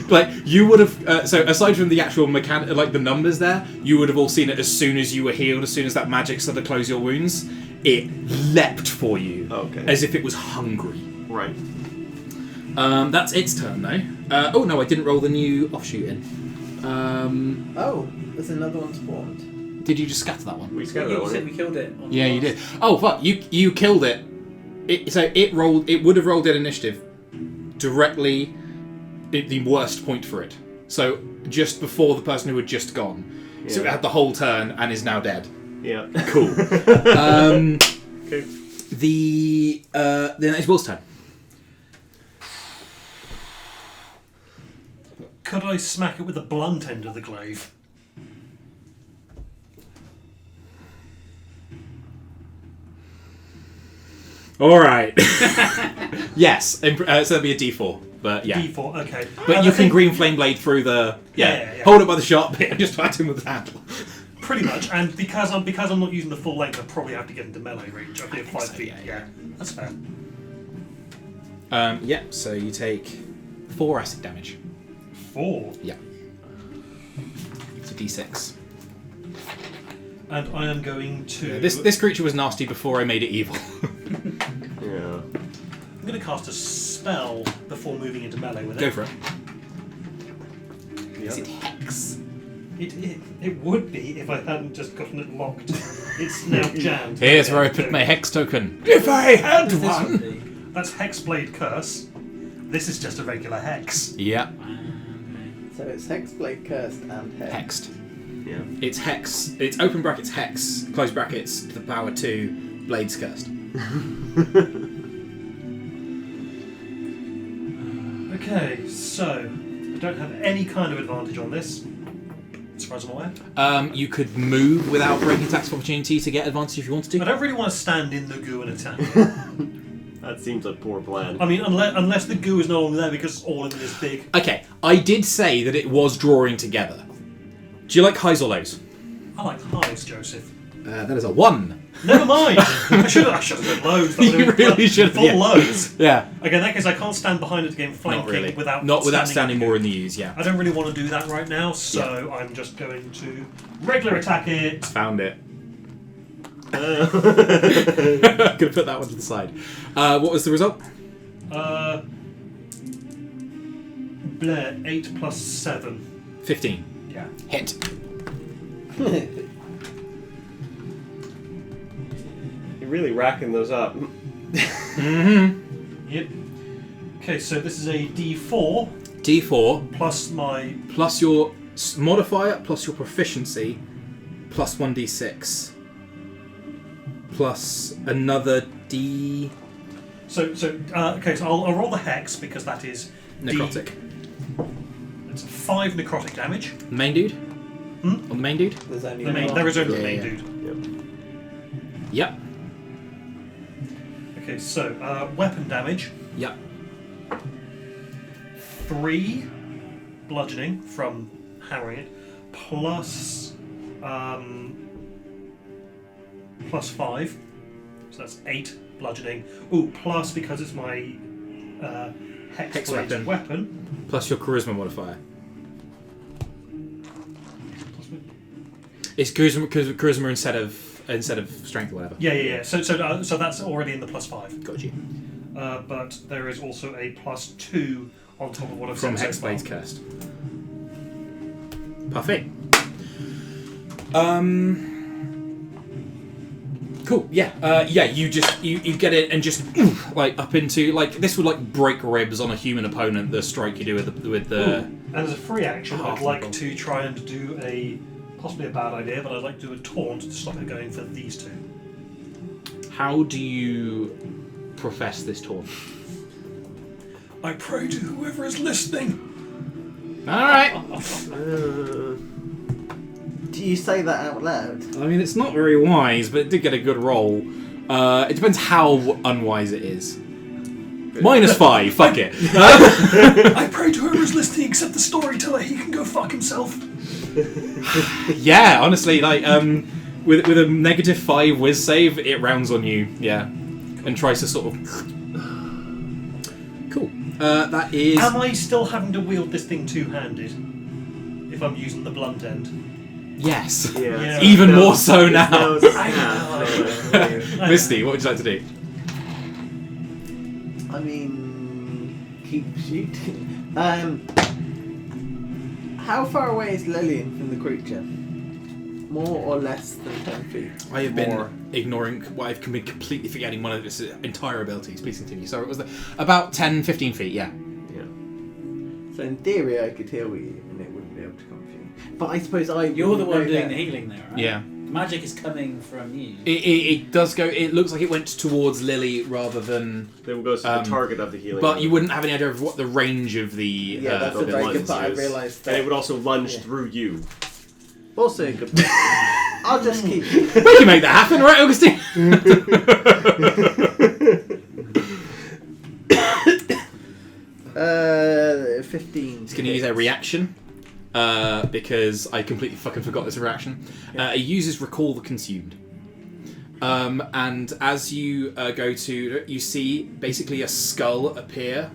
Like, you would have... so, aside from the actual mechanic, like the numbers there, you would have all seen it as soon as you were healed, as soon as that magic started to close your wounds. It leapt for you. Okay. As if it was hungry. Right. That's its turn, though. Oh, no, I didn't roll the new offshoot in. Oh, there's another one spawned. Did you just scatter that one? We You scattered that said one. we killed it. On Yeah, the you last- did. Oh, fuck, you killed it. So it rolled... It would have rolled in initiative directly at the worst point for it. So, just before the person who had just gone. So it Yeah. had the whole turn and is now dead. Yeah. Cool. Okay. Then it's Will's turn. Could I smack it with the blunt end of the glaive? All right. Yes. So that'd be a D4, but yeah. D4, okay. But And you I can think green flame blade through the Yeah. hold it by the shot bit and just whack him with the handle. pretty much, and because I'm not using the full length, I probably have to get into melee range. I'll be at 5 so, feet. yeah. That's fair. Yeah. So you take 4 acid damage. 4, Yeah. It's a D6. and I am going to. Yeah, this creature was nasty before I made it evil. Yeah. I'm going to cast a spell before moving into melee with Go it. for it. Yeah. Is it hex? It would be if I hadn't just gotten it locked. It's now jammed. Here's where I put my hex token. If I had This would one. be. That's Hexblade Curse. This is just a regular hex. Yeah. So it's Hexblade Cursed and Hex. Hexed. Yeah. It's hex. It's open brackets hex, close brackets to the power 2, blades cursed. Okay, so I don't have any kind of advantage on this, as far as I'm aware. You could move without breaking attacks of opportunity to get advantage if you wanted I to. don't really want to stand in the goo and attack. That seems like a poor plan. I mean, unless the goo is no longer there because it's all in this big. Okay, I did say that it was drawing together. Do you like highs or lows? I like highs, Joseph. That is a 1. Never mind. I should have done lows. That would You have been really should have, full yeah. lows. Yeah. Okay, in that case, I can't stand behind it again, flanking Not really. without Not without standing standing more in the use, yeah. I don't really want to do that right now, so I'm just going to regular attack it. Found it. Gonna put that one to the side. What was the result? 8 plus 7. 15. Yeah. Hit. You're really racking those up. Mm-hmm. Yep. Okay, so this is a D4 D4 plus my. plus your modifier plus your proficiency plus 1d6 plus another D Okay, so I'll roll the hex because that is necrotic. It's 5 necrotic damage. The main dude? Hmm? On the main dude? There's only There is only the Yeah, main yeah. dude. Yep. Okay, so weapon damage. Yep. 3 bludgeoning from hammering it, plus 5, so that's 8 bludgeoning. Ooh, plus because it's my hex blade weapon. Plus your charisma modifier. It's charisma instead of strength or whatever. Yeah. So that's already in the plus 5. Got you. But there is also a plus 2 on top of what I've From said Hex so far. Blades Cursed. Perfect. Cool. Yeah. You get it and just like up into like this would like break ribs on a human opponent. The strike you do with the. Ooh. And as a free action, Half I'd like level. to try and do possibly a bad idea, but I'd like to do a taunt to stop it going for these two. How do you profess this taunt? I pray to whoever is listening. All right. Do you say that out loud? I mean, it's not very wise, but it did get a good roll. It depends how unwise it is. -5. Fuck it. I pray to whoever is listening, except the storyteller. He can go fuck himself. Yeah, honestly, like with a -5 whiz save, it rounds on you. Yeah, and tries to sort of. Cool. That is. Am I still having to wield this thing two-handed? If I'm using the blunt end. Yes. Yeah. Even more so now. Misty, Misty, what would you like to do? I mean, keep shooting. How far away is Lillian from the creature? More or less than 10 feet? I have More. been ignoring. Well, I've been completely forgetting one of its entire abilities. Please continue. So it was about 10, 15 feet. Yeah. So in theory, I could heal you, and it wouldn't be able to come for you. But I suppose You're the wouldn't one know doing that. the healing there, right? Yeah. Magic is coming from you. It does go. It looks like it went towards Lily rather than. Then goes to the target of the healing. But you wouldn't have any idea of what the range of the. Yeah, that's a the very lunge good part. I is. realised that. And it would also lunge Yeah. through you. Also a good point. I'll just keep. We can make that happen, right, Augustine? 15. It's going to use a reaction because I completely fucking forgot this reaction. It uses Recall the Consumed. And as you go to, you see basically a skull appear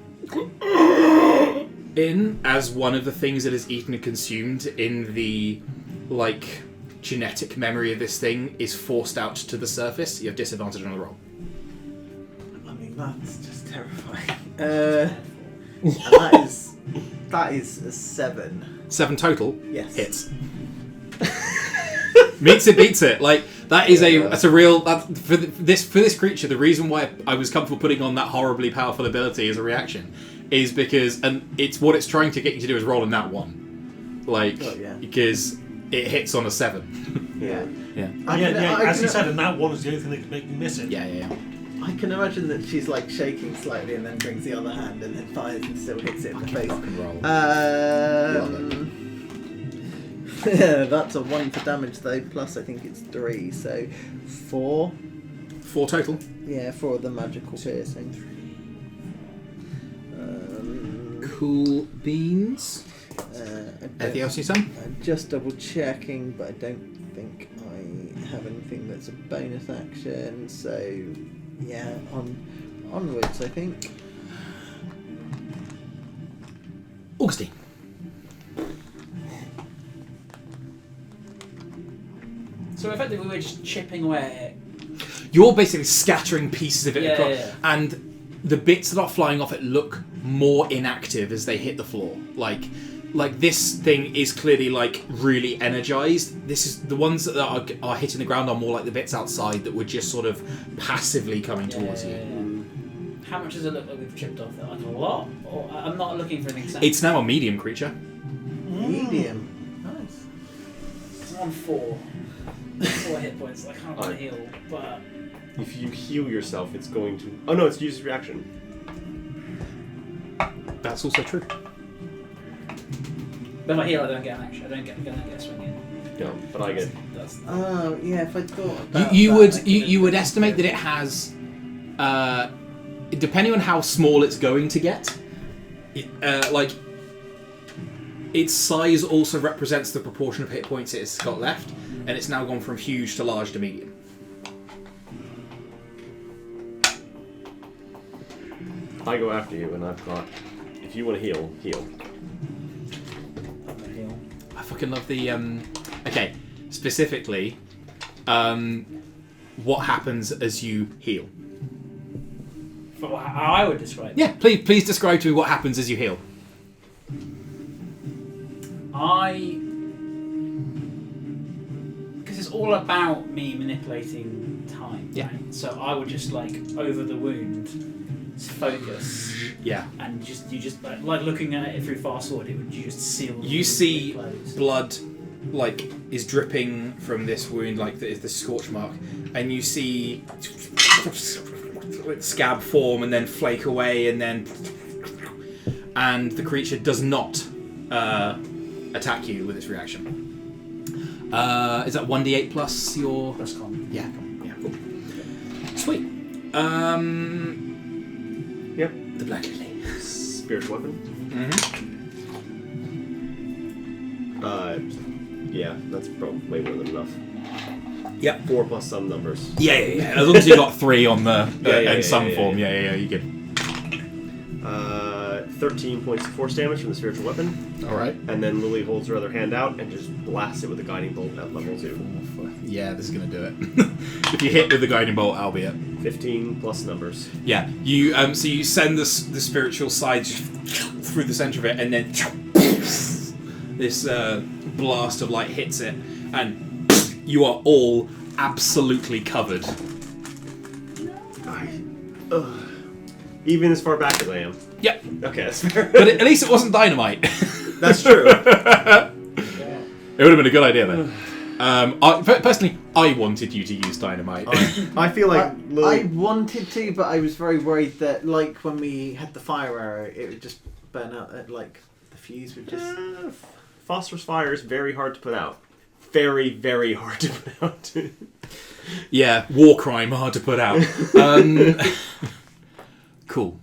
as one of the things that is eaten and consumed in the like genetic memory of this thing is forced out to the surface. You have disadvantage on the roll. I mean, that's just terrifying. And that is a 7. 7 total. Yes. Hits. Meets it, beats it. Like that is that's a real for this creature. The reason why I was comfortable putting on that horribly powerful ability as a reaction is because, and it's what it's trying to get you to do is roll in that one, like Oh, yeah. because it hits on a 7. Yeah. Yeah. As you said, and that one is the only thing that could make me miss it. Yeah. I can imagine that she's like shaking slightly and then brings the other hand and then fires and still hits it in the face. Rock and roll. Yeah, that's a 1 for damage though, plus I think it's 3, so 4. 4 total. Yeah, 4 of the magical piercing. Cool beans. Anything else you say? I'm just double checking, but I don't think I have anything that's a bonus action, so yeah, onwards I think. Augustine. So effectively, we're just chipping away. You're basically scattering pieces of it Yeah, across, yeah. and the bits that are flying off it look more inactive as they hit the floor. Like this thing is clearly like really energized. This is the ones that are hitting the ground are more like the bits outside that were just sort of passively coming towards you. How much does it look like we've chipped off? Like a lot? Or I'm not looking for an example. It's now a medium creature. Medium. Nice. It's on 4 hit points. I can't really heal, but If you heal yourself, it's going to... Oh no, it's use reaction. That's also true. but if I heal, I don't get an action. I don't get a swing in. No, but I get... That's Oh yeah, if I thought about You that, would I could you have would put estimate that it. it has, depending on how small it's going to get, like its size also represents the proportion of hit points it's got left, and it's now gone from huge to large to medium. I go after you, and I've got... If you want to heal, heal. I'm gonna heal. I fucking love the okay, specifically, what happens as you heal? For how I would describe it. Yeah, please describe to me what happens as you heal. Because it's all about me manipulating time. Yeah. Right? So I would just like over the wound, focus, Yeah. and you just like looking at it through fast forward, you just seal. The You wound see close. blood, like, is dripping from this wound, like the scorch mark, and you see scab form and then flake away, and the creature does not attack you with its reaction. Is that 1d8 plus your? Plus con. Yeah, cool. Sweet. Yep. The Black Lily. Spiritual weapon. Yeah, that's probably way more than enough. Yep. 4 plus some numbers. Yeah. As long as you got 3 on the in some yeah, form, yeah, you good. 13 points of force damage from the spiritual weapon. All right. And then Lily holds her other hand out and just blasts it with a guiding bolt at level 2. Yeah, this is gonna do it. If you hit with the guiding bolt, albeit. 15 plus numbers. Yeah, you so you send the spiritual side through the center of it, and then this blast of light hits it, and you are all absolutely covered. Even as far back as I am. Yep, Okay, that's fair. but at least it wasn't dynamite. That's true. It would have been a good idea then. Personally, I wanted you to use dynamite. I feel like I Lily... wanted to, but I was very worried that, like, when we had the fire arrow, it would just burn out. Like, the fuse would just. Phosphorus fire is very hard to put out. Very, very hard to put out. Yeah, war crime, hard to put out. Cool.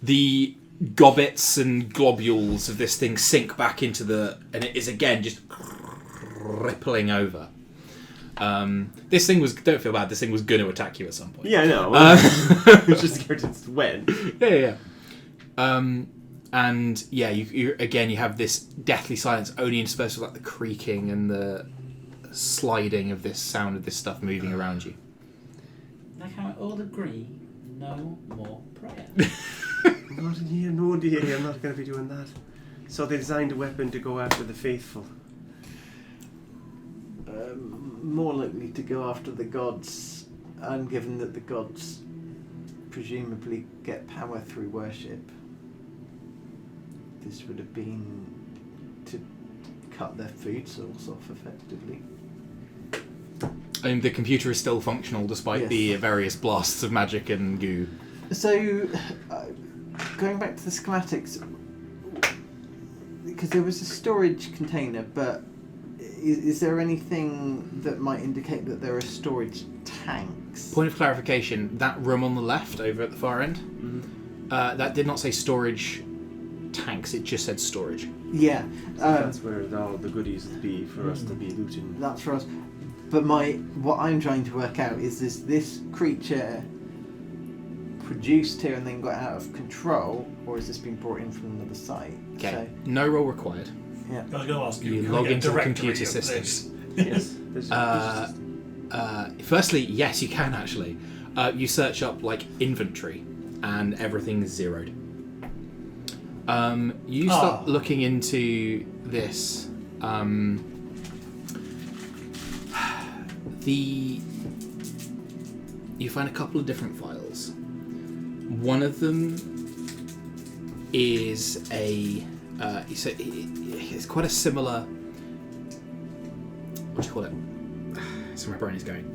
The gobbets and globules of this thing sink back into and it is again just rippling over. This thing was, don't feel bad, this thing was going to attack you at some point. Yeah, I know. It's just scared it's when. Yeah. And yeah, you again, you have this deathly silence only interspersed with like the creaking and the sliding of this sound of this stuff moving around you. Like how we all agree, no more prayer. Not in here, no dear, I'm not going to be doing that. So they designed a weapon to go after the faithful. More likely to go after the gods, and given that the gods presumably get power through worship, this would have been to cut their food source off effectively. And the computer is still functional despite Yes. the various blasts of magic and goo. So, going back to the schematics, because there was a storage container, but is there anything that might indicate that there are storage tanks? Point of clarification, that room on the left over at the far end, that did not say storage tanks, it just said storage. Yeah. That's where all the goodies would be for us to be looting. That's for us. But what I'm trying to work out is this creature produced here and then got out of control, or has this been brought in from another site? Okay, So, no roll required. I was going to ask you. You can we log get a into the directory computer of systems. this? Yes. Firstly, yes, you can actually. You search up like inventory, and everything is zeroed. You start looking into this. You find a couple of different files. One of them is it's quite a similar. What do you call it? So my brain is going.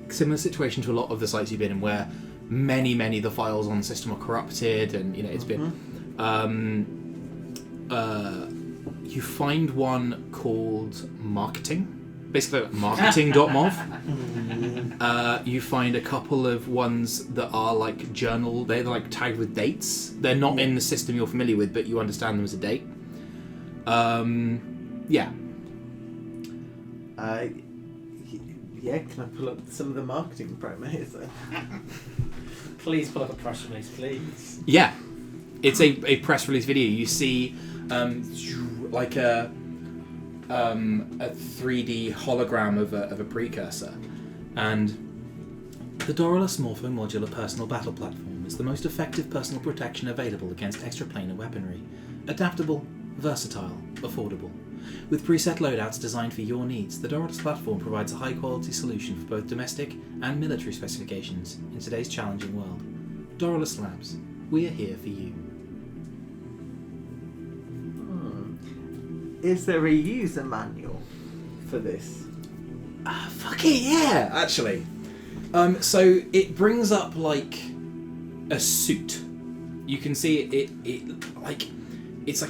Similar situation to a lot of the sites you've been in, where many of the files on the system are corrupted, and it's been. You find one called marketing. Basically, like marketing.mov. You find a couple of ones that are like journal. They're like tagged with dates. They're not in the system you're familiar with, but you understand them as a date. Yeah. Yeah, can I pull up some of the marketing promos then? Please pull up a press release, please. Yeah. It's a press release video. You see like a 3D hologram of a precursor, and the Doralus Morpho Modular Personal Battle Platform is the most effective personal protection available against extraplanar weaponry. Adaptable, versatile, affordable. With preset loadouts designed for your needs, the Doralus platform provides a high-quality solution for both domestic and military specifications in today's challenging world. Doralus Labs, we are here for you. Is there a user manual for this? Fuck it, yeah, actually. So it brings up like a suit. You can see it like it's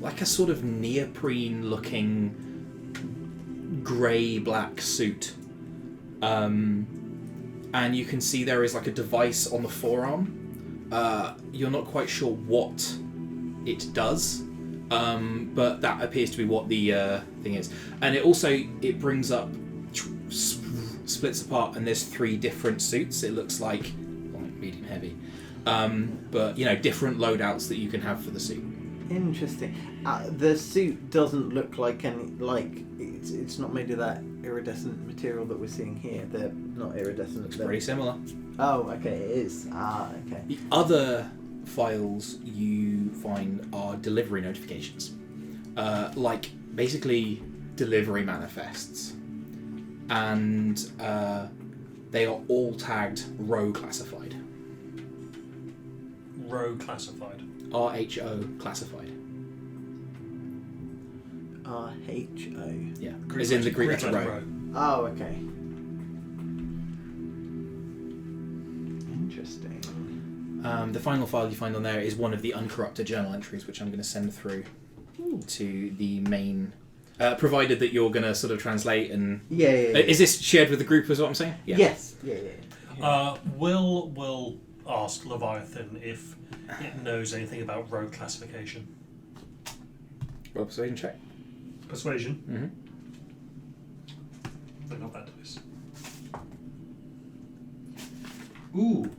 like a sort of neoprene-looking grey-black suit. And you can see there is like a device on the forearm. You're not quite sure what it does. But that appears to be what the thing is, and it brings up, splits apart, and there's 3 different suits. It looks like medium heavy, but different loadouts that you can have for the suit. Interesting. The suit doesn't look like it's not made of that iridescent material that we're seeing here. They're not iridescent. It's pretty similar. Oh, okay, it is. Okay. The other files you find are delivery notifications, like basically delivery manifests, and they are all tagged RHO classified. RHO classified. RHO classified. RHO. Yeah, as in the Greek letter rho. Oh, okay. Interesting. The final file you find on there is one of the uncorrupted journal entries, which I'm going to send through to the main. Provided that you're going to sort of translate and. Yeah. Is this shared with the group? Is what I'm saying? Yeah. Yes. Yeah. We'll ask Leviathan if it knows anything about RHO classification. Roll persuasion check. Persuasion. Mm-hmm. They're not bad dice. Ooh.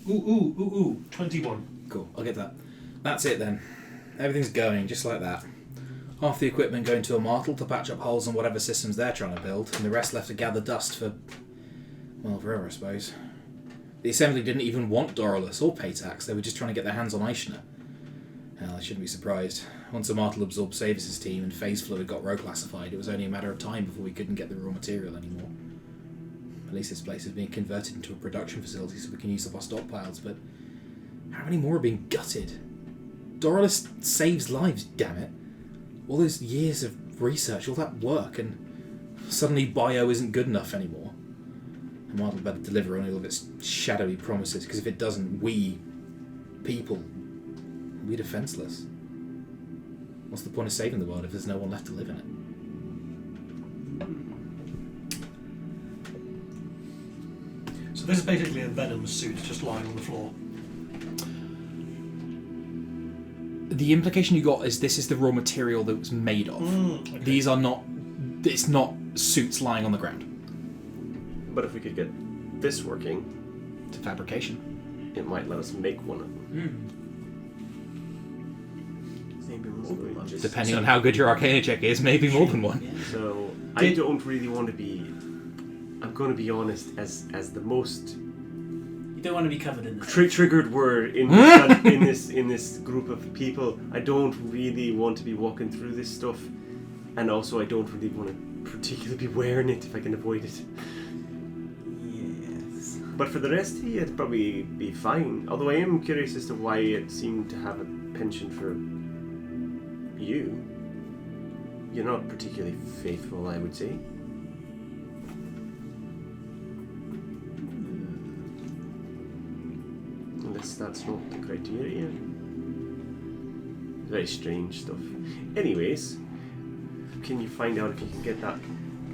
21. Cool. I'll get that. That's it then. Everything's going just like that. Half the equipment going to a mortal to patch up holes in whatever systems they're trying to build, and the rest left to gather dust for forever, I suppose. The assembly didn't even want Doralus or Paytax. They were just trying to get their hands on Aishna. Hell, I shouldn't be surprised. Once a mortal absorbed Savis' team and phase fluid got RHO classified, it was only a matter of time before we couldn't get the raw material anymore. At least this place is being converted into a production facility so we can use up our stockpiles, but how many more are being gutted? Doralus saves lives, damn it. all those years of research, all that work, and suddenly bio isn't good enough anymore. I might better deliver on all of its shadowy promises, because if it doesn't, we, people, we're defenseless. What's the point of saving the world if there's no one left to live in it? So this is basically a venom suit just lying on the floor. The implication you got is this is the raw material that it was made of. Okay. These are not... It's not suits lying on the ground. But if we could get this working, It's a fabrication. it might let us make one of them. Maybe more than one. Just- Depending on how good your Arcana check is, maybe more than one. Yeah. So I don't really want to be. I'm going to be honest, as the most You don't want to be covered in this. triggered word in this, in this group of people. I don't really want to be walking through this stuff, and also I don't really want to particularly be wearing it if I can avoid it. Yes. But for the rest, it'd probably be fine. Although I am curious as to why it seemed to have a penchant for you. You're not particularly faithful, I would say. Unless that's not the criteria. Very strange stuff. Anyways, can you find out if you can get that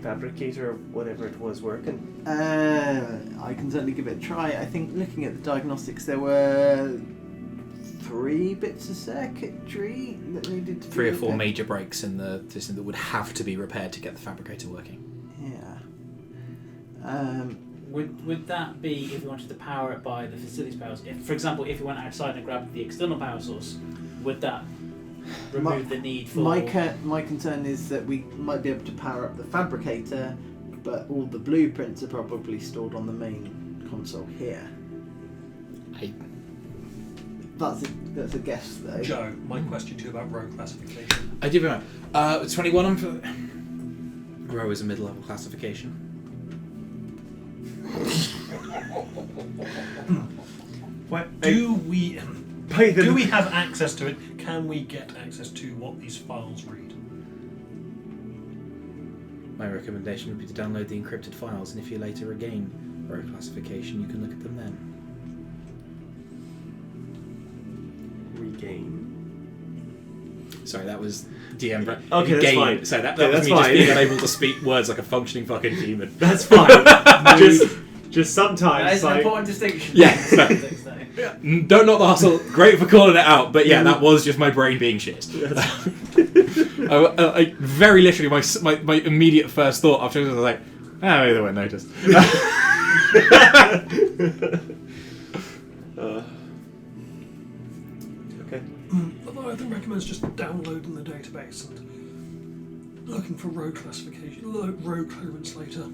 fabricator or whatever it was working? I can certainly give it a try. I think looking at the diagnostics, there were 3 bits of circuitry that needed to be 3 or 4 repaired. major breaks in the system that would have to be repaired to get the fabricator working. Yeah. Would that be if we wanted to power it by the facilities powers? If, for example, if we went outside and grabbed the external power source, would that remove the need for... My concern is that we might be able to power up the fabricator, but all the blueprints are probably stored on the main console here. That's a guess, though. Joe, my question to you about rogue classification. I do remember. 21 on for... Row is a mid-level classification. What? Do we have access to it? Can we get access to what these files read? My recommendation would be to download the encrypted files, and if you later regain row classification, you can look at them then. Regain. Sorry, that was DM. Okay, that's fine. So that Okay, was that's me just fine. being unable to speak words like a functioning fucking human. That's fine. just sometimes. That is an like, important distinction. Yeah. Don't knock the hustle. Great for calling it out, but yeah, that was just my brain being shit. I very literally, my immediate first thought after this was like, maybe they won't notice. Okay. Although I think recommends just downloading the database and looking for rogue classification, rogue clearance later.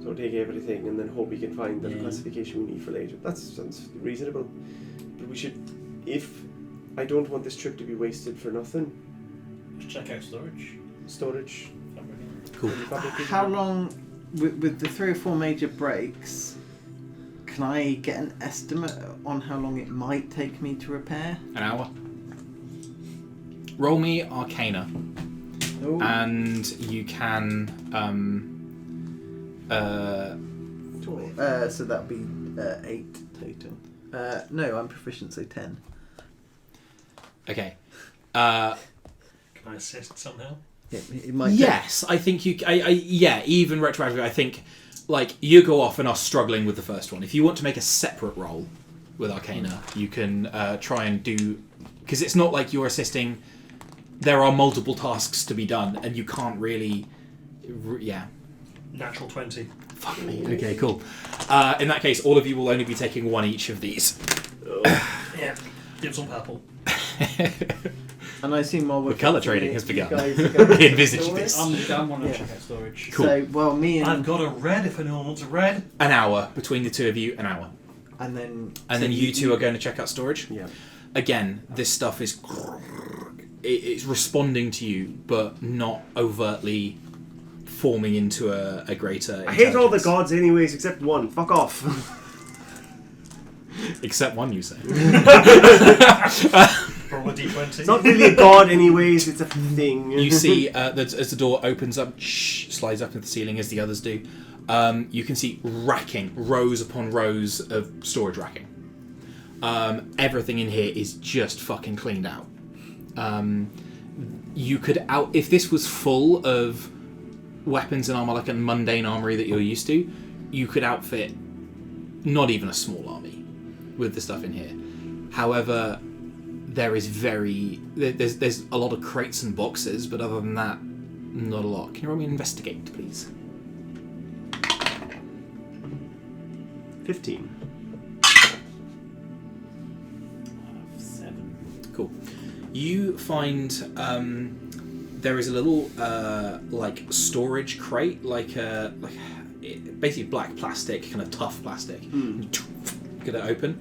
So take everything and then hope we can find the Yeah. classification we need for later. That sounds reasonable. But we should, if I don't want this trip to be wasted for nothing. Just check out storage. Storage. Cool. fabrication. How long, with the 3 or 4 major breaks, can I get an estimate on how long it might take me to repair? An hour. Roll me Arcana, Oh. and you can. So that'd be 8 total. No, I'm proficient, so 10. Okay. Can I assist somehow? It might. Yes, I think you. Yeah, even retroactively, I think like you go off and are struggling with the first one. If you want to make a separate roll with Arcana, you can try and do, because it's not like you're assisting. There are multiple tasks to be done, and you can't really. Yeah. Natural 20. Fuck me. Okay, cool. In that case, all of you will only be taking 1 each of these. Yeah. Dibs on purple. And I assume while we're The colour fixing trading it, has you begun. guys are going I to envisaged storage. this. I'm want to Yeah. check out storage. Cool. So, well, me and I've got a red if anyone wants a red. An hour between the two of you. An hour. and then You two are going to check out storage. Yeah. Again, this stuff is it's responding to you, but not overtly forming into a greater. I hate all the intelligence. gods anyways, except one. Fuck off. Except one, you say. Roll a d20. It's not really a god, anyways. It's a thing. You see that as the door opens up, slides up into the ceiling as the others do. You can see racking, rows upon rows of storage racking. Everything in here is just fucking cleaned out. You could if this was full of weapons and armor, like a mundane armory that you're used to, you could outfit not even a small army with the stuff in here. However, there's a lot of crates and boxes, but other than that, not a lot. Can you roll me an investigate, please? 15. 7. Cool. You find there is a little storage crate, basically black plastic, kind of tough plastic. Get it open.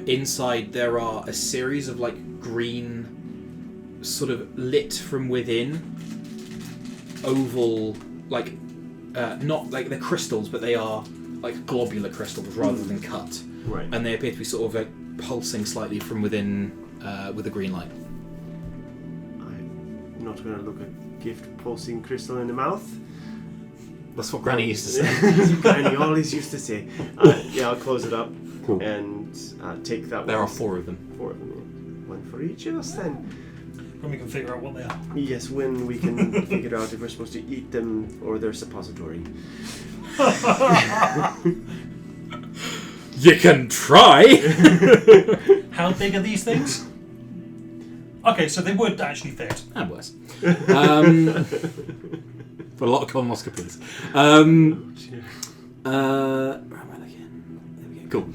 Inside there are a series of green, sort of lit from within, oval, not like they're crystals, but they are like globular crystals rather than cut. Right. And they appear to be sort of pulsing slightly from within with a green light. I'm not going to look at gift pulsing crystal in the mouth. That's what Granny used to say. Granny always used to say. I'll close it up and take that one. There are 4 of them. 4 of them, yeah. One for each of us then. When we can figure out what they are. Yes, when we can figure out if we're supposed to eat them or they're suppository. You can try! How big are these things? Okay, so they would actually fit. And worse. For a lot of colonoscopies. Where am I looking? There we go. Cool.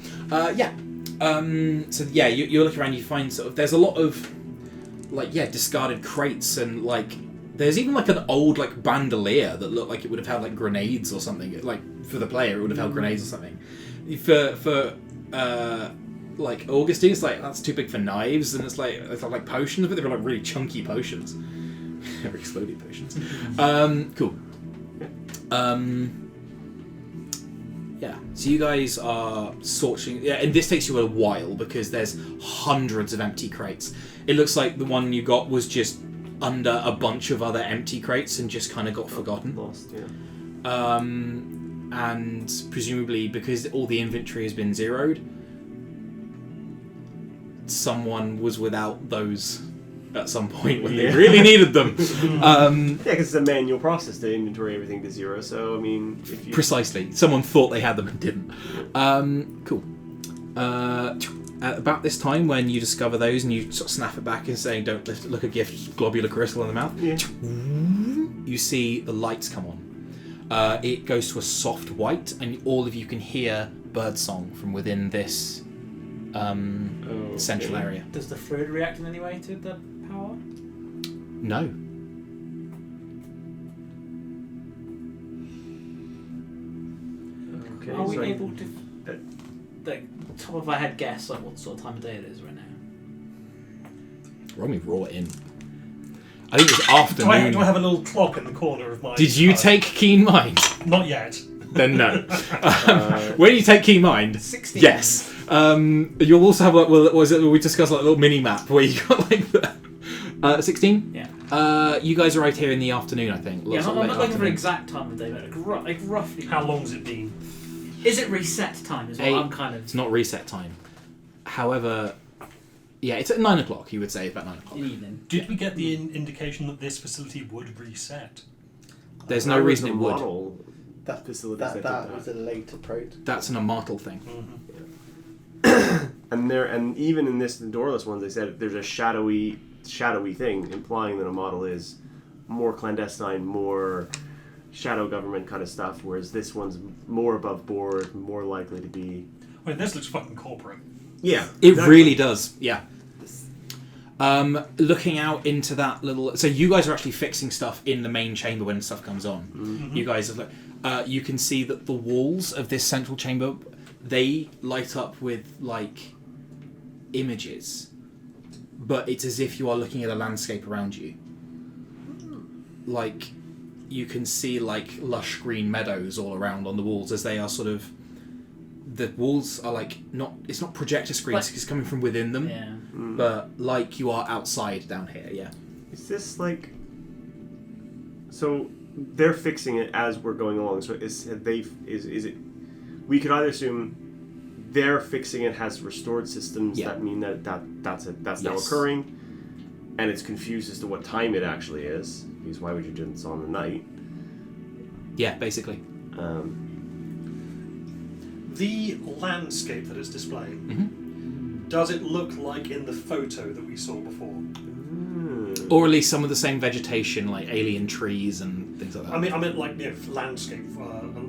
You look around, you find there's a lot of discarded crates, and there's even an old bandolier that looked like it would have had grenades or something. For the player, it would have held grenades or something. For Augustine, it's that's too big for knives, and it's like potions, but they're really chunky potions. Very exploding potions. Cool. So you guys are searching. Yeah, and this takes you a while because there's hundreds of empty crates. It looks like the one you got was just under a bunch of other empty crates and just kind of got forgotten. Lost, yeah. And presumably because all the inventory has been zeroed, someone was without those at some point when they really needed them. Because it's a manual process to inventory everything to 0. So I mean, if you... Precisely, someone thought they had them and didn't. Cool. At about this time, when you discover those and you sort of snap it back and saying, "Don't look a gift globular crystal in the mouth," you see the lights come on. It goes to a soft white, and all of you can hear birdsong from within this central area. Does the fluid react in any way to the power? No. Okay, Are we so able to, top of our head, guess what sort of time of day it is right now? Roll me raw in. I think it's afternoon. Do I have a little clock in the corner of my... Did you take Keen Mind? Not yet. Then no. When you take Keen Mind, 16. yes. You'll also have we discussed a little mini map where you got 16. Yeah. You guys arrived here in the afternoon, I think. Yeah, I'm not looking for afternoon. exact time of day, but roughly. How long's it been? Is it reset time? Is what I'm kind of. It's not reset time. However, yeah, it's at 9 o'clock. You would say about 9 o'clock. In the evening. Did we get the indication that this facility would reset? There's no reason it would. Model that facility. That was a late approach. That's an immortal thing. And even in this, the doorless ones, they said there's a shadowy thing, implying that a model is more clandestine, more shadow government kind of stuff, whereas this one's more above board, more likely to be... I mean, this looks fucking corporate. Yeah. It really does, yeah. Looking out into that little... So you guys are actually fixing stuff in the main chamber when stuff comes on. Mm-hmm. You guys are... you can see that the walls of this central chamber, they light up with, images. But it's as if you are looking at a landscape around you. You can see, lush green meadows all around on the walls as they are sort of the walls are like not. It's not projector screens. It's coming from within them. Yeah. But like you are outside down here. Yeah. Is this like? So they're fixing it as we're going along. So is it? We could either assume they're fixing it has restored systems that mean that's now occurring, and it's confused as to what time it actually is. Because why would you do this on the night? Yeah, basically. The landscape that it's displaying, does it look like in the photo that we saw before? Or at least some of the same vegetation, like alien trees and things like that. I mean, like landscape,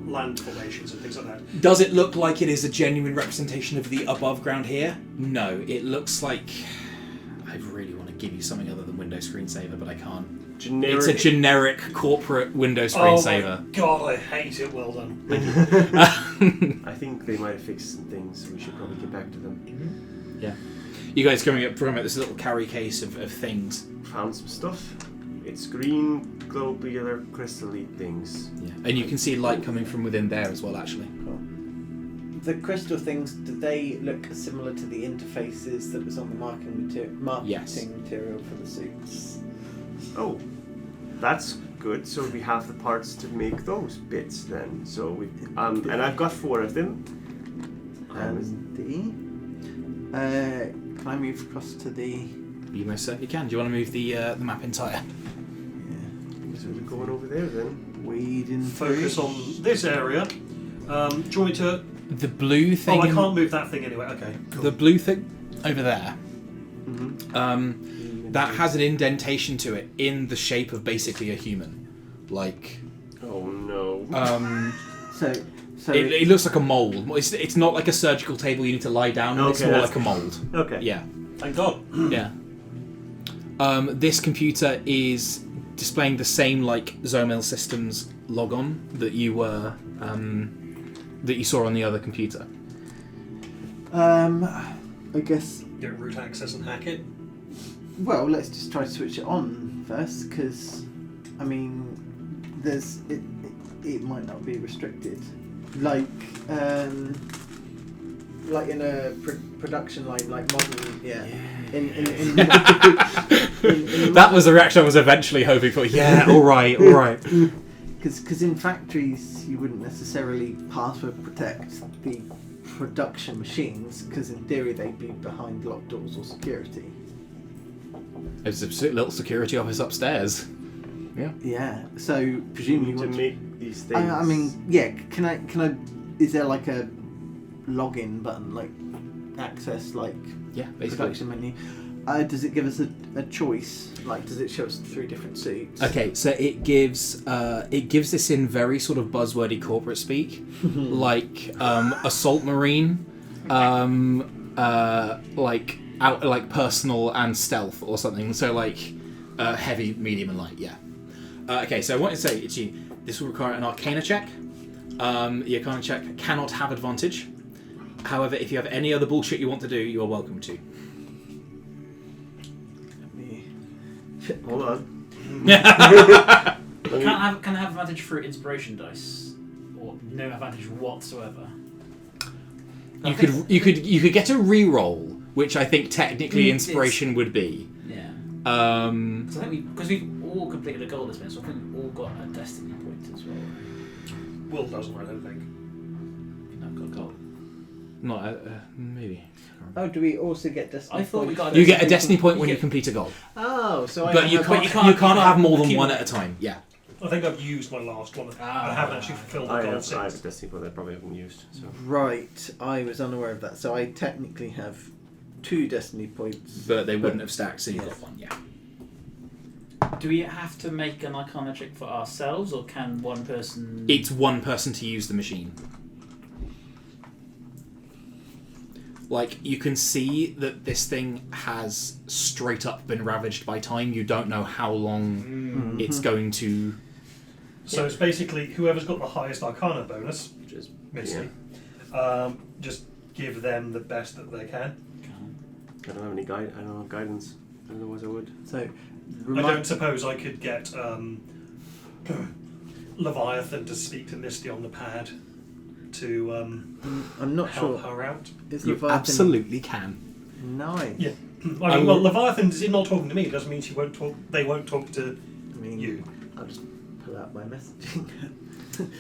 land formations and things like that. Does it look like it is a genuine representation of the above ground here? No, it looks like... I really want to give you something other than Windows Screensaver, but I can't. Generic. It's a generic corporate Windows Oh Screensaver. my god, I hate it. Well done. I think they might have fixed some things, so we should probably get back to them. Yeah. You guys coming up from this little carry case of things. Found some stuff. It's green, globular, crystallite things. Yeah. And you can see light coming from within there as well, actually. Cool. The crystal things, do they look similar to the interfaces that was on the marketing material for the suits? Oh, that's good. So we have the parts to make those bits then. So we and I've got 4 of them. Can I move across to the? You most certainly can. Do you want to move the map entire? Yeah. So we're going over there then. Weeding Focus through. on this area. Do you want me to... The blue thing... Oh, I can't move that thing anyway. Okay, cool. The blue thing over there. Mm-hmm. That has an indentation to it in the shape of basically a human. Like... Oh no. So it looks like a mould. It's not like a surgical table you need to lie down on. It's Okay, more that's- like a mould. Okay. Yeah. Thank God. Yeah. This computer is displaying the same like Zomil Systems logon that you were that you saw on the other computer. I guess. Get root access and hack it. Well, let's just try to switch it on first, because I mean, there's it might not be restricted, like in a production line, like modern, in That was the reaction I was eventually hoping for. Yeah, all right. Because in factories you wouldn't necessarily password protect the production machines, because in theory they'd be behind locked doors or security. There's a little security office upstairs. Yeah. Yeah. So You presumably need to make these things. I mean, yeah. Can I? Is there like a login button, like access, like Yeah, basically. production menu? Does it give us a choice? Like, does it show us 3 different suits? Okay, so it gives this in very sort of buzzwordy corporate speak, like assault marine, like personal and stealth or something. So like heavy, medium, and light. Yeah. Okay, so I want to say it's you. This will require an Arcana check. The Arcana check cannot have advantage. However, if you have any other bullshit you want to do, you are welcome to. Hold on. Can I have advantage through inspiration dice, or no advantage whatsoever? You could get a re-roll, which I think technically inspiration would be. Yeah. Um, So I think because we've all completed a goal this minute, so I think we've all got a destiny point as well. Will doesn't, I don't think. I've got a goal. not maybe. Oh, do we also get destiny? I thought we points? got a You get a destiny point when you complete a goal, Oh, so but you can't have more than one at a time. Yeah. I think I've used my last one. I haven't actually fulfilled the I goal have since. a destiny point that I probably haven't used. So. Right, I was unaware of that. So I technically have 2 destiny points. But they wouldn't have stacked, so you Yes. got one. Yeah. Do we have to make an Arcana check for ourselves, or can one person? It's one person to use the machine. Like, you can see that this thing has straight up been ravaged by time. You don't know how long it's going to... So it's basically whoever's got the highest Arcana bonus, which is Misty, just give them the best that they can. I don't have any guide. I don't have guidance. Otherwise, I would. So I don't suppose I could get Leviathan to speak to Misty on the pad to I'm not help sure. her out? Is You Leviathan absolutely can. nice? Yeah. I mean, well, Leviathan is not talking to me. It doesn't mean she won't talk. They won't talk to I mean, you. I'll just pull out my messaging.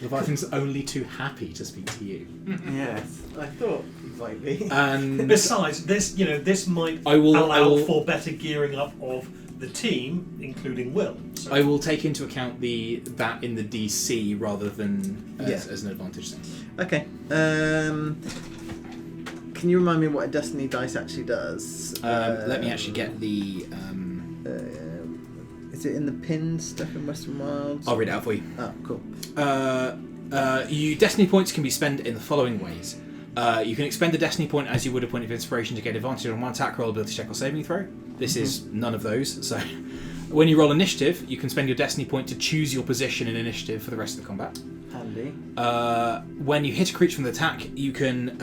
Leviathan's only too happy to speak to you. Yes, I thought you might be. And Besides, this might I will for better gearing up of the team, including Will. So. I will take into account that in the DC rather than as an advantage thing. Okay. Can you remind me what a Destiny dice actually does? Let me actually get the. Is it in the pinned stuff in Western Wilds? I'll read it out for you. Oh, cool. You Destiny points can be spent in the following ways. You can expend a Destiny point as you would a point of inspiration to get advantage on one attack roll, ability check, or saving throw. This is none of those. So, when you roll initiative, you can spend your Destiny point to choose your position in initiative for the rest of the combat. Handy. When you hit a creature from the attack, you can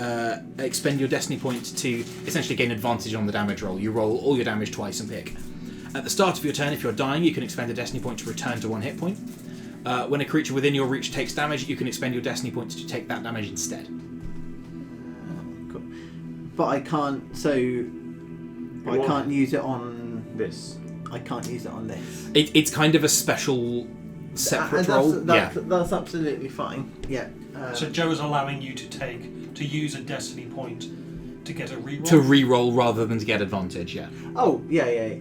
expend your Destiny point to essentially gain advantage on the damage roll. You roll all your damage twice and pick. At the start of your turn, if you're dying, you can expend a Destiny point to return to 1 hit point. When a creature within your reach takes damage, you can expend your Destiny points to take that damage instead. Cool. But I can't. I can't use it on This. I can't use it on this. It's kind of a special separate roll. That's absolutely fine. Yeah. So Joe is allowing you to use a Destiny point to get a reroll. To re-roll rather than to get advantage. Yeah. Oh yeah.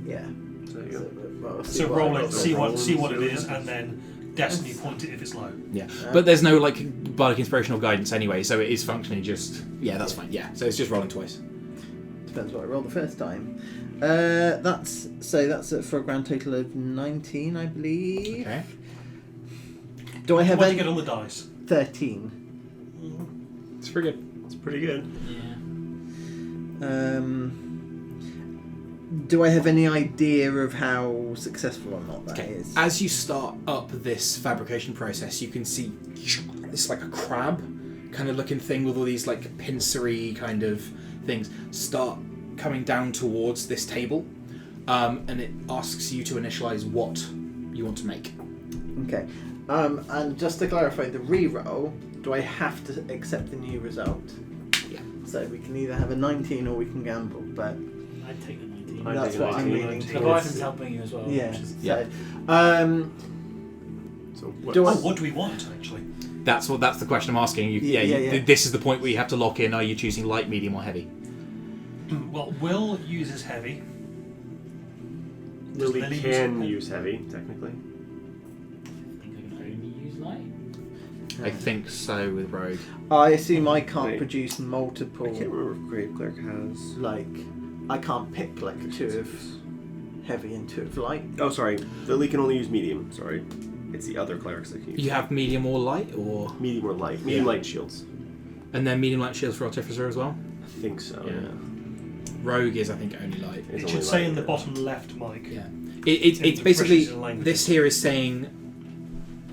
So roll it, see what it is, and then Destiny point it if it's low. Yeah. But there's no bardic inspirational guidance anyway, so it is functionally just that's fine. Yeah. So it's just rolling twice. Depends what I rolled the first time. That's for a grand total of 19, I believe. Okay. Do I have What do you get on the dice? 13? It's pretty good. It's pretty good. Yeah. Do I have any idea of how successful or not that is? As you start up this fabrication process, you can see this like a crab kind of looking thing with all these like pincery kind of things start coming down towards this table, and it asks you to initialize what you want to make. Okay. And just to clarify, the reroll, do I have to accept the new result? Yeah. So we can either have a 19 or we can gamble, but I'd take the 19. I'd that's take a what I'm 19. leaning towards. Leviathan's helping you as well. Yeah. Which is, Yeah. So What do we want actually? That's the question I'm asking you. Yeah. This is the point where you have to lock in. Are you choosing light, medium, or heavy? Well, Will uses heavy. Lily Lily can use- use heavy, technically. I think I can only use light. I think so with Rogue. I assume I can't Wait. produce I multiple. can't remember if Grave Cleric has. I can't pick like 2 of heavy and 2 of light. Oh, sorry. Lily can only use medium. Sorry. It's the other clerics that can use You have medium or light, or medium or light. Medium Yeah. light shields. and then medium light shields for Artificer as well. I think so. Yeah. Yeah. Rogue is, I think, only light. It's It only should say light, in the yeah. bottom left, Mike. Yeah. In It's the basically British language. this here is saying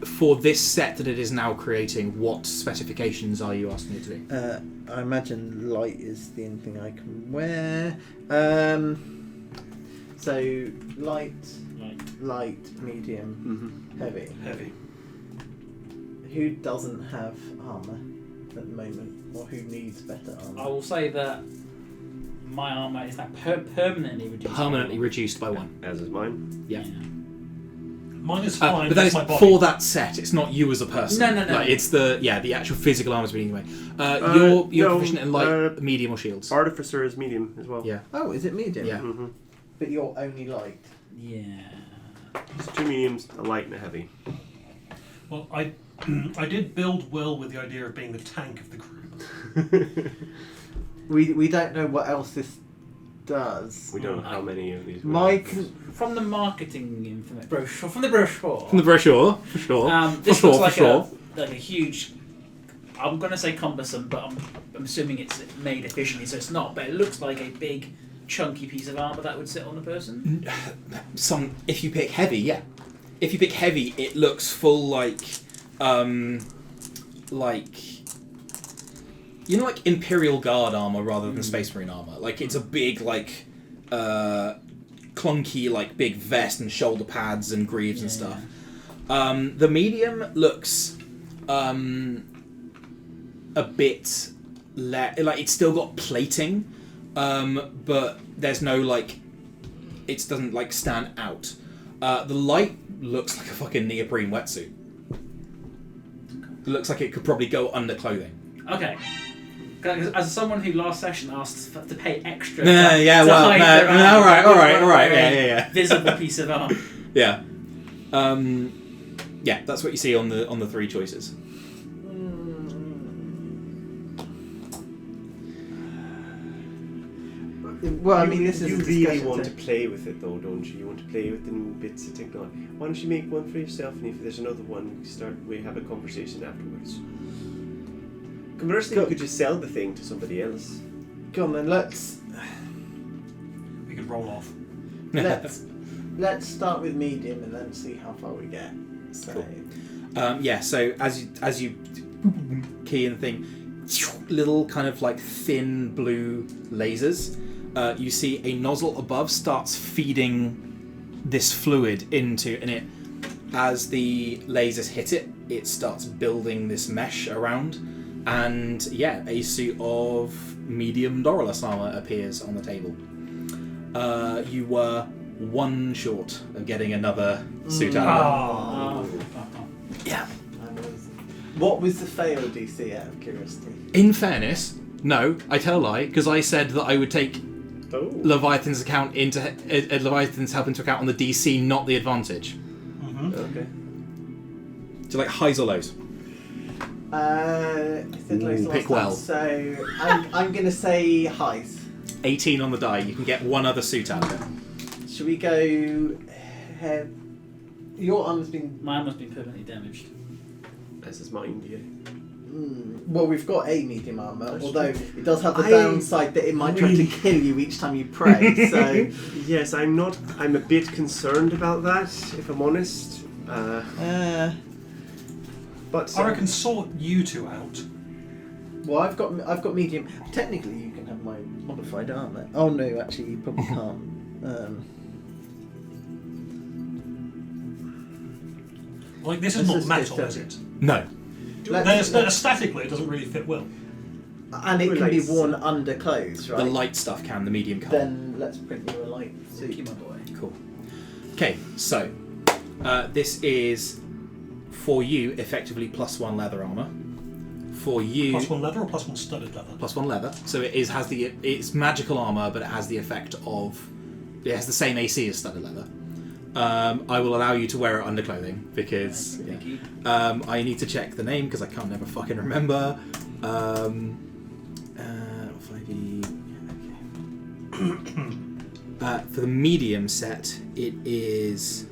for this set that it is now creating, what specifications are you asking it to be? I imagine light is the only thing I can wear. So light, medium, heavy. Heavy. Who doesn't have armor at the moment, or who needs better I armor? will say that my armor is now permanently reduced. Permanently reduced by 1. As is mine. Yeah. Mine is fine. But that is that's my body. for that set. It's not you as a person. No. Like, it's the actual physical armor's been anyway. You're no, proficient in light, medium, or shields. Artificer is medium as well. Yeah. Oh, is it medium? Yeah. Mm-hmm. But you're only light. Yeah. It's 2 mediums, a light, and a heavy. Well, I did build Will with the idea of being the tank of the group. We don't know what else this does. We don't know how many of these. Mike, From the marketing brochure, from the brochure, From the brochure, for sure. this for looks sure, like for sure. a huge. I'm going to say cumbersome, but I'm assuming it's made efficiently, so it's not. But it looks like a big, chunky piece of armor that would sit on the person. If you pick heavy, yeah. If you pick heavy, it looks full like like Imperial Guard armor rather than Space Marine armor. Like it's a big clunky big vest and shoulder pads and greaves and stuff. The medium looks a bit like it's still got plating, but there's no like it doesn't like stand out. The light looks like a fucking neoprene wetsuit. It looks like it could probably go under clothing. Okay. As someone who last session asked to pay extra Yeah, to well, hide their arm, all right, wearing yeah. a visible piece of arm. Yeah. Yeah, that's what you see on the three choices. Well, I mean, this is you a really discussion want to- to play with it, though, don't you? You want to play with the new bits of technology. Why don't you make one for yourself, and if there's another one, we have a conversation afterwards. Conversely, you could just sell the thing to somebody else. Go on then, let's We could roll off. let's start with medium and then see how far we get. So, Cool. Yeah. So as you key in the thing, little kind of like thin blue lasers. You see a nozzle above starts feeding this fluid into, and it, as the lasers hit it, it starts building this mesh around, and yeah, a suit of medium Doralus armor appears on the table. You were one short of getting another suit out of it. Yeah. what was the fail DC out of curiosity? In fairness, no, I tell a lie, because I said that I would take Leviathan's account Leviathan's help into account on the DC, not the advantage. Mm-hmm. Okay. So like highs or lows? I said lows last pick time, well. So I'm going to say highs. 18 on the die. You can get one other suit out of it. Should we go? Your arm's been. Mine must be permanently damaged. As is mine, yeah. Well, we've got a medium armor, That's although true. it does have the I downside that it might try to really- kill you each time you pray. So. Yes, I'm a bit concerned about that, if I'm honest. But I reckon sort you two out. Well, I've got medium. Technically, you can have my modified armor. Oh no, actually, you probably can't. Like, this is This not is metal, just is it? No. Aesthetically, it doesn't really fit well. And it can be Relates. worn under clothes, right? The light stuff can, the medium can't. Then let's print you a light Thank you, suit. my boy. Cool. Okay, so this is for you effectively +1 leather armor. For you, +1 leather or +1 studded leather? +1 leather. So it's magical armor, but it has the effect of it has the same AC as studded leather. I will allow you to wear it under clothing because Thank you. I need to check the name because I can't never fucking remember. 5e. Okay. For the medium set, it is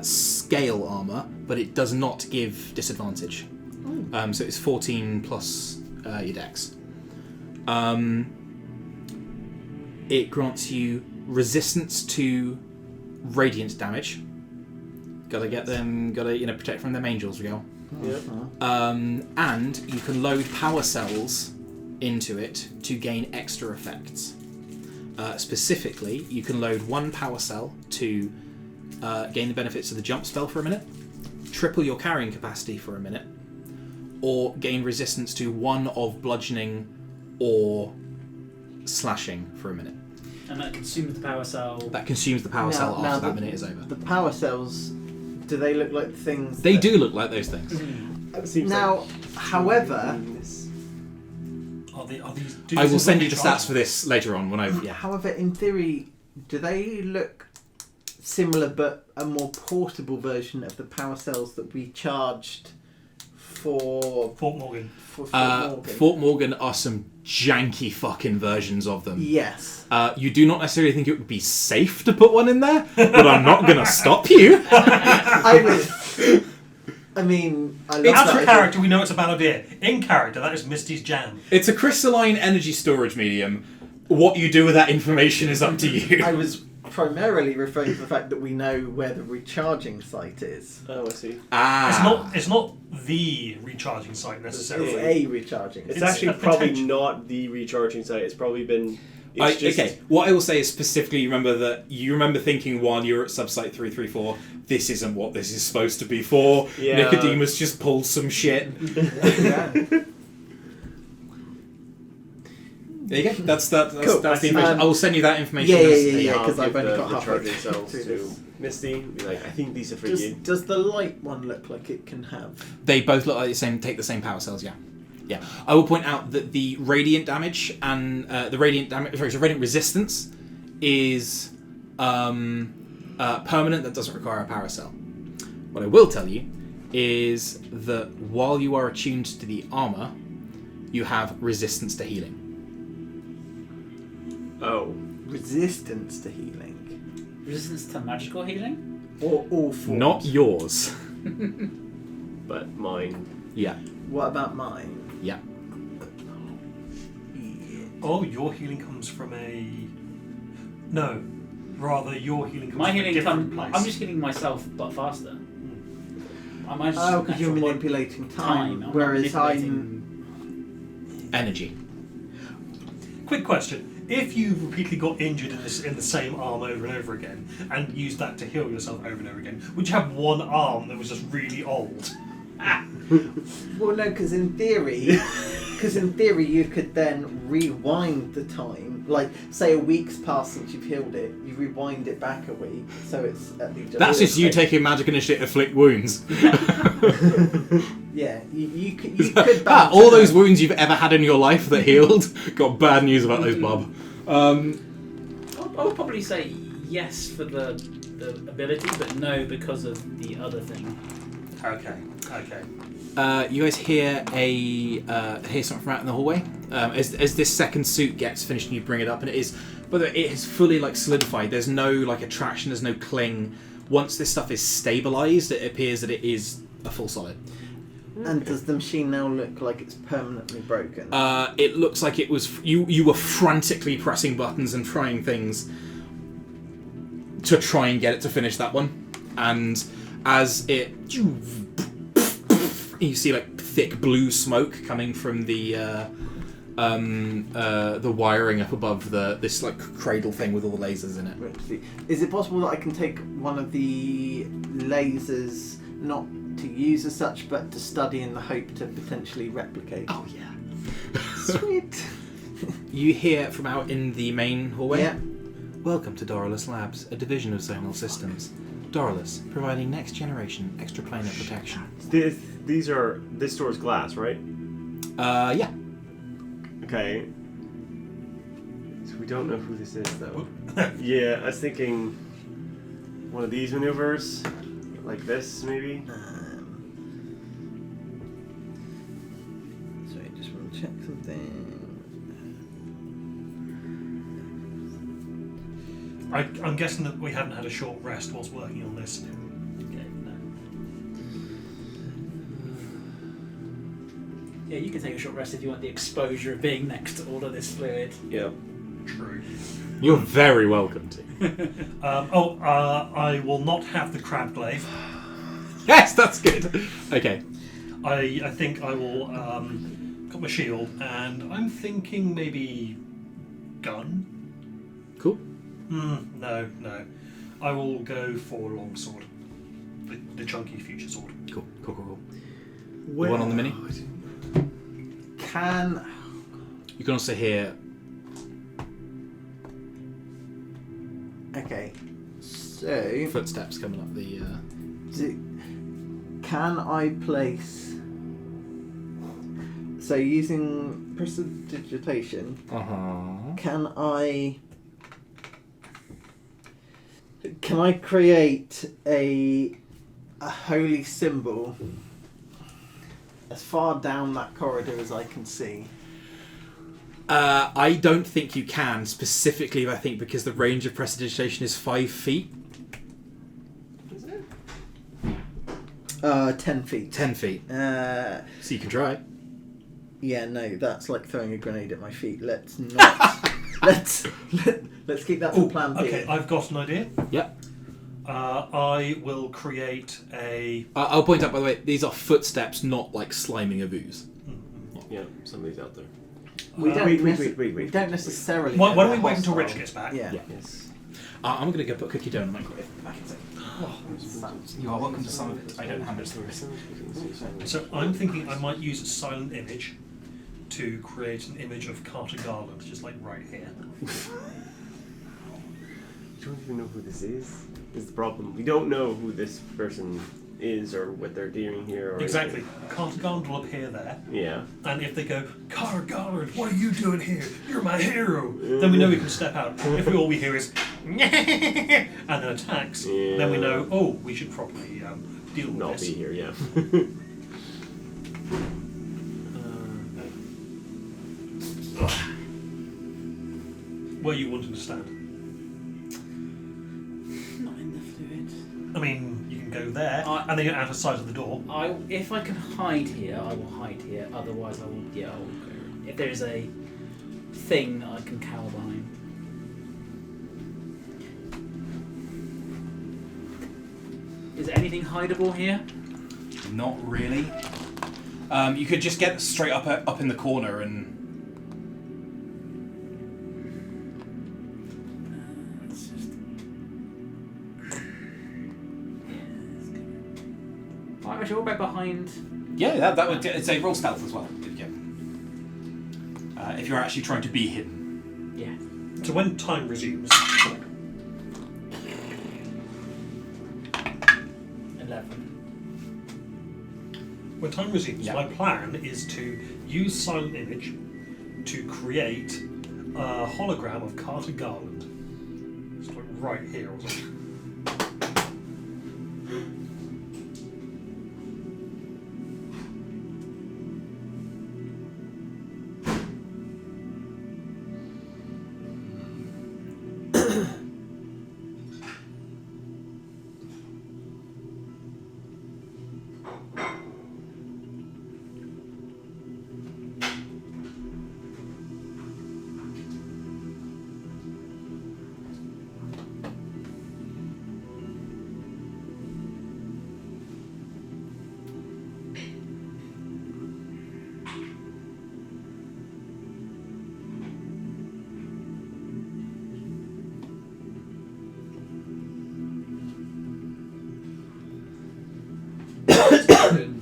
scale armor, but it does not give disadvantage. So it's 14 plus your dex. It grants you resistance to radiant damage. Gotta protect from them angels, Regal. yeah. And you can load power cells into it to gain extra effects. Specifically, you can load one power cell to gain the benefits of the jump spell for a minute, triple your carrying capacity for a minute, or gain resistance to one of bludgeoning or slashing for a minute. And that consumes the power cell. That consumes the power cell after that minute is over. The power cells, do they look like the things? They that- do look like those things. It seems Now, like however, Are these? I will send you the stats for this later on when I've... Yeah. however, in theory, do they look similar but a more portable version of the power cells that we charged for Fort Morgan. Fort Morgan? Fort Morgan are some janky fucking versions of them. Yes. You do not necessarily think it would be safe to put one in there, but I'm not going to stop you. I love Out that of idea. character, we know it's a bad idea. In character, that is Misty's jam. It's a crystalline energy storage medium. What you do with that information is up to you. I was primarily referring to the fact that we know where the recharging site is. Oh, I see. It's not the recharging site It's necessarily. a recharging It's site. actually a probably potential. not the recharging site. It's probably been. It's just, Okay, what I will say is specifically you remember thinking while you were at subsite 334, this isn't what this is supposed to be for. Yeah. Nicodemus just pulled some shit. Yeah. There you go. That's Cool. the information. I will send you that information. Yeah, I'll 'cause I've give only got the halfway charging cells through to this. Misty. Be like, I think these are for Does, you. does the light one look like it can have? They both look like the same. Take the same power cells. Yeah. Yeah. I will point out that the radiant damage and the radiant resistance is permanent. That doesn't require a power cell. What I will tell you is that while you are attuned to the armor, you have resistance to healing. Oh. Resistance to healing? Resistance to magical healing? Or all four? Not yours. But mine. Yeah. What about mine? Yeah. Oh, your healing comes from a. No, rather your healing comes My from a healing different comes. place. I'm just healing myself, but faster. I'm just Oh, because you're natural manipulating time, I'm whereas manipulating- Energy. Quick question: if you repeatedly got injured in the same arm over and over again, and used that to heal yourself over and over again, would you have one arm that was just really old? Well, no, because in theory, you could then rewind the time. Like, say a week's passed since you've healed it, you rewind it back a week, so it's at least. That's just you taking magic initiative to afflict wounds. Yeah, you could. balance All it those out. wounds you've ever had in your life that healed. Got bad news about those, Bob. I would probably say yes for the ability, but no because of the other thing. Okay. You guys hear hear something from out in the hallway as this second suit gets finished and you bring it up, and it is fully like solidified. There's no like attraction, there's no cling. Once this stuff is stabilized, it appears that it is a full solid. And does the machine now look like it's permanently broken? It looks like it was you were frantically pressing buttons and trying things to try and get it to finish that one, and as it you see like thick blue smoke coming from the wiring up above this like cradle thing with all the lasers in it. Is it possible that I can take one of the lasers, not to use as such, but to study in the hope to potentially replicate? Oh yeah. Sweet. You hear from out in the main hallway. Yeah. Welcome to Doralus Labs, a division of Zonal Systems. Doralus, providing next generation extraplanar protection. This door is glass, right? Yeah. Okay. So we don't know who this is, though. Yeah, I was thinking one of these maneuvers, like this, maybe. Sorry, I just want to check something. I'm guessing that we hadn't had a short rest whilst working on this. Okay, no. Yeah, you can take a short rest if you want the exposure of being next to all of this fluid. Yeah. True. You're very welcome to. I will not have the crab glaive. Yes, that's good. Okay. I think I will got my shield, and I'm thinking maybe gun. Cool. No. I will go for longsword. The chunky future sword. Cool. The one on the mini. Can You can also hear. okay, so Footsteps coming up the. can I place? So using prestidigitation, can I create a holy symbol as far down that corridor as I can see? I don't think you can specifically. I think because the range of prestidigitation is 5 feet. Is it? 10 feet. 10 feet. So you can try. Yeah, no, that's like throwing a grenade at my feet. Let's not. let's keep that for plan B. Okay, I've got an idea. Yep. I will create a. I'll point out, by the way, these are footsteps, not like sliming of ooze. Yeah, somebody's out there. We don't wait. We don't necessarily. Why know don't we they're wait until hostile. Rich gets back? Yeah. Yes. I'm going to go put cookie dough in the microwave. Back in a sec. You are welcome to some of it. I don't have it. So I'm thinking I might use a silent image to create an image of Carter Garland, just like right here. We don't even know who this is the problem. We don't know who this person is or what they're doing here. Or Exactly. Carter Garland will appear there. Yeah. And if they go, Carter Garland, what are you doing here? You're my hero. Then we know we can step out. If all we hear is, and then attacks, then we know, oh, we should probably deal with Not this. be here, yeah. Where you wanting to stand? Not in the fluid. I mean, you can go there, and then you're out of sight of the door. If I can hide here, I will hide here. Otherwise, I will go. If there is a thing that I can cower behind. Is there anything hideable here? Not really. You could just get straight up in the corner and. I should all back behind. Yeah, that would. It's a roll stealth as well. Yeah. If you're actually trying to be hidden. Yeah. So when time resumes, 11. When time resumes, Yeah. my plan is to use silent image to create a hologram of Carter Garland. It's like right here or something.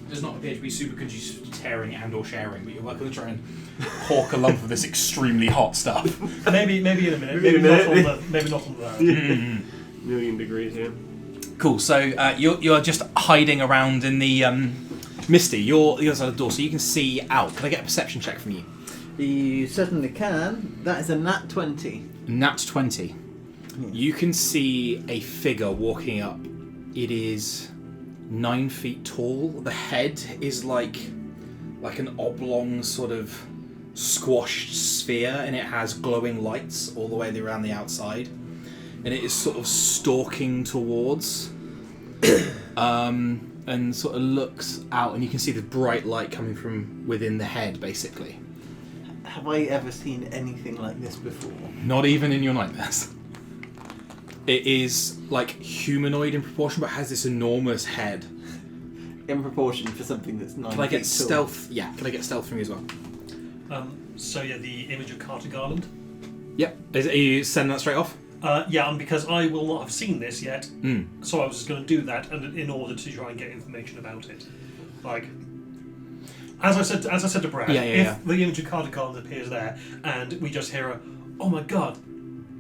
Does not appear to be super conducive to tearing and or sharing, but you're welcome to try and hawk a lump of this extremely hot stuff. Maybe in a minute. Maybe in a Maybe not on that. Million degrees, yeah. Cool. So you're just hiding around in the Misty. You're the other side of the door, so you can see out. Can I get a perception check from you? You certainly can. That is a nat 20. Nat 20. You can see a figure walking up. It is 9 feet tall. The head is like an oblong sort of squashed sphere, and it has glowing lights all the way around the outside, and it is sort of stalking towards and sort of looks out, and you can see the bright light coming from within the head, basically. Have I ever seen anything like this before? Not even in your nightmares. It is like humanoid in proportion, but has this enormous head. In proportion for something that's 9 Can I get feet tall. stealth? Yeah, can I get stealth from you as well? So yeah, the image of Carter Garland. Yep. Are you sending that straight off? Yeah, and because I will not have seen this yet, Mm. so I was just going to do that, and in order to try and get information about it, like as I said to Brad, if the image of Carter Garland appears there, and we just hear a, "Oh my God,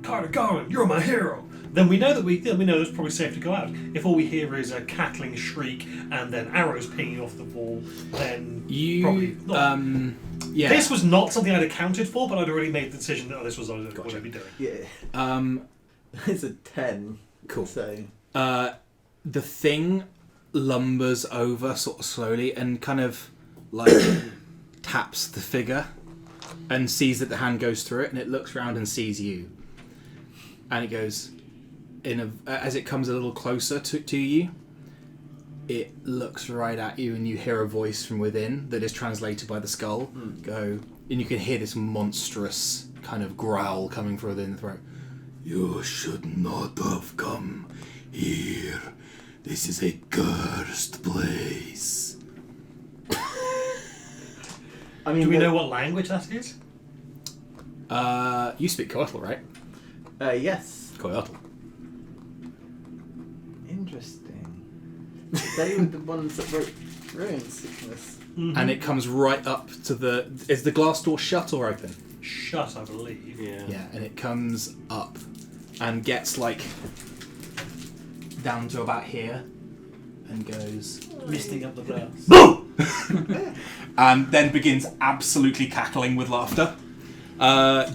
Carter Garland, you're my hero," then we know that it's probably safe to go out. If all we hear is a cackling shriek and then arrows pinging off the wall, then probably not. Yeah. This was not something I'd accounted for, but I'd already made the decision that this was what I'd be doing. Yeah. It's a 10. Cool. So The thing lumbers over sort of slowly and kind of like taps the figure and sees that the hand goes through it, and it looks around and sees you, and it goes as it comes a little closer to you, it looks right at you, and you hear a voice from within that is translated by the skull go, and you can hear this monstrous kind of growl coming from within the throat. You should not have come here. This is a cursed place. I mean, Do we know what language that is? You speak Coatl, right? Yes. Coatl. Interesting. They were the ones that wrote Ruin Sickness. and it comes right up to the. Is the glass door shut or open? Shut, I believe. Yeah, and it comes up and gets like down to about here and goes Misting up the glass. BOOM! And then begins absolutely cackling with laughter.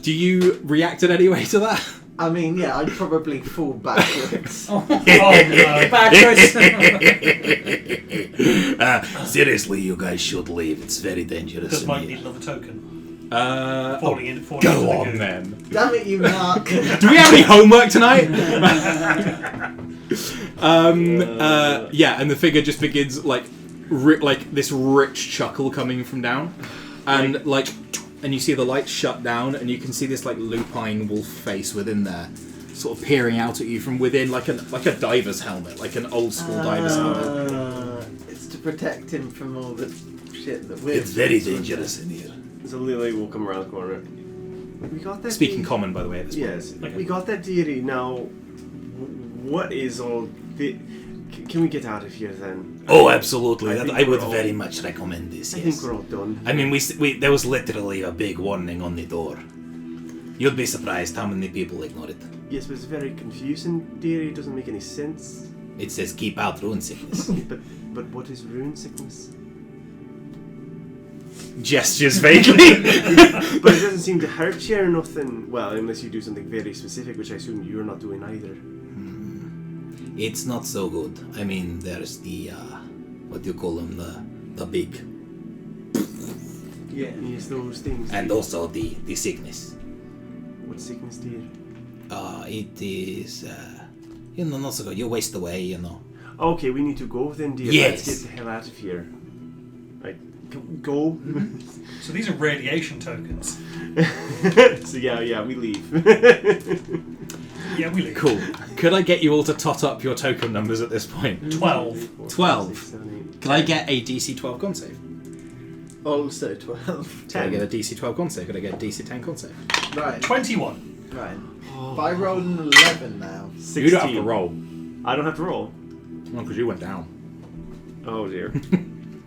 Do you react in any way to that? I mean, yeah, I'd probably fall backwards. Oh, no. Backwards. Seriously, you guys should leave. It's very dangerous. This in might here. need another token. Falling Falling go into the on goo. then. Damn it, you Mark. Do we have any homework tonight? Yeah, and the figure just begins like this rich chuckle coming from down, and and you see the lights shut down, and you can see this like lupine wolf face within there, sort of peering out at you from within, like a diver's helmet, like an old school diver's helmet. It's to protect him from all the shit that we're. It's very dangerous in here. So Lily will come around the corner. We got that. Speaking common, by the way, at this point. Yes, Okay. we got that deity. Now, what is all the? Can we get out of here then? Oh, absolutely. I That think I would we're all- very much recommend this. I Yes. think we're all done. I mean, we there was literally a big warning on the door. You'd be surprised how many people ignore it. Yes, but it's very confusing deity. It doesn't make any sense. It says keep out rune sickness. But what is rune sickness? Gestures vaguely. But it doesn't seem to hurt you or nothing. Well, unless you do something very specific, which I assume you're not doing either. It's not so good. I mean, there's the what do you call them? The big, Yeah. Yes, those things. and also the sickness. What sickness, dear? It is not so good. You waste away, Okay, we need to go then, dear. Yes. Let's get the hell out of here. Right, go. So these are radiation tokens. So yeah, we leave. Yeah, we leave. Cool. Could I get you all to tot up your token numbers at this point? 12. 12. Can I get a DC 12 con save? Also 12. Could I get a DC 12 con save? Could I get a DC 10 con save? Right. 21. Right. If I roll an 11 now. 16. You don't have to roll. I don't have to roll. No, because you went down. Oh dear.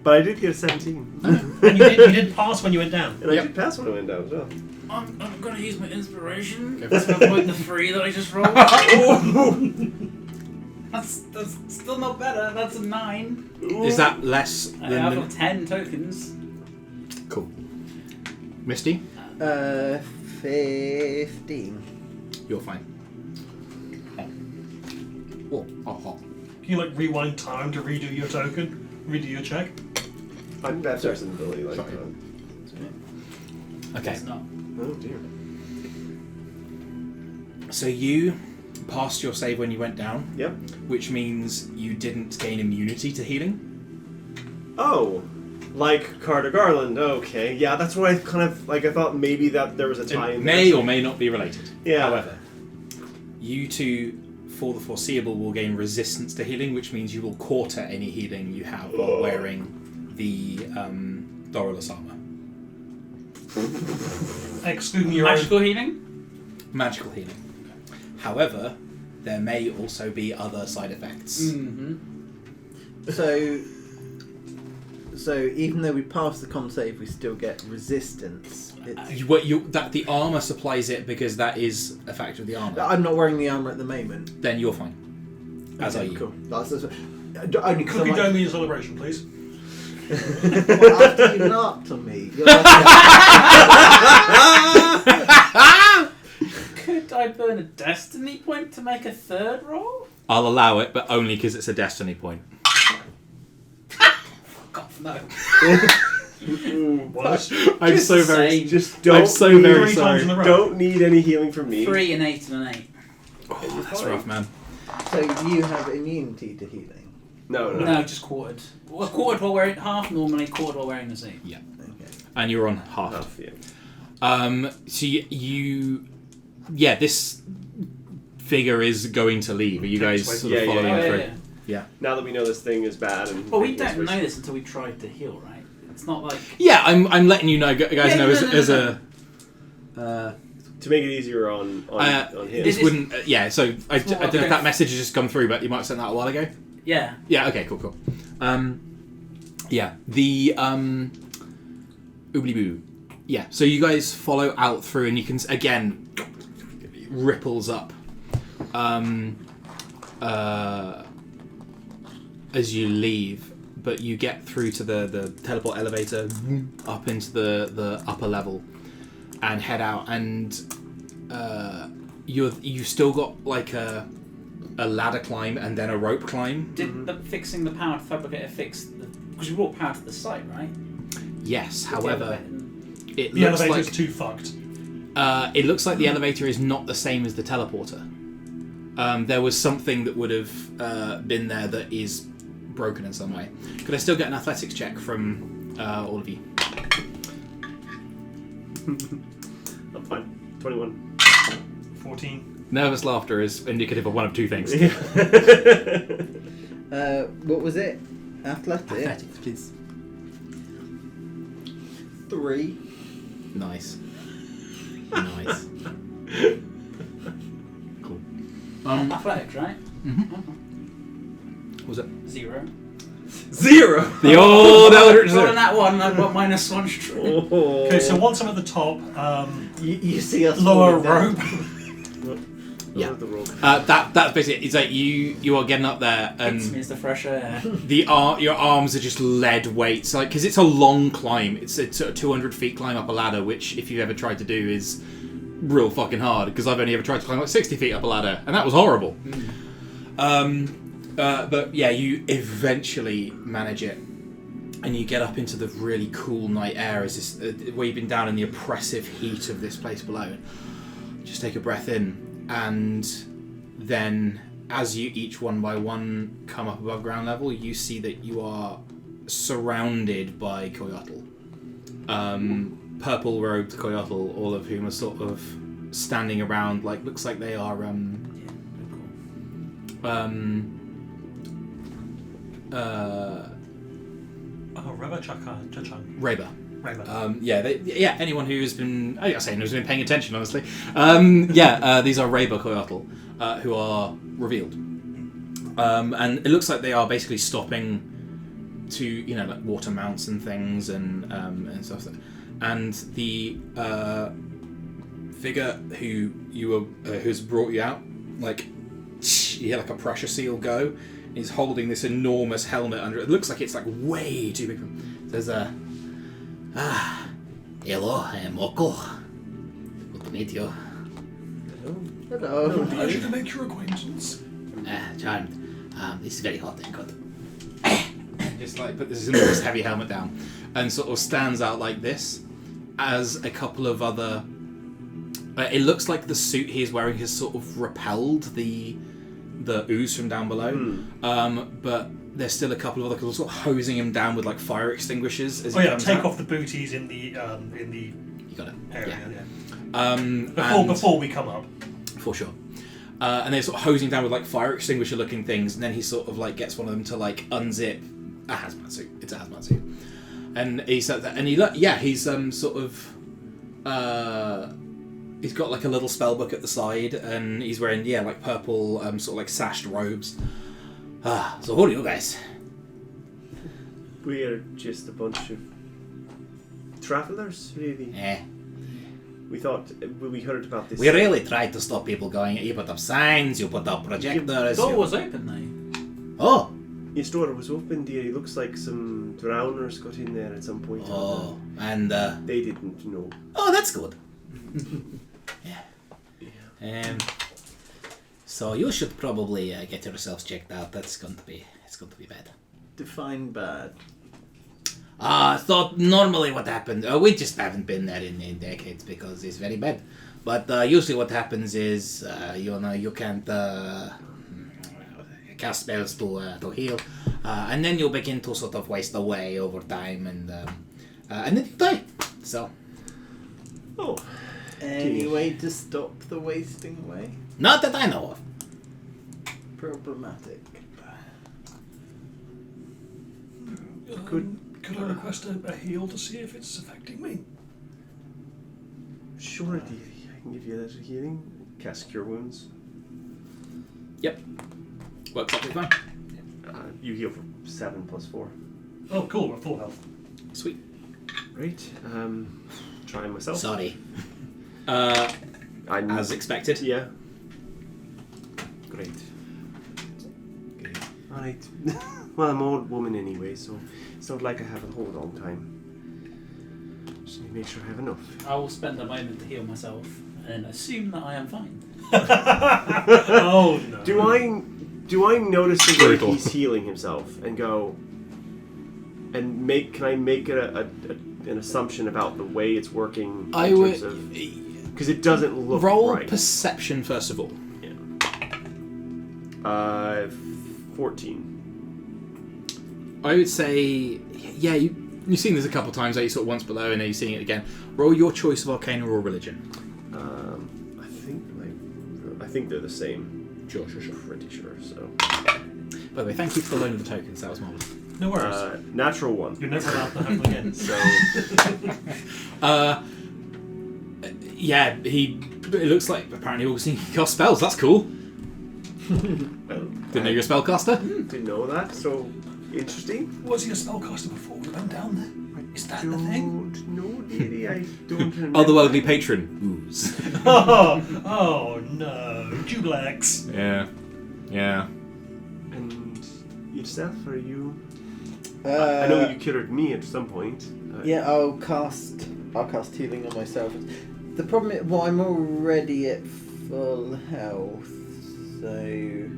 But I did get a 17. And you did pass when you went down. And I did pass when I went down as well. I'm going to use my inspiration Okay. to avoid the 3 that I just rolled. That's still not better. That's a 9. Is that less I have than... 10 tokens. Cool. Misty, 15. you're fine. Oh. Can you rewind time to redo your token? Redo your check? I'm better than ability like Sorry. that. Okay. It's not. Oh dear. So you passed your save when you went down, Yep. which means you didn't gain immunity to healing. Oh, like Carter Garland. Okay, yeah, that's what I kind of I thought maybe that there was a tie It in. may there. or may not be related. Yeah. However, you two, for the foreseeable, will gain resistance to healing, which means you will quarter any healing you have while wearing the Dorolus armor. Excluding your own. Magical healing? Magical healing. However, there may also be other side effects. Mm-hmm. So even though we pass the con save, we still get resistance. It's, That the armor supplies it because that is a factor of the armor. I'm not wearing the armor at the moment. Then you're fine. As Okay, are you. Cool. That's only because Cookie I'm dough means celebration, please. well, after you knocked on me. You're like, Could I burn a destiny point to make a 3rd roll? I'll allow it, but only because it's a destiny point. Fuck off, no. What? I'm Just so the very. same. Just don't. I'm so need- very 3 sorry. times in a row. Don't need any healing from me. 3 and 8 and an 8. Oh, that's rough, man. so you have immunity to healing. No. No, just quartered. Well, quartered while wearing half normally, quartered while wearing the same. Yeah. Okay. And you're on half. Half, yeah. So yeah, this figure is going to leave. Are you guys sort of Yeah, yeah, following yeah. it Oh, through? yeah. Yeah. Now that we know this thing is bad and. Well, we don't know this until we tried to heal, right? It's not like... Yeah, I'm letting you know, guys. Yeah, know no, as, no, no, as no. a. To make it easier on him. This wouldn't. Yeah. So I don't know okay. if that message has just come through, but you might have sent that a while ago. Yeah. Yeah. Okay. Cool. Yeah, the oobly boo. Yeah, so you guys follow out through, and you can again ripples up as you leave, but you get through to the teleport elevator up into the upper level and head out, and you've still got like a ladder climb and then a rope climb. Did fixing the power fabricator fix because we brought power to the site, right? Yes, Did however, The it looks elevator's like too fucked. it looks like the elevator is not the same as the teleporter. There was something that would have been there that is broken in some way. Could I still get an athletics check from all of you? I'm fine. 21. 14. Nervous laughter is indicative of one of two things. What was it? Athletics? Athletics, please. 3. Nice. Nice. Cool. Athletics, right? What was it? 0. 0! The old Eldritch Rolling Zero. that one, I've got -1 strength. Oh. Okay, so once I'm at the top, You see us lower falling down. rope. Yeah. The rope. That's basically it's like you are getting up there and Hits me as the fresh air. your arms are just lead weights, like because it's a long climb. It's a 200 feet climb up a ladder, which if you've ever tried to do is real fucking hard. Because I've only ever tried to climb like 60 feet up a ladder, and that was horrible. But yeah, you eventually manage it, and you get up into the really cool night air. As this, where you've been down in the oppressive heat of this place below. Just take a breath in. And then as you each one by one come up above ground level, you see that you are surrounded by Coyotl. Purple robed Coyotl, all of whom are sort of standing around, like looks like they are Reba Chachang. Reba. Reba. Anyone who has been, who's been paying attention, honestly. These are Reba Coyotl, who are revealed. And it looks like they are basically stopping to, like water mounts and things and stuff. And the figure who's brought you out, like, you hear like a pressure seal go. He's holding this enormous helmet under it. It looks like it's like way too big for him. There's Hello, I'm Mokko. Good to meet you. Hello. Pleasure to make your acquaintance. Charmed. It's very hot and good. just like put this enormous heavy helmet down and sort of stands out like this as a couple of other it looks like the suit he's wearing has sort of repelled the ooze from down below, but there's still a couple of other people sort of hosing him down with like fire extinguishers as he comes take out. off the booties in the You got it. area. Yeah. Before we come up. For sure. And they're sort of hosing down with like fire extinguisher looking things, and then he sort of like gets one of them to like unzip a hazmat suit. It's a hazmat suit. And he said that, and he's sort of he's got like a little spell book at the side, and he's wearing like purple sort of like sashed robes. So who are you guys? We're just a bunch of travellers, really. We thought, when we heard about this... We really tried to stop people going. You put up signs, you put up projectors. The door was open though. Oh! His door was open, dear. It looks like some drowners got in there at some point. Oh, and they didn't know. oh, that's good. Yeah. So you should probably get yourselves checked out. It's going to be bad. Define bad. So normally what happened, we just haven't been there in decades because it's very bad. But usually what happens is, you can't cast spells to heal, and then you begin to sort of waste away over time, and then you die. So. Oh. Any way to stop the wasting away? Not that I know of. Problematic. Could I request a heal to see if it's affecting me? Sure, dear. I can give you a little healing. Cast Cure Wounds. Yep. Works out pretty fine. You heal for 7 plus 4. Oh, cool. We're full health. Sweet. Right. Trying myself. Sorry. I'm, As expected. Yeah. Great. Alright. Well, I'm an old woman anyway, so it's not like I have a whole long time. Just need to make sure I have enough. I will spend a moment to heal myself and assume that I am fine. Oh no. Do I notice the way Brutal. he's healing himself and go and can I make an assumption about the way it's working in I terms would of, because it doesn't look roll right. perception first of all. 14. I would say, yeah, you've seen this a couple of times. You sort of once below, and then you're seeing it again. Roll your choice of Arcana or Religion. I think they're the same. Sure. Pretty sure. So. By the way, thank you for loaning the tokens. That was marvelous. No worries. Natural 1. You're never allowed to have them again. So. Yeah, it looks like apparently Augustine can cast spells. That's cool. Didn't know you're a spellcaster. Didn't know that. So interesting. Was he a spellcaster before we went down there? Is that the thing? No, really, I don't remember. Otherworldly patron. Ooze. Oh no. Jublex. Yeah. And yourself, are you? I Uh, know you cured me at some point. Yeah, I'll cast healing on myself. The problem is, well, I'm already at full health, so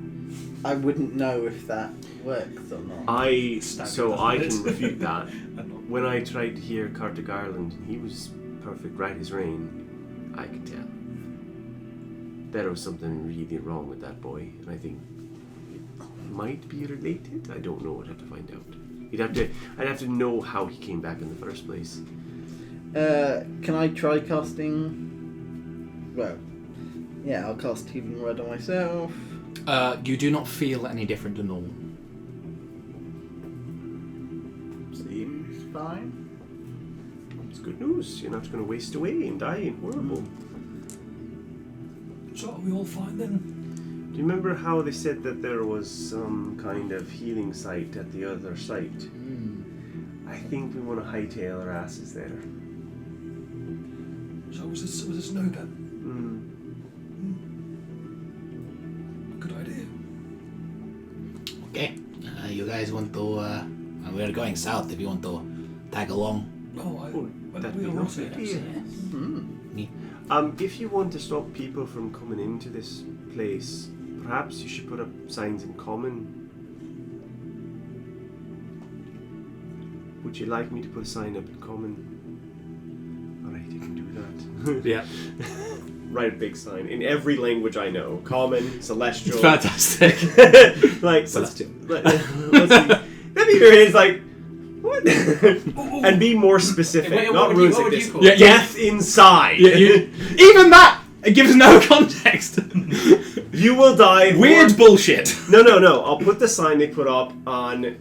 I wouldn't know if that works or not. I Standard can refute that. I'm not- When I tried to hear Carter Garland, he was perfect, right as rain. I could tell. There was something really wrong with that boy, and I think it might be related. I don't know. I'd have to find out. I'd have to know how he came back in the first place. Can I try casting? Well, yeah, I'll cast healing word on myself. You do not feel any different than normal. Seems fine. It's good news. You're not going to waste away and die and horrible. So are we all fine then? Do you remember how they said that there was some kind of healing site at the other site? I think we want to hightail our asses there. So was this no then? Good idea. Okay. You guys want to... we're going south if you want to tag along. That'd we be all nice. right. If you want to stop people from coming into this place, perhaps you should put up signs in common. Would you like me to put a sign up in common? Alright, I can do that. Yeah. Write a big sign in every language I know. Common, celestial. Fantastic. Like Celestial. Let's see. That'd be very. It's like what? And be more specific. Wait, not what ruins would like you this. call it? Death inside. Even that it gives no context. You will die. Weird bullshit. No. I'll put the sign they put up on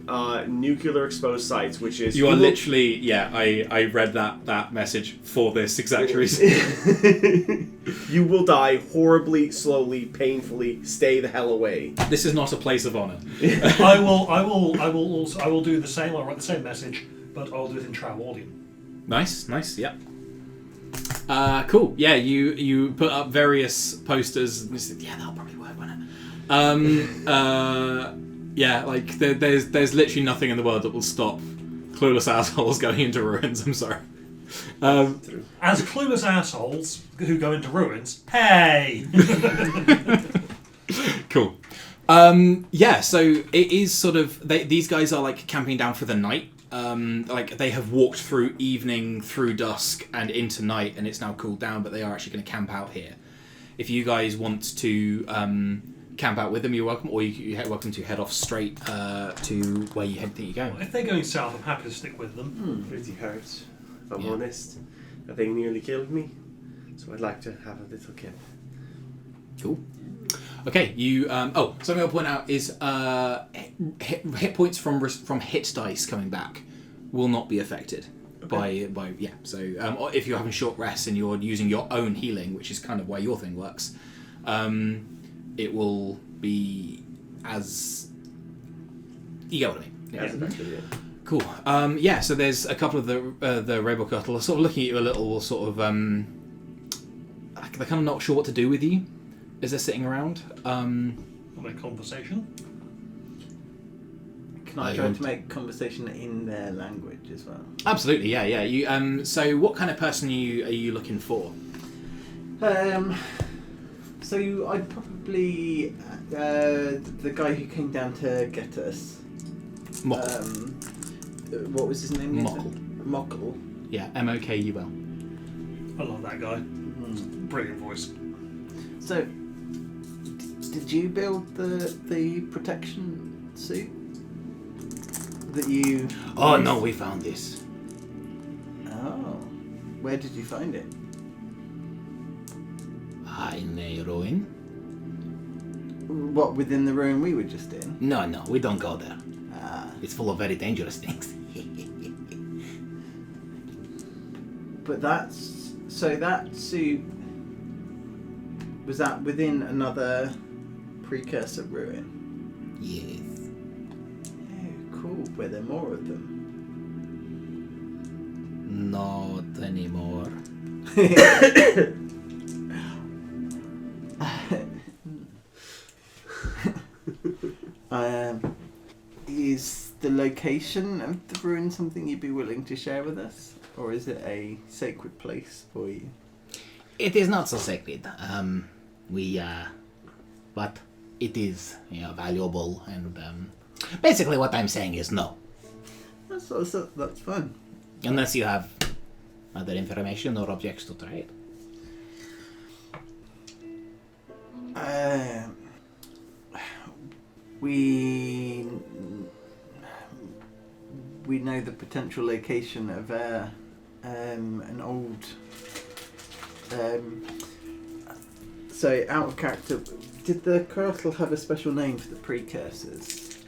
nuclear exposed sites, which is You are will- literally, yeah, I read that message for this exact reason. You will die horribly, slowly, painfully. Stay the hell away. This is not a place of honor. I will do the same. I'll write the same message, but I'll do it in Trawardian. Nice, yep. Cool. Yeah, you put up various posters. And you said, yeah, that'll probably work, won't it? Yeah, like there's literally nothing in the world that will stop clueless assholes going into ruins. I'm sorry. As clueless assholes who go into ruins, hey! Cool. Yeah, so it is sort of these guys are like camping down for the night. Like they have walked through evening, through dusk, and into night, and it's now cooled down. But they are actually going to camp out here. If you guys want to camp out with them, you're welcome, or you're welcome to head off straight to where you think you're going. If they're going south, I'm happy to stick with them. Pretty hurt, if I'm Yeah. honest. That thing nearly killed me, so I'd like to have a little kip. Cool. Okay, you. Something I'll point out is hit points from hit dice coming back will not be affected by yeah. So if you're having short rests and you're using your own healing, which is kind of why your thing works, it will be as you get what I mean. Yeah, effectively, Cool. Yeah. So there's a couple of the Robocuttle sort of looking at you a little, sort of. They're kind of not sure what to do with you as they're sitting around. Make conversation. Can I try to make conversation in their language as well? Absolutely. Yeah. Yeah. You. So what kind of person are you looking for? So I'd probably the guy who came down to get us. Mockle. What was his name? Mockle. Mockle. Yeah. Mokul. I love that guy. Brilliant voice. So, did you build the protection suit that you? Oh no, we found this. Oh, where did you find it? In a ruin? What, within the room we were just in? No, we don't go there. Ah, It's full of very dangerous things. but that suit, was that within another precursor ruin? Yes. Oh, cool. Were there more of them? Not anymore. Is the location of the ruin something you'd be willing to share with us? Or is it a sacred place for you? It is not so sacred. But it is, valuable, and basically what I'm saying is no. That's fun. Unless you have other information or objects to trade. We know the potential location of an old. So out of character, did the Kurtle have a special name for the precursors?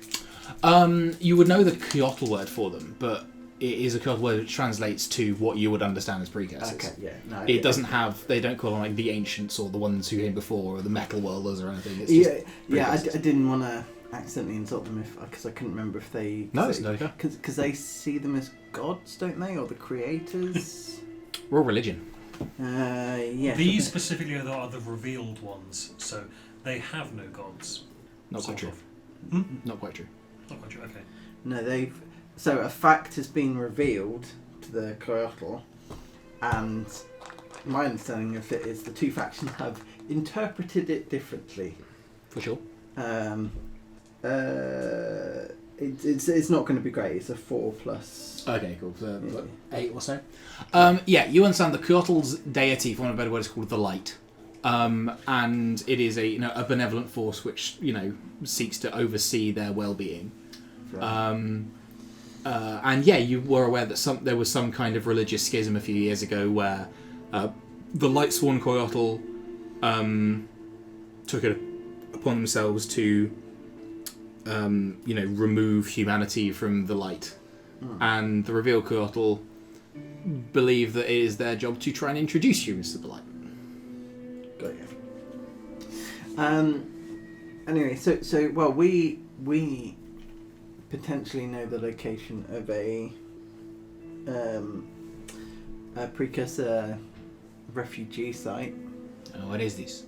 You would know the Kyotl word for them, but it is a Kyotl word which translates to what you would understand as precursors. Okay, yeah, no. It doesn't have. They don't call them like the ancients or the ones who came before or the metal worlders or anything. It's just I precursors. didn't want to accidentally insult them because I couldn't remember if they. No, it's okay. Because they see them as gods, don't they, or the creators? We're all religion. Yeah. These specifically are the revealed ones, so they have no gods. Not quite Sort true. of. Not quite true. Not quite true. Okay. No, they've. So a fact has been revealed to the Kurtle, and my understanding of it is the two factions have interpreted it differently. For sure. It's not going to be great. It's a 4+. Okay, cool. So, Yeah. what, 8 or so. Yeah, you understand the Kyotl's deity, for want of a better word, is called the Light. And it is a benevolent force which seeks to oversee their well-being. Right. And yeah, you were aware that there was some kind of religious schism a few years ago where the Lightsworn Coyotl took it upon themselves to remove humanity from the light, and the Revealed Coyotl believe that it is their job to try and introduce humans to the light. Got you. Anyway, so well, we potentially know the location of a precursor refugee site. What is this?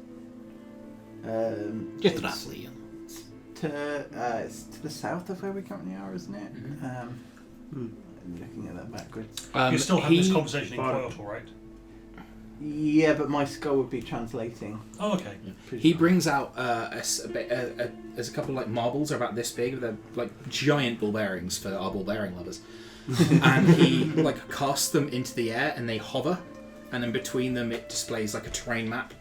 Just It's roughly. it's to the south of where we currently are, isn't it? I'm looking at that backwards. You're still having this He- conversation in Coyotl, right? Yeah, but my skull would be translating. Oh, okay. He brings out there's a couple of like marbles, are about this big. They're like giant ball bearings for our ball bearing lovers, and he like casts them into the air and they hover, and then between them it displays like a terrain map,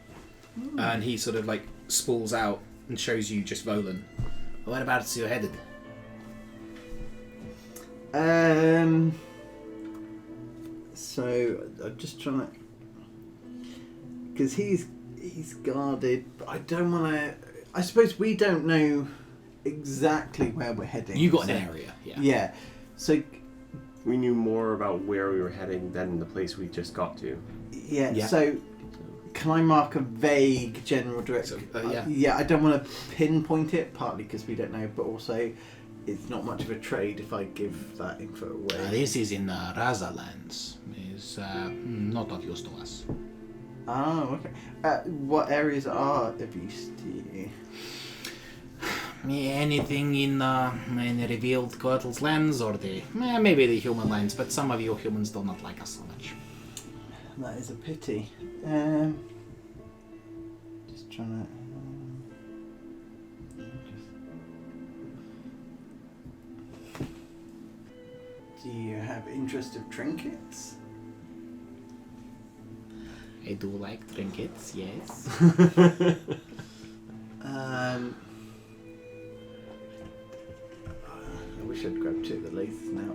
and he sort of like spools out and shows you just Volan. Whereabouts are you headed? So I'm just trying to, because he's guarded, but I don't want to. I suppose we don't know exactly where we're heading. You got so- an area, yeah. Yeah. So We knew more about where we were heading than the place we just got to. yeah. Yeah. So can I mark a vague general direction? So, yeah. Yeah. I don't want to pinpoint it, partly because we don't know, but also it's not much of a trade if I give that info away. This is in Raza lands. Is not of use to us. Oh, okay. What areas are of use to you? Anything in revealed Coatls lands or maybe the human lands, but some of you humans do not like us so much. That is a pity. Just trying to. Do you have interest of trinkets? I do like trinkets, yes. I wish I'd grabbed two of the lasers now.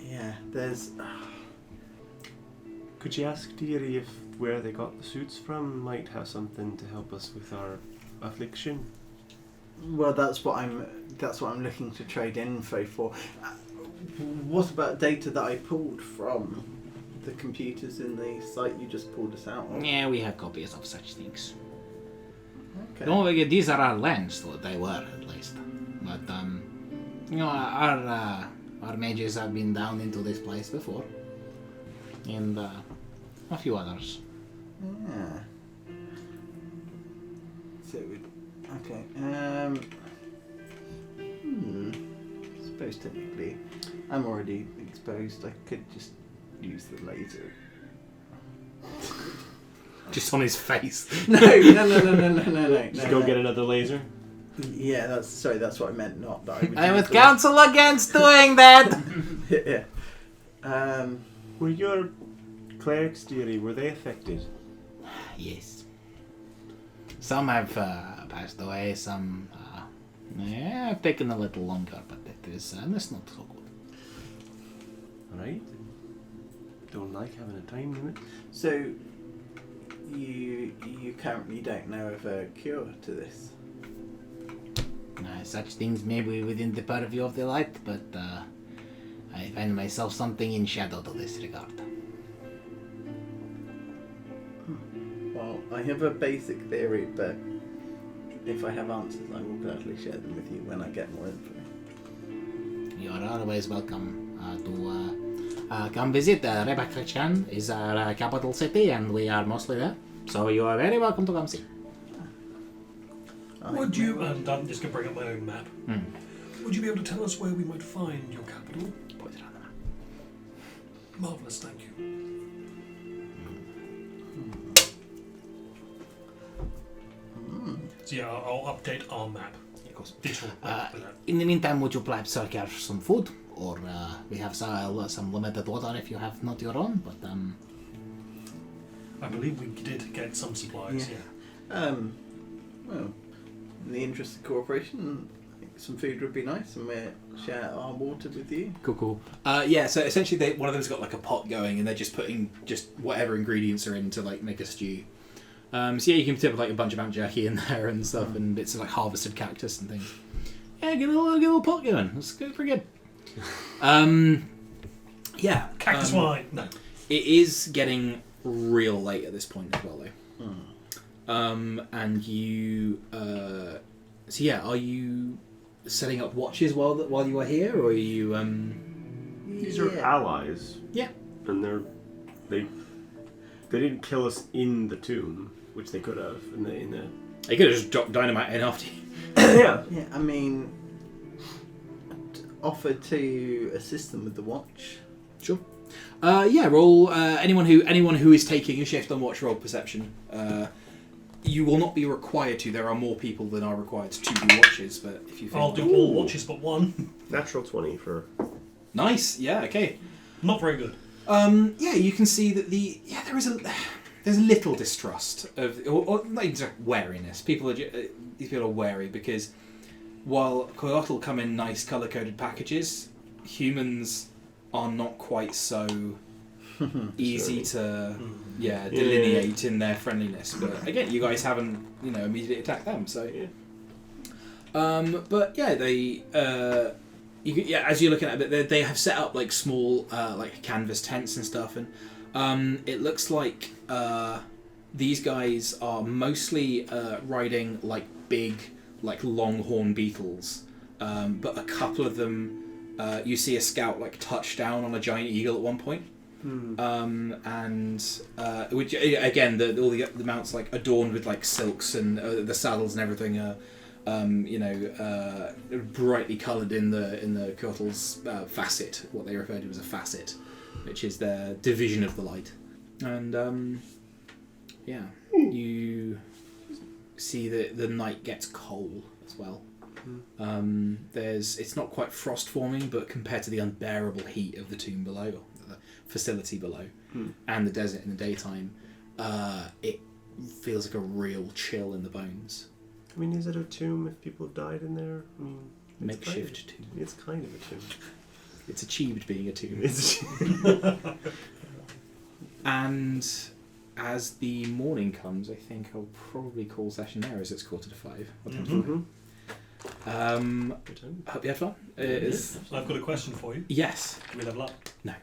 Yeah, there's. Could you ask Deary if where they got the suits from might have something to help us with our affliction? Well, that's what I'm looking to trade info for. What about data that I pulled from the computers in the site you just pulled us out of? Yeah, we have copies of such things. Okay. Don't forget, these are our lands, though they were at least. But our mages have been down into this place before, and a few others. Yeah. So okay. I suppose technically, I'm already exposed. I could just use the laser. Just on his face. No. Just go get another laser. Yeah, that's what I meant. Not that I would. I use would the- counsel against doing that. Yeah. Were your clerics, Deary, were they affected? Yes. Some have passed away. Some have taken a little longer, but that's not so good. Alright. Don't like having a time limit. So, you currently don't know of a cure to this. Such things may be within the purview of the light, but I find myself something in shadow to this regard. Well, I have a basic theory, but if I have answers, I will gladly share them with you when I get more info. You are always welcome to come visit. Rebecca is our capital city, and we are mostly there. So you are very welcome to come see. Would you, and I'm just going to bring up my own map, Hmm. would you be able to tell us where we might find your capital? Put it on the map. Marvellous, thank you. So yeah, I'll update our map. Of course. Digital map with that. In the meantime, would you perhaps get some food? Or we have some limited water if you have not your own, but I believe we did get some supplies, yeah. Well, in the interest of cooperation, I think some food would be nice, and we'll share our water with you. Cool. Yeah, so essentially one of them's got like a pot going and they're just putting just whatever ingredients are in to like make a stew. So yeah, you can tip like a bunch of Mount Jerky in there and stuff and bits of like harvested cactus and things. Yeah, get a little pot going. That's good, pretty good. Yeah. Cactus wine, no. It is getting real late at this point as well though. And you so yeah, are you setting up watches while you are here, or are you These are allies. Yeah. And they didn't kill us in the tomb, which they could have in the they could have just dropped dynamite in after you. yeah. Yeah, I mean, offered to assist them with the watch. Sure. Yeah, roll anyone who is taking a shift on watch, roll perception. You will not be required to. There are more people than are required to do watches, but if you think I'll do all watches but one. Natural 20 for... nice, yeah, okay. Not very good. Yeah, you can see that there's a little distrust of or not exact wariness. These people are wary because while Coyotl come in nice color-coded packages, humans are not quite so easy to delineate in their friendliness. But again, you guys haven't immediately attacked them, so. Yeah. But yeah, they as you're looking at it, they have set up like small like canvas tents and stuff, and it looks like these guys are mostly riding like big, like longhorn beetles, but a couple of them, you see a scout like touch down on a giant eagle at one point. And which again, all the mounts like adorned with like silks, and the saddles and everything are brightly coloured in the Kurtle's facet, what they refer to as a facet, which is their division of the light. And you see that the night gets cold as well. It's not quite frost forming, but compared to the unbearable heat of the tomb below, the facility below, and the desert in the daytime, it feels like a real chill in the bones. I mean, is it a tomb if people have died in there? I mean, Makeshift tomb. It's kind of a tomb. It's achieved being a tomb. It's And as the morning comes, I think I'll probably call session there, as it's 4:45. What time's it? Good time. Hope you had fun. I've got a question for you. Yes. Do we level up? No.